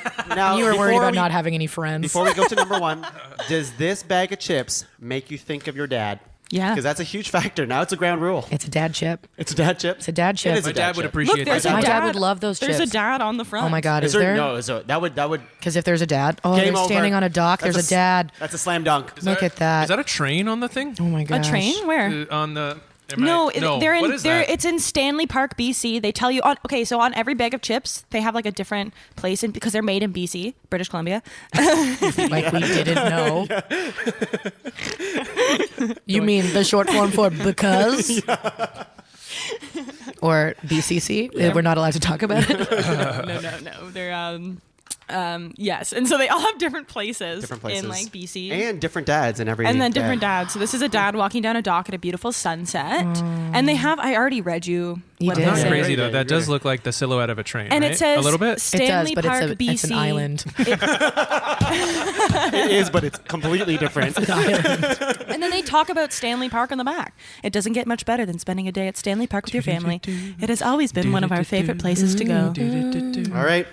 You were worried before about we- not having any friends. Before we go to number one, does this bag of chips make you think of your dad? Yeah. Because that's a huge factor. Now it's a ground rule. It's a dad chip. It's a dad chip. It's a dad chip. It is My a dad would chip. appreciate Look, there's that. a My dad. dad would love those There's chips. a dad on the front. Oh my god, Is is there? No, that would Because if there's a dad, oh, game they're over. standing on a dock. That's There's a dad. That's a slam dunk. Look at that. Is that a train on the thing? Oh my A gosh. train? Where? On the. No, they're in. What is they're, that? it's in Stanley Park, BC. They tell you on. Okay, so on every bag of chips, they have like a different place, because they're made in BC, British Columbia. Like we didn't know. You mean the short form for because? Or BCC? We're not allowed to talk about it. No. They're Yes, and so they all have different places, Different places. in like BC. And different dads in every. And then different dad. dads. So this is a dad walking down a dock at a beautiful sunset. And they have, I already read you what did. they Not Yeah. say. crazy though. Yeah, That does look like the silhouette of a train. And right? it says a little bit. Stanley it does, but Park, BC. it's an island. It is, but it's completely different. And then they talk about Stanley Park on the back. It doesn't get much better than spending a day at Stanley Park with your family. It has always been one of our favorite places to go. All right.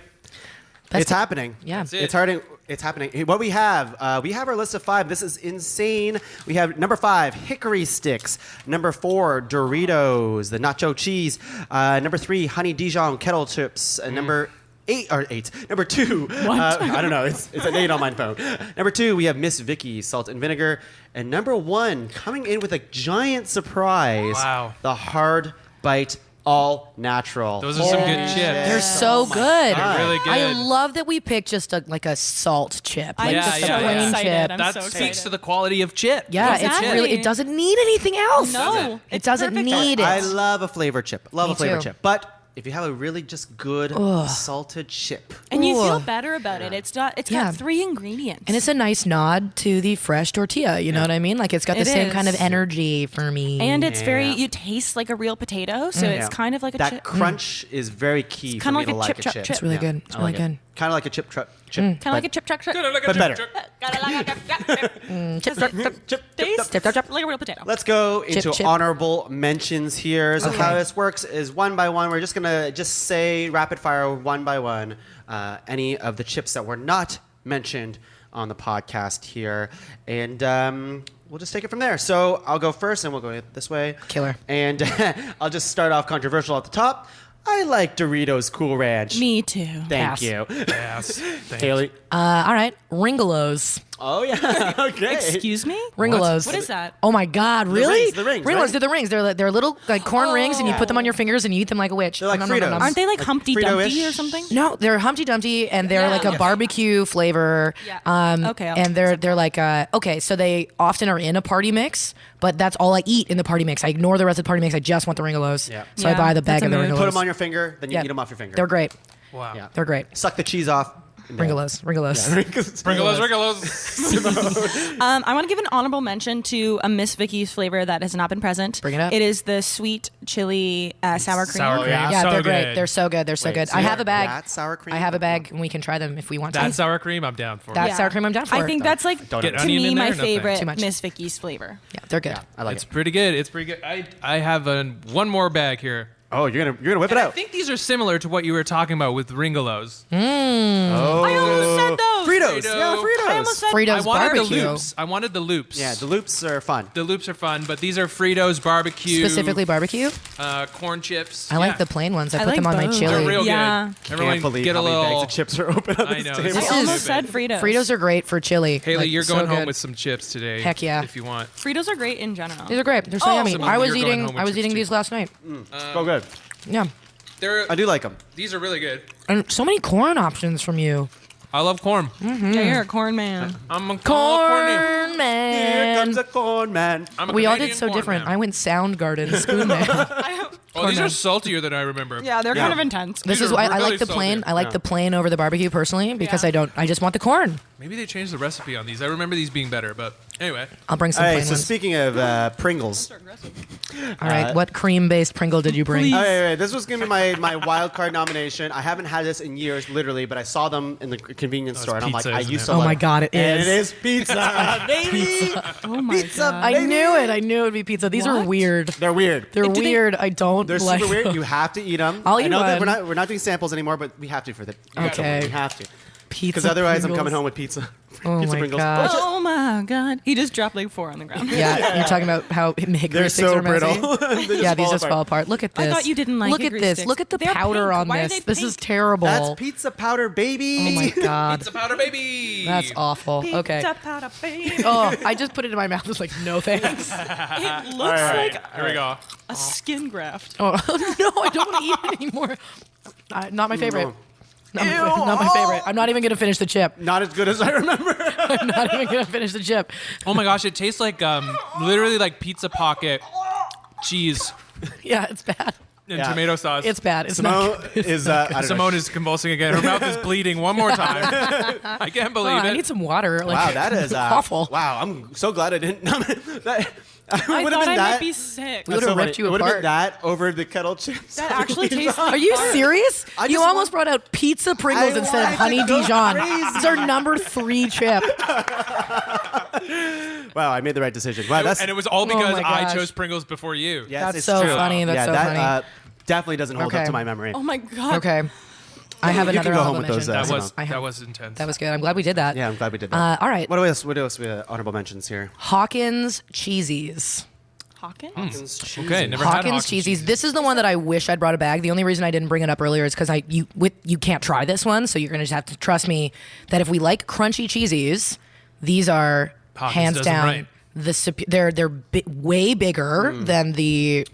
It's happening. Yeah. That's it. It's happening. What we have our list of 5. This is insane. We have number 5, hickory sticks. Number 4, Doritos, the nacho cheese. Number 3, honey Dijon kettle chips. Number 8. Number 2. I don't know. It's an 8 on my phone. Number 2, we have Miss Vicky's salt and vinegar. And number 1, coming in with a giant surprise. Wow. The hard bite all natural. Those are some good chips. They're so good. They're really good. I love that we picked just like a salt chip. Like I'm just so a plain excited. chip. I'm That so speaks excited. to the quality of chip. Yeah, Exactly. it's really, it doesn't need anything else. No, It it's doesn't perfect. need it. I love a flavor chip. Love Me a flavor too. chip. But if you have a really just good salted chip. And you feel Ugh. better about it. It's Yeah. got 3 ingredients. And it's a nice nod to the fresh tortilla. You know what I mean? Like it's got the It same is. kind of energy for me. And it's very, Yeah. you taste like a real potato, so it's kind of like a that chip. crunch is very key for kinda me like to a like chip a truck chip. chip. It's really good. It's I like really good. Kind of like a chip chip. Kind of like a chip truck chip. but better. Taste like a real potato. Let's go into chip. honorable mentions here. So Okay. how this works is one by one. We're just gonna say rapid fire one by one any of the chips that were not mentioned on the podcast here, and we'll just take it from there. So I'll go first, and we'll go this way. Killer. And I'll just start off controversial at the top. I like Doritos Cool Ranch. Me too. Thank Pass. you, Yes. Thanks. Haley. All right, Ringolos. Oh yeah. Okay. Excuse me? Ringolos. What is that? Oh my God! Really? the rings, Ringolos. right? They're the rings. They're little like corn rings, and you put them on your fingers and you eat them like a witch. They're like Nom, nom, nom, Fritos. nom. Aren't they like Like Humpty Frito-ish? Dumpty or something? No, they're Humpty Dumpty, and they're Yeah. like a Yeah. barbecue flavor. Yeah. Okay, I'll And they're like okay, so they often are in a party mix, but that's all I eat in the party mix. I ignore the rest of the party mix. I just want the Ringolos. Yeah. So I Yeah, buy the that's bag of the a mood. Ringolos. Put them on your finger, then you Yeah. eat them off your finger. They're great. Wow. Yeah. They're great. Suck the cheese off. Ringolos. Ringolos. I want to give an honorable mention to a Miss Vicky's flavor that has not been present. Bring it up. It is the sweet chili sour cream. Sour cream. yeah. Yeah, So they're good. great. They're so good. They're so Wait, good. so I have you're- a bag. that sour cream? I have a bag, and we can try them if we want to. That sour cream, I'm down for. That sour cream, I'm down for. I think that's like, Don't to Get onion me, in there? my No, thanks. favorite Too much. Miss Vicky's flavor. yeah, they're good. I like It's it. pretty good. It's pretty good. I have one more bag here. Oh, you're gonna whip it And I out. think these are similar to what you were talking about with Ringolos. Oh, I almost said those. Fritos. Frito. Yeah, Fritos. I almost said Fritos I wanted barbecue. the loops. I wanted the loops. Yeah, the loops are fun. The loops are fun, but these are Fritos barbecue. Specifically barbecue. Corn chips. I like Yeah. the plain ones. I I put them like on my both. They're chili. real Yeah. good. Everyone Can't believe get a how many bags little. of chips are open on I this know, table. it's I This almost is said Fritos. Fritos are great for chili. Haley, Like, you're so going home good. with some chips today. Heck yeah. If you want. Fritos are great in general. These are great. They're so yummy. Some I of was you're going eating. home with I was chips eating too. these last night. So good. Yeah, They're. I do like them. These are really good. and so many corn options from you. I love corn. Yeah, you're a corn man. I'm a Corn Here man. comes a corn man. I'm a We all did Canadian so corn different. man. I went Soundgarden, Spoon Man. Oh, these man. are saltier than I remember. Yeah, they're Yeah. kind of intense. This These is are why I really like the plain. salty. I like the plain over the barbecue personally because Yeah. I just want the corn. Maybe they changed the recipe on these. I remember these being better, but anyway. I'll bring some All right, plain so ones. speaking of Pringles. All right, what cream-based Pringle did you bring? All right, this was going to be my wild card nomination. I haven't had this in years, literally, but I saw them in the convenience store, and I'm like, pizza, I isn't used it? to Oh love my it. God, it And is. it is pizza, baby. Oh my Pizza, god. I knew it. I knew it would be pizza. These are What? weird. They're weird. They're weird. I don't They're like super weird. them. You have to eat them. I'll I eat know that one. we're not doing samples anymore, but we have to for the Okay. We have to Pizza because otherwise I'm Pringles. coming home with pizza. Oh pizza my Pringles. God. Oh my god. He just dropped like 4 on the ground. Yeah, you're talking about how hickory They're sticks so are messy. brittle. They Yeah, these fall just apart. fall apart. Look at this. I thought you didn't like Look at hickory this. sticks. Look at the They're powder pink. on Why are this. they This is pink? terrible. That's pizza powder, baby. Oh my God. Pizza powder, baby. That's awful. Okay. Pizza powder, baby. Oh, I just put it in my mouth. It's like, no thanks. It looks like Here we go. a skin graft. Oh, no, I don't want to eat it anymore. Not my favorite. Not my favorite. I'm not even going to finish the chip. Not as good as I remember. I'm not even going to finish the chip. Oh my gosh, it tastes like literally like pizza pocket cheese. Yeah, it's bad. And tomato sauce. It's bad. It's Simone not. is I don't know. Simone is convulsing again. Her mouth is bleeding one more time. I can't believe I it. need some water. Like, Wow, that is awful. Wow, I'm so glad I didn't. That, I thought I might be sick. We would have ripped you It would have been apart. that over the kettle chips. That actually tastes. Are you serious? I You just almost brought out pizza Pringles I instead of wanted honey to go Dijon. crazy. It's our number 3 chip. Wow, I made the right decision. Wow, that's And it was all because my I gosh. chose Pringles before you. yes, That's it's so true. funny. That's yeah, so that, funny. Definitely doesn't hold Okay. up to my memory. Oh my god. Okay. I have You can another go home honorable with those, mention. Simone. That was intense. That was good. I'm glad we did that. Yeah, I'm glad we did that. All right. What else? What else? We have honorable mentions here. Hawkins Cheesies. Hawkins? Okay, never had Hawkins Cheesies. This is the one that I wish I'd brought a bag. The only reason I didn't bring it up earlier is because you can't try this one, so you're gonna just have to trust me that if we like crunchy cheesies, these are Hawkins hands does 'em down right. they're way bigger than the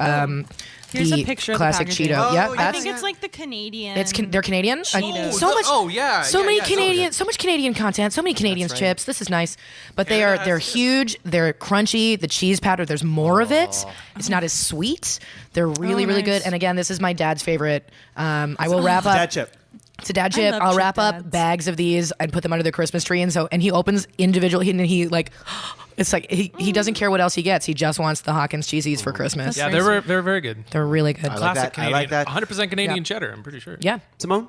Here's the a picture of the classic packaging. Cheeto. Oh, yeah, yeah. I that's think it's like the Canadian. they're Canadian. Cheetos. So much. Oh, yeah. So Yeah, many yeah, so Canadian. good. So much Canadian content. So many Canadians right. chips. This is nice, but Canada they're has chips. huge. They're crunchy. The cheese powder. There's more of it. It's not as sweet. They're really really good. nice. And again, this is my dad's favorite. I will wrap up. Dad chip. It's a dad chip. love I'll chip wrap up dads. bags of these and put them under the Christmas tree. And he opens individual. And he like, it's like he doesn't care what else he gets. He just wants the Hawkins cheesies for Christmas. Yeah, they're very good. They're really good. like Classic that. I Canadian. like that. 100% Canadian Yeah. cheddar, I'm pretty sure. Yeah. Simone.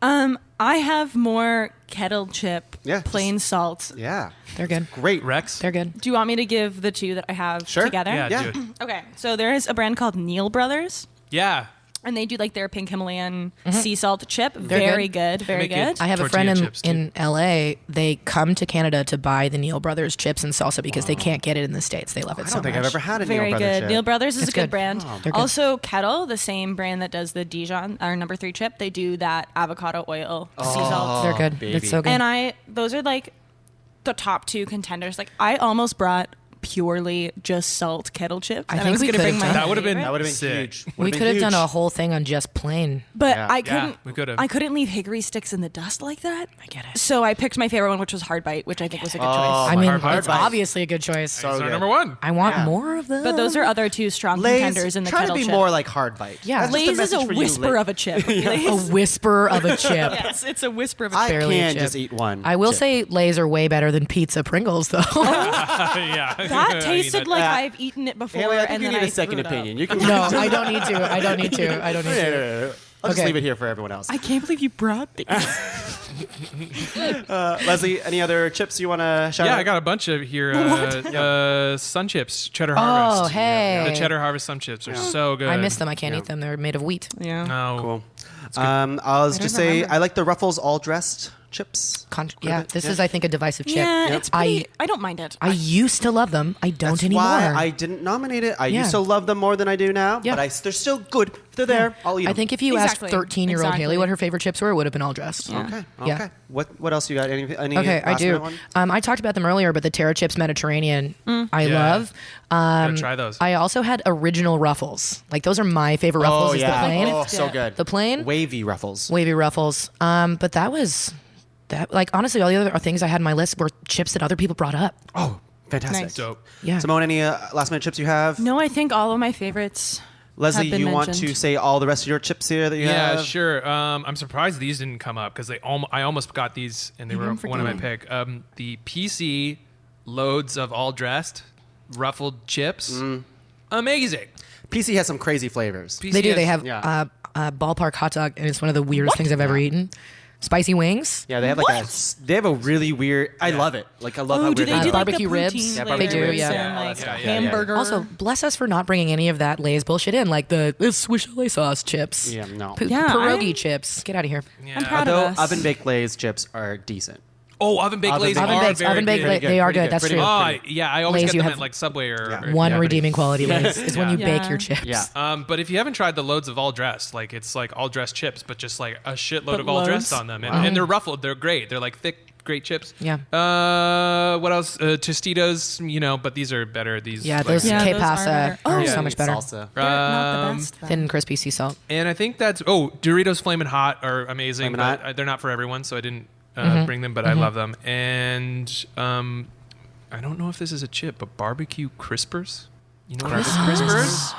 I have more kettle chip, Yeah. plain salt. Yeah. They're good. Great. Rex? They're good. Do you want me to give the two that I have Sure. together? Yeah, Yeah. do it. Okay, so there is a brand called Neil Brothers, Yeah. and they do like their pink Himalayan sea salt chip. good. Very good, very Make it- good. I have a Tortilla friend chips, too. in LA. They come to Canada to buy the Neil Brothers chips and salsa because they can't get it in the States. They love it I so don't think much. I've ever had a Very Neil Brothers good. chip. Neil Brothers is It's a good good. brand. They're good. Also, Kettle, the same brand that does the Dijon, our number 3 chip, they do that avocado oil sea salt. They're good. baby. It's so good. And those are like the top 2 contenders. Like I almost brought purely just salt kettle chips. I and think was we gonna could've bring my done That would have been That would have been sick. huge. we could have done a whole thing on just plain. But Yeah. I couldn't. we could've. I couldn't leave hickory sticks in the dust like that. I get it. So I picked my favorite one, which was hard bite, which I think was a good choice. I mean, hard it's bite. obviously a good choice. So It's our good. number one. I want Yeah. more of them. But those are other 2 strong Lay's contenders in the trying kettle to be chip. more like hard bite. Yeah. That's just Lay's is message a for you, whisper Lay. of a chip. a Lay's- whisper of a chip. yes, it's a whisper of a I chip. barely a can chip. just eat one. I will chip. say Lay's are way better than pizza Pringles, though. Yeah. That tasted like Yeah. I've eaten it before. Haley, I think and you then need I a second threw it up. opinion. You can. no, I don't need to. I don't need to. I don't need to. I'll just Okay. leave it here for everyone else. I can't believe you brought these. Leslie, any other chips you want to shout Yeah, out? I got a bunch of here. Sun chips, cheddar Oh, harvest. hey. The cheddar harvest sun chips are so good. I miss them. I can't eat them. They're made of wheat. Yeah. No. Cool. I'll just say remember. I like the Ruffles all dressed chips. Yeah, this is, I think, a divisive chip. Yeah, it's pretty. I I don't mind it. I used to love them. I don't That's anymore. why I didn't nominate it. I Yeah. used to love them more than I do now, Yeah. but they're still good. If they're there, I'll eat them. I think if you Exactly. asked 13-year-old Exactly. Haley what her favorite chips were, it would have been all dressed. Yeah. Okay. Yeah. Okay. What else you got? Any Okay, I last do. minute one? I talked about them earlier, but the Terra Chips Mediterranean, I Yeah. love. Gotta try those. I also had original Ruffles. Like those are my favorite Ruffles. Oh is yeah. the plain, Oh, so good. the plain Wavy Ruffles. wavy Ruffles. But that was that. Like honestly, all the other things I had on my list were chips that other people brought up. Oh, fantastic. Nice. Dope. Yeah. Simone, any last minute chips you have? No, I think all of my favorites. Leslie, have been you want mentioned. to say all the rest of your chips here that you Yeah, have? sure. I'm surprised these didn't come up because I almost got these and they were one of my pick. The PC loads of all dressed ruffled chips, amazing. PC has some crazy flavors. PC They do. They has- have Yeah. ballpark hot dog, and it's one of the weirdest things I've ever eaten. Spicy wings. Yeah, they have like they have a really weird. I love it. Like I love how Oh, do weird they they do are. like barbecue the ribs? poutine Yeah, layers barbecue ribs, and yeah, all that like stuff. Yeah, yeah, yeah. hamburger? Also, bless us for not bringing any of that Lay's bullshit in, like the Swiss chalet sauce chips. Yeah, no. Yeah, pierogi I- chips. Get out of here. I'm proud Although of us. oven baked Lay's chips are decent. Oh, oven baked Lay's Oven are baked- very oven baked good. Lay- they are pretty good. That's pretty true. Oh, pretty yeah, I always Lay's, get you them have at like Subway or Yeah. One yeah, redeeming quality Lay's is when you Yeah. bake your chips. Yeah. But if you haven't tried the loads of all dressed, like it's like all dressed chips, but just like a shitload But of all dressed loads? on them, and they're ruffled. They're great. They're like thick, great chips. Yeah. What else? Tostitos, but these are better. These Yeah, like, those Yeah, K those pasta are- are Oh. so much better. Salsa. They're not the best. Thin and crispy sea salt. And I think that's Doritos Flamin' Hot are amazing, Flamin' but Hot? they're not for everyone, so I didn't Mm-hmm. bring them, but I love them. And I don't know if this is a chip, but barbecue crispers. You know what crispers?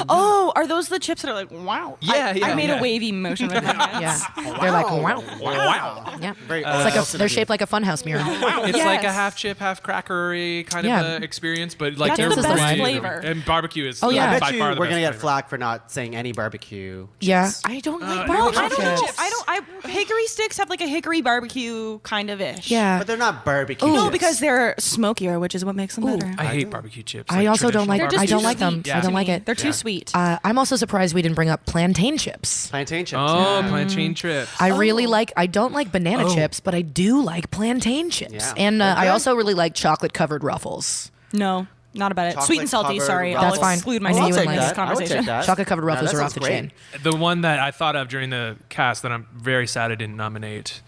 Oh, are those the chips that are like, wow? Yeah, I made a wavy motion with my hands. Yeah, they're like wow. Wow. Yeah, Very they're shaped like a funhouse mirror. It's Yes. like a half chip, half crackery kind Yeah. of experience, but like That's they're the best way- flavor. And barbecue is Oh, yeah. I by bet you far the we're best gonna get flavor. flack for not saying any barbecue. Yeah, chips. I don't like Well, barbecue I don't know. chips. Hickory sticks have like a hickory barbecue kind of ish. Yeah, But they're not barbecue. No, chips. because they're smokier, which is what makes them better. I hate barbecue chips. I also don't like. traditional I don't too like them. sweet I don't to like me. it. They're too sweet. I'm also surprised we didn't bring up plantain chips. plantain chips. Oh, plantain chips. I really like. I don't like banana chips, but I do like plantain chips, Yeah. and They're I good. also really like chocolate covered ruffles. No, not about it. Chocolate Sweet and salty. covered Sorry, ruffles. I'll That's fine. exclude I myself knew you from would this like that. I would take conversation. that. Chocolate covered ruffles that are off sounds the great. chain. The one that I thought of during the cast that I'm very sad I didn't nominate,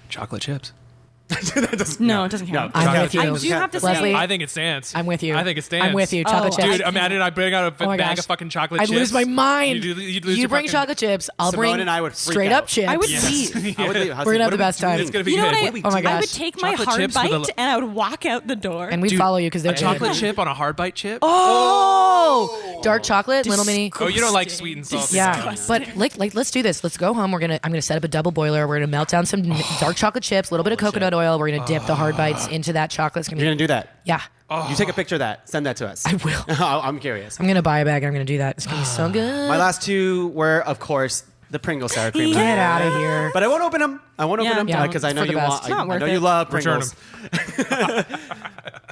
chocolate chips. No, it doesn't count. I'm with you. I do have to Leslie, say, I think it stands. I'm with you. I think it stands. I'm with you. Chocolate Oh, chips. Dude, imagine I bring out a Oh my bag gosh. of fucking chocolate I'd chips. lose my mind. You'd lose You your bring fucking- chocolate chips. I'll Simone bring and I would freak straight out. up chips. I would Yes. leave. I would leave. I was We're gonna like, have the best time. It's gonna be You know good. what? Oh my I gosh. would take my Chocolate hard chips with bite a- and I would walk out the door. And we'd Dude, follow you because they're a chocolate chip on a hard bite chip. Oh, dark chocolate, little mini. Oh, you don't like sweet and salty. Yeah, but like, let's do this. Let's go home. I'm gonna set up a double boiler. We're gonna melt down some dark chocolate chips, a little bit of coconut oil. We're gonna dip the hard bites into that chocolate. It's gonna You're be, gonna do that. yeah. You take a picture of that. Send that to us. I will. I'm curious. I'm gonna buy a bag. And I'm gonna do that. It's gonna be so good. My last two were, of course, the Pringles sour cream. Get out of here. But I won't open them. I won't open Yeah. them Yeah, because I know for the you best. want. It's not I worth know it. you love Return Pringles.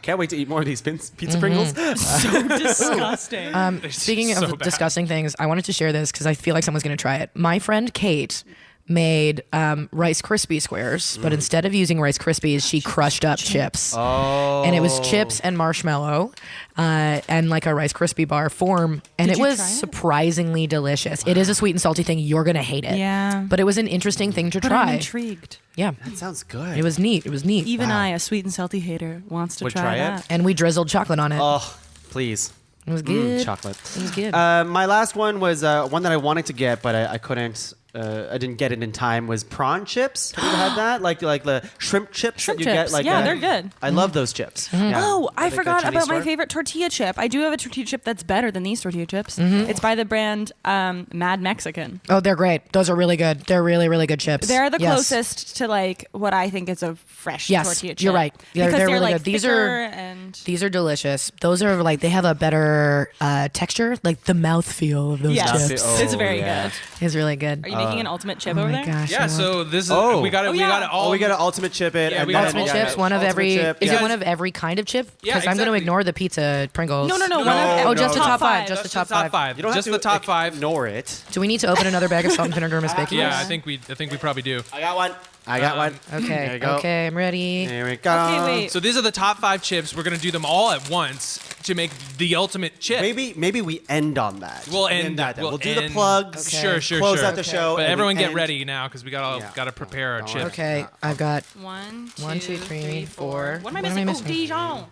Can't wait to eat more of these pizza Pringles. so disgusting. Speaking so of bad. disgusting things, I wanted to share this because I feel like someone's gonna try it. My friend Kate made Rice Krispie squares, but instead of using Rice Krispies, she crushed up chips. Oh. And it was chips and marshmallow and like a Rice Krispie bar form. And Did it you was try it? surprisingly delicious. It is a sweet and salty thing. You're going to hate it. Yeah. But it was an interesting thing to But try. I'm intrigued. Yeah. That sounds good. It was neat. It was neat. Even I, a sweet and salty hater, wants to Would try try it? that. And we drizzled chocolate on it. Oh, please. It was good. Chocolate. It was good. My last one was one that I wanted to get, but I couldn't. I didn't get it in time. Was prawn chips? Have you ever had that? Like the shrimp chips Shrimp that you chips. get? Like Yeah, that? they're good. I love those chips. Mm-hmm. Yeah. Oh, I Like a forgot Chinese about my store? favorite tortilla chip. I do have a tortilla chip that's better than these tortilla chips. It's by the brand Mad Mexican. Oh, they're great. Those are really good. They're really, really good chips. They're the Yes. closest to like what I think is a fresh Yes, tortilla chip. you're right. They're because they're really like good. These thicker are- and These are delicious. Those are like, they have a better texture. Like the mouthfeel of those yes, chips Oh, it's very yeah. good. is really good. Are you making an ultimate chip Oh over my there? gosh. I Yeah, love so this is Oh. we got it. Oh, We yeah. got it all. Oh, we got to ultimate chip it. Yeah, and we then got ultimate we got chips, one of ultimate every. chip. Is Yeah. it one of every kind of chip? Yeah, Because I'm going to exactly. ignore the pizza Pringles. No, one No, of no, just the no. top five. Just the Just top the top five. five. You don't Just have the to top five. Ignore it. Do we need to open another bag of salt and vinegar Miss Baking? Yeah, I think we probably do. I got one. I got one. Okay. There you go. Okay, I'm ready. There we go. Okay, wait. So these are the top 5 chips. We're gonna do them all at once to make the ultimate chip. Maybe we end on that. We'll end. that. We'll do the end- plugs. Sure, sure, Close sure. out the show. But and everyone we get end- ready now because we gotta Yeah. prepare our Don't chips. Okay, I've got, 1, 2, 1, 2, 3, 4. What am I missing? Oh, Dijon.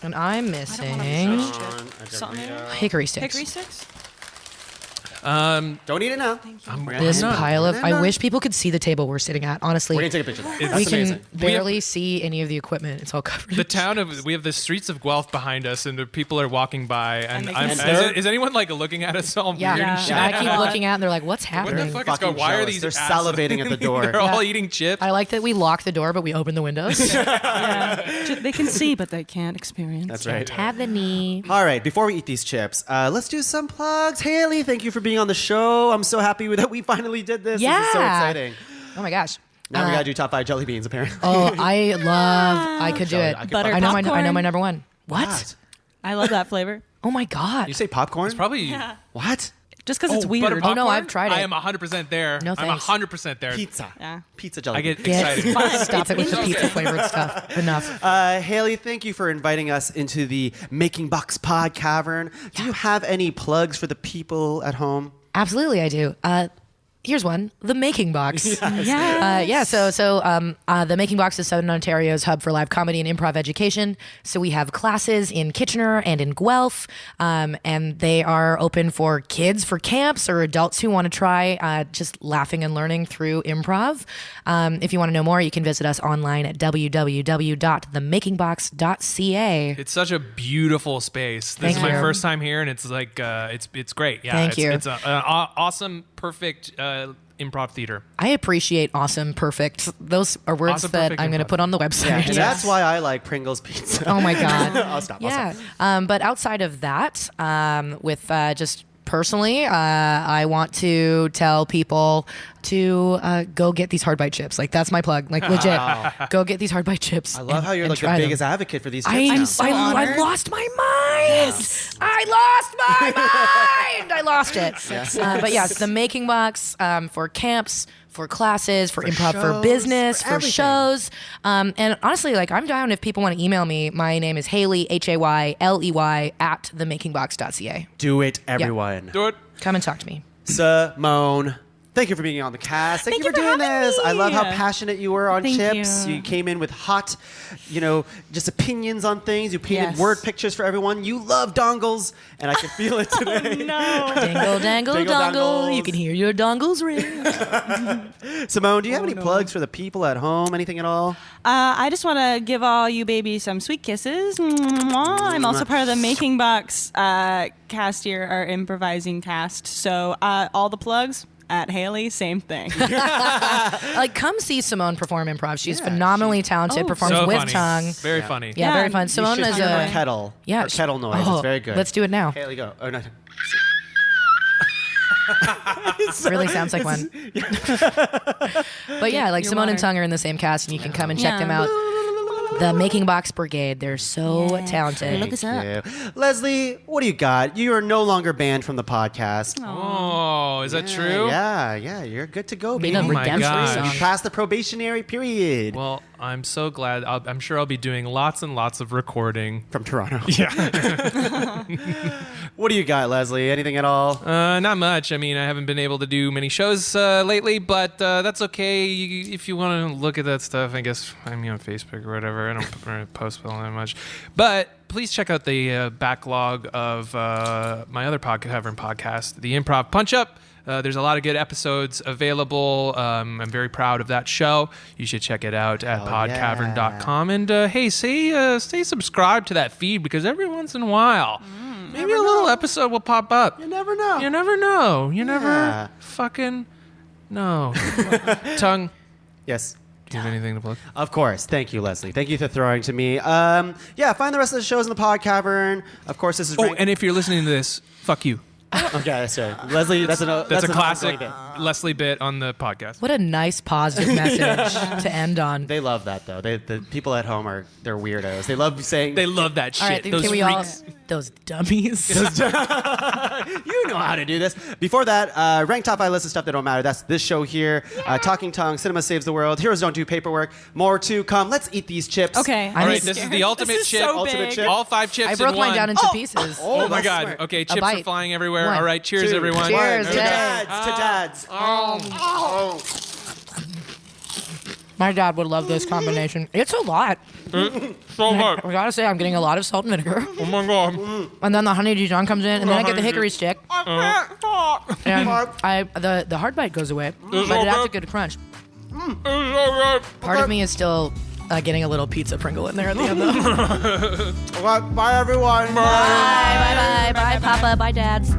and I'm I don't missing want to miss On chips. a Something Dorito. hickory sticks. Hickory sticks? Don't eat it now. This We're pile of. We're I not. wish people could see the table we're sitting at. Honestly, We're gonna take a picture. Of that. we That's can amazing. barely see any of the equipment. It's all covered. The town of we have the streets of Guelph behind us, and the people are walking by. And they I'm, can see. is anyone like looking at us all Yeah, weird and Yeah. shit? I keep looking at, and they're like, "What's What happening?" the fuck is Fucking going? Why are jealous. these? They're assholes- salivating at the door. They're all Yeah. eating chips. I like that we lock the door, but we open the windows. Yeah. They can see, but they can't experience. That's right. Taverny. All right, before we eat these chips, let's do some plugs. Hayley, thank you for being on the show. I'm so happy that we finally did this. This is so Yeah. exciting. Oh my gosh. Now we gotta do top 5 jelly beans, apparently. Oh, I love. I could do it. I could Butter I know my. I popcorn. know my number one. What? What? I love that flavor. Oh my god. You say popcorn? It's probably What? Just because it's butter weird. Oh, no, popcorn? I've tried it. I am 100% there. No, I'm thanks. 100% there. Pizza. Yeah. Pizza jelly I get beans. excited. Stop it with the pizza flavored stuff. Enough. Hayley, thank you for inviting us into the Making Box Pod Cavern. Do you have any plugs for the people at home? Absolutely, I do. Here's one, the Making Box. Yes. The Making Box is Southern Ontario's hub for live comedy and improv education. So we have classes in Kitchener and in Guelph, and they are open for kids for camps or adults who want to try just laughing and learning through improv. If you want to know more, you can visit us online at www.themakingbox.ca. It's such a beautiful space. This is my first time here, and it's like it's great. Yeah, Thank you. It's an awesome, perfect improv theater. I appreciate awesome, perfect. Those are words Awesome, that perfect I'm going to improv. put on the website. And that's why I like Pringles pizza. Oh my God. I'll stop. Yeah. But outside of that, with just personally, I want to tell people to go get these hard bite chips. Like, that's my plug. Like, legit. Go get these hard bite chips. I love how you're like the try them. biggest advocate for these chips I now. I lost my mind. I lost my mind. I lost it. But yes, the Making Box for camps, for classes, for improv, for shows, business, for for everything. shows. And honestly, like, I'm down if people want to email me. My name is Hayley, Hayley, at themakingbox.ca. Do it, everyone. Do it. Come and talk to me. Simone, thank you for being on the cast. Thank you for doing having this. me. I love how passionate you were on Thank chips. you. You came in with hot, just opinions on things. You painted Yes. word pictures for everyone. You love dongles, and I can feel it today. No. Dingle, dangle, Dingle, dongle. dongles. You can hear your dongles ring. Simone, do you have any plugs for the people at home? Anything at all? I just want to give all you babies some sweet kisses. Mwah. I'm also part of the Making Box cast here, our improvising cast. So all the plugs at Hayley, same thing. Like, come see Simone perform improv. She's phenomenally talented, performs So with funny. tongue. Very funny. Yeah, very Yeah, fun. Simone you should is hear her a kettle. yeah, Her kettle noise. Oh, It's very good. Let's do it now. Haley, go. Oh, no. Really sounds like one. But yeah, like your Simone and water. Tongue are in the same cast, and you can come and check Yeah. them out. The Making Box Brigade. They're so talented. Look us up. Yeah. Leslie, what do you got? You are no longer banned from the podcast. Oh, is that true? Yeah, you're good to go, Made baby. a my redemption gosh. song. You passed the probationary period. Well, I'm so glad. I'm sure I'll be doing lots and lots of recording. From Toronto. Yeah. What do you got, Leslie? Anything at all? Not much. I mean, I haven't been able to do many shows lately, but that's okay. If you want to look at that stuff, I guess I'm on Facebook or whatever. I don't really post all that much. But please check out the backlog of my other Cavern podcast, the Improv Punch Up. There's a lot of good episodes available. I'm very proud of that show. You should check it out at podcavern.com. And hey, stay subscribed to that feed, because every once in a while, maybe a little episode will pop up. You never know. You never know. You Yeah. never fucking know. Tongue, Yes. do you have anything to plug? Of course. Thank you, Leslie. Thank you for throwing to me. Find the rest of the shows in the Pod Cavern. Of course, this is Oh, and if you're listening to this, fuck you. okay, that's right. Leslie, that's That's a an classic ongoing bit. Leslie bit on the podcast. What a nice positive message to end on. They love that though. The people at home they're weirdos. They love saying They love that shit. All right, Those can we freaks. those dummies. you know how to do this. Before that, rank top 5 list of stuff that don't matter. That's this show here. Talking Tongue, Cinema Saves the World. Heroes Don't Do Paperwork. More to come. Let's eat these chips. Okay. I All right, need- this is the ultimate This is chip. so Ultimate big. chip. All 5 chips I broke in one. mine down into pieces. Oh my that's god. smart. Okay, chips are bite. flying everywhere. One. All right, cheers, Two. everyone. Cheers. To Yay. dads. My dad would love this combination. It's a lot. So much. I gotta say, I'm getting a lot of salt and vinegar. Oh my god. And then the honey Dijon comes in, and then I get the hickory stick. I can't talk. And the hard bite goes away, but it adds a good crunch. Part of me is still getting a little pizza Pringle in there at the end, though. Bye, everyone. Bye, Papa. Bye, Dads.